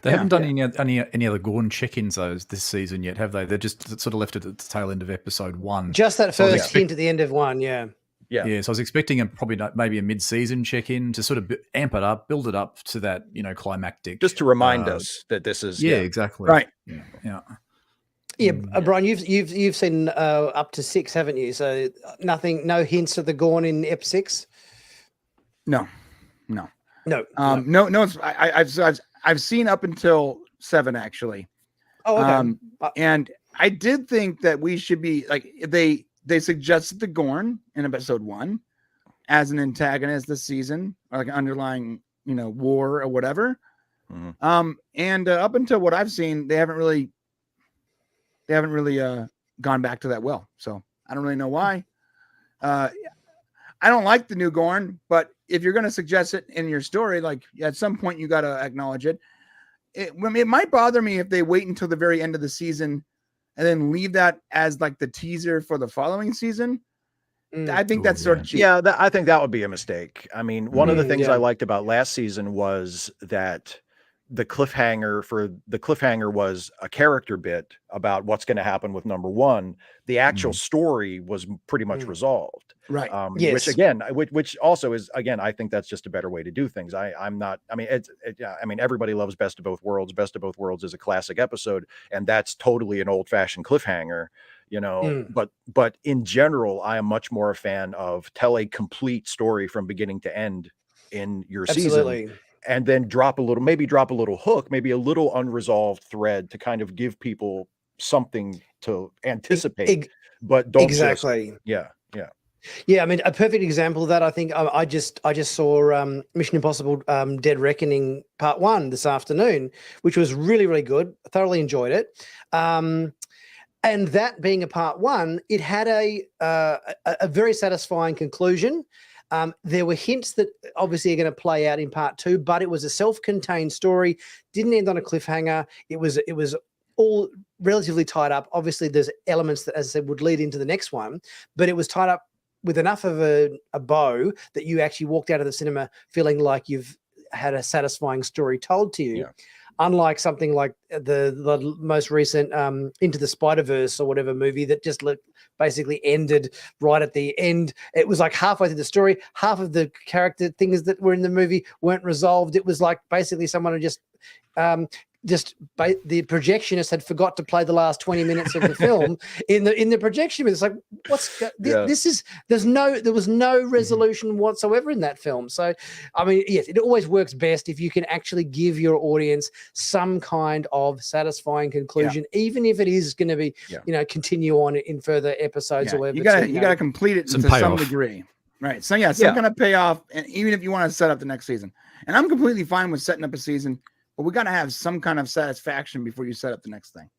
They haven't done any other Gorn check-ins though this season yet, have they? They're just sort of left it at the tail end of episode 1.
Just that first hint at the end of 1, yeah.
So I was expecting maybe a mid-season check-in to sort of amp it up, build it up to that, you know, climactic.
Just to remind us that this is
exactly
right.
Yeah, Brian, you've seen up to 6, haven't you? So no hints of the Gorn in Ep 6.
No. I've seen up until 7 actually.
Oh, okay.
And I did think that we should be like, they suggested the Gorn in episode 1 as an antagonist this season, or like an underlying, you know, war or whatever. And up until what I've seen, they haven't really gone back to that well. So I don't really know why. I don't like the new Gorn, but if you're going to suggest it in your story, like at some point you got to acknowledge it. It might bother me if they wait until the very end of the season and then leave that as like the teaser for the following season. I think that's sort of cheap.
Yeah, I think that would be a mistake. I mean, one of the things I liked about last season was that the cliffhanger was a character bit about what's going to happen with number 1. The actual story was pretty much resolved.
Right.
Which also is, again, I think that's just a better way to do things. I mean, everybody loves Best of Both Worlds. Best of Both Worlds is a classic episode, and that's totally an old fashioned cliffhanger, you know, but in general, I am much more a fan of tell a complete story from beginning to end in your season. And then drop a little hook, maybe a little unresolved thread to kind of give people something to anticipate, but don't
Yeah, I mean, a perfect example of that, I think, I just saw Mission Impossible Dead Reckoning Part 1 this afternoon, which was really, really good. I thoroughly enjoyed it. And that being a Part 1, it had a very satisfying conclusion. There were hints that obviously are going to play out in Part 2, but it was a self-contained story. Didn't end on a cliffhanger. It was all relatively tied up. Obviously, there's elements that, as I said, would lead into the next one, but it was tied up with enough of a bow that you actually walked out of the cinema feeling like you've had a satisfying story told to you. Unlike something like the most recent Into the Spider-Verse or whatever movie that just basically ended right at the end. It was like halfway through the story, half of the character things that were in the movie weren't resolved. It was like basically someone had the projectionist had forgot to play the last 20 minutes of the film in the projection. It's like, there was no resolution whatsoever in that film. So, I mean, yes, it always works best if you can actually give your audience some kind of satisfying conclusion, even if it is going to be, you know, continue on in further episodes or whatever.
You got to complete it to some degree. Right. So some kind of payoff. And even if you want to set up the next season, and I'm completely fine with setting up a season, but we got to have some kind of satisfaction before you set up the next thing.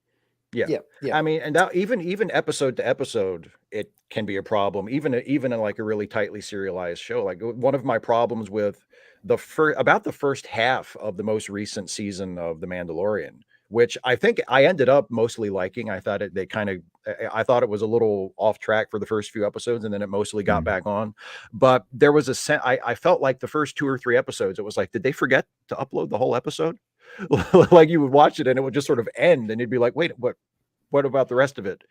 Yeah. I mean, and that even episode to episode, it can be a problem. Even in like a really tightly serialized show. Like one of my problems with the first half of the most recent season of The Mandalorian, which I think I ended up mostly liking. I thought I thought it was a little off track for the first few episodes, and then it mostly got back on. But there was I felt like the first 2 or 3 episodes, it was like, did they forget to upload the whole episode? Like you would watch it and it would just sort of end, and you'd be like, wait, what about the rest of it?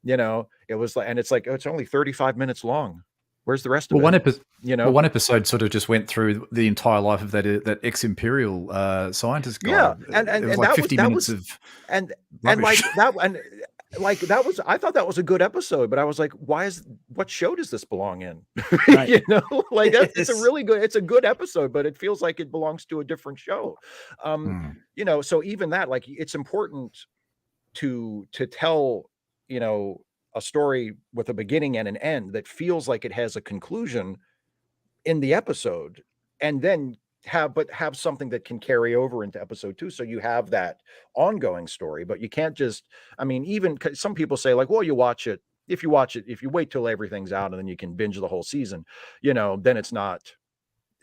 It was like, and it's like, oh, it's only 35 minutes long. Where's the rest of it?
One episode sort of just went through the entire life of that ex-imperial scientist guy.
Yeah, and
it was
and
like
that
50
was,
minutes of
and
rubbish.
like that was, I thought that was a good episode, but I was like, what show does this belong in?
Right.
Like it's a good episode, but it feels like it belongs to a different show. So even that, like, it's important to tell, a story with a beginning and an end that feels like it has a conclusion in the episode, and then have something that can carry over into episode 2, so you have that ongoing story. But you can't just, I mean, even some people say like, well, if you wait till everything's out and then you can binge the whole season, then it's not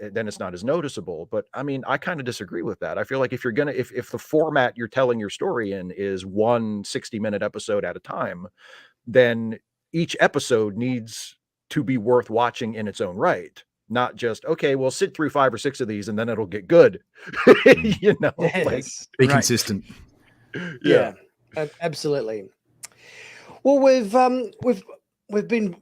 as noticeable. But I mean, I kind of disagree with that. I feel like if the format you're telling your story in is one 60-minute episode at a time, then each episode needs to be worth watching in its own right. Not just, okay, we'll sit through 5 or 6 of these and then it'll get good.
Yes.
Be consistent.
Yeah, absolutely. Well, we've been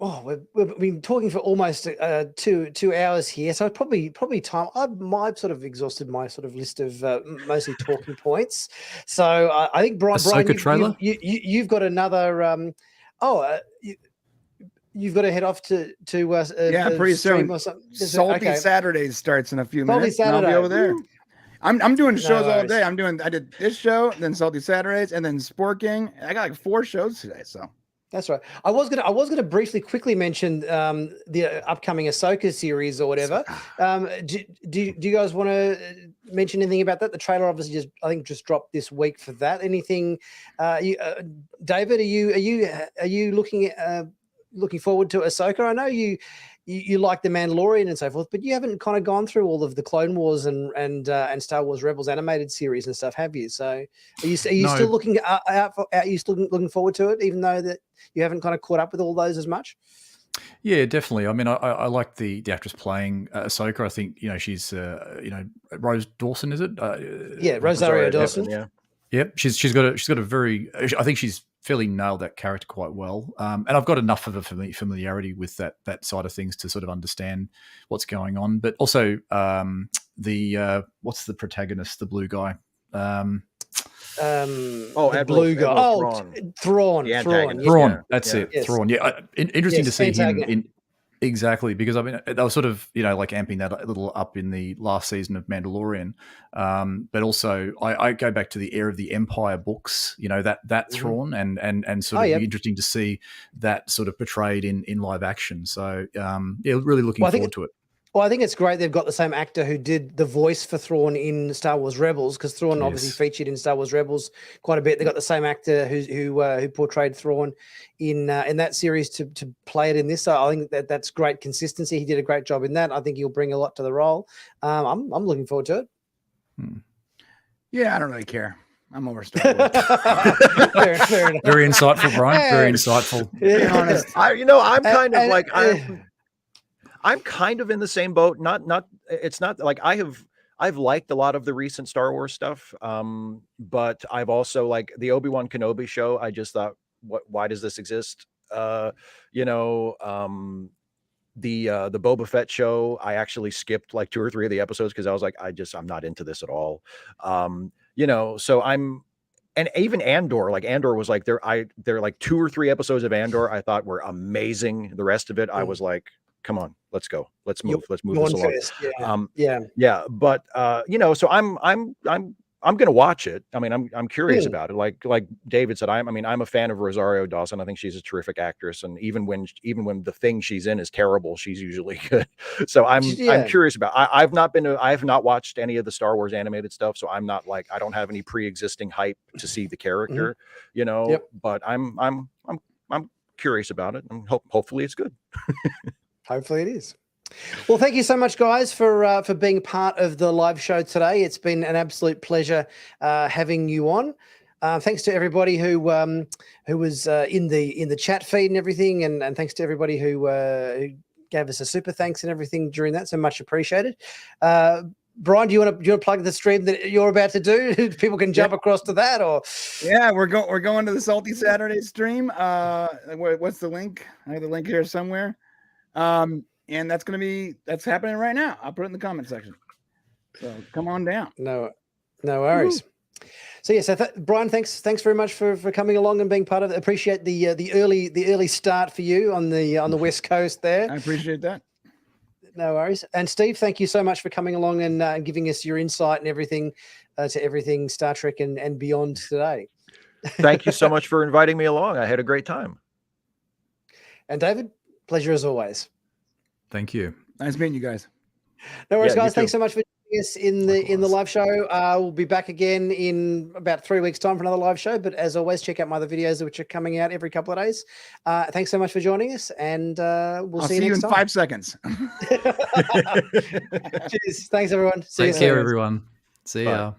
talking for almost 2 hours here, so probably time. I've sort of exhausted my sort of list of mostly talking points. So I think Brian, you've got another. You've got to head off to
pretty soon.
or something.
Salty Saturdays starts in a few
Salty
minutes. And I'll be
Saturday.
over there. I'm doing shows all
worries.
day. I did this show, then Salty Saturdays, and then Sport King. I got like 4 shows today, so.
That's right. I was gonna briefly quickly mention the upcoming Ahsoka series or whatever. Do you guys want to mention anything about that? The trailer obviously just dropped this week for that. Anything, David? Are you looking forward to Ahsoka? I know you like the Mandalorian and so forth, but you haven't kind of gone through all of the Clone Wars and Star Wars Rebels animated series and stuff, have you? So are you still looking are you still looking forward to it, even though that you haven't kind of caught up with all those as much?
Yeah, definitely. I mean, I like the actress playing Ahsoka. I think she's Rose Dawson, is it?
Rosario Dawson.
Yeah.
Yep, she's got a very. I think she's fairly nailed that character quite well, and I've got enough of a familiarity with that side of things to sort of understand what's going on. But also, what's the protagonist, the blue guy?
The blue guy. Thrawn.
Thrawn. That's it.
Yes.
Thrawn. Yeah, interesting to see him
in.
Exactly, because I mean they were sort of like amping that a little up in the last season of Mandalorian, but also I go back to the Heir of the Empire books, that Thrawn, and sort of be interesting to see that sort of portrayed in live action. So really looking forward to it.
Well, I think it's great they've got the same actor who did the voice for Thrawn in Star Wars Rebels, because Thrawn obviously featured in Star Wars Rebels quite a bit. They got the same actor who portrayed Thrawn in that series to play it in this. So I think that's great consistency. He did a great job in that. I think he'll bring a lot to the role. I'm looking forward to it.
Yeah, I don't really care. I'm over Star Wars.
fair enough.
Very insightful, Brian. Very insightful.
To be honest,
I'm kind of in the same boat. It's not like I've liked a lot of the recent Star Wars stuff. But I've also, like, the Obi-Wan Kenobi show, I just thought, why does this exist? The Boba Fett show, I actually skipped like 2 or 3 of the episodes because I was like, I'm not into this at all. So and even Andor, was like there are like 2 or 3 episodes of Andor I thought were amazing. The rest of it, I was like, come on, let's go. Let's move this along.
First.
But so I'm I'm going to watch it. I mean, I'm curious
Mm.
about it. Like David said, I'm a fan of Rosario Dawson. I think she's a terrific actress, and even when the thing she's in is terrible, she's usually good. So I'm curious about. I have not watched any of the Star Wars animated stuff, so I'm not like, I don't have any pre-existing hype to see the character, you know.
Yep.
But I'm curious about it, and hopefully it's good.
Hopefully it is. Well, thank you so much, guys, for being part of the live show today. It's been an absolute pleasure having you on. Thanks to everybody who was in the chat feed and everything, and thanks to everybody who gave us a super thanks and everything during that. So much appreciated. Brian, do you want to plug the stream that you're about to do? People can jump across to that, or
we're going to the Salty Saturday stream. What's the link? I have the link here somewhere. And that's happening right now. I'll put it in the comment section. So come on down.
No worries. Woo-hoo. So yeah, so Brian, thanks very much for coming along and being part of it. Appreciate the early start for you on the West Coast there.
I appreciate that.
No worries. And Steve, thank you so much for coming along and giving us your insight and everything to everything Star Trek and beyond today.
Thank you so much for inviting me along. I had a great time.
And David, pleasure as always.
Thank you.
Nice meeting you guys.
No worries, guys. Thanks so much for joining us in the live show. We'll be back again in about 3 weeks' time for another live show. But as always, check out my other videos which are coming out every couple of days. Thanks so much for joining us, and I'll
see you next time. 5 seconds.
Cheers. Thanks, everyone.
Take care, everyone. See ya.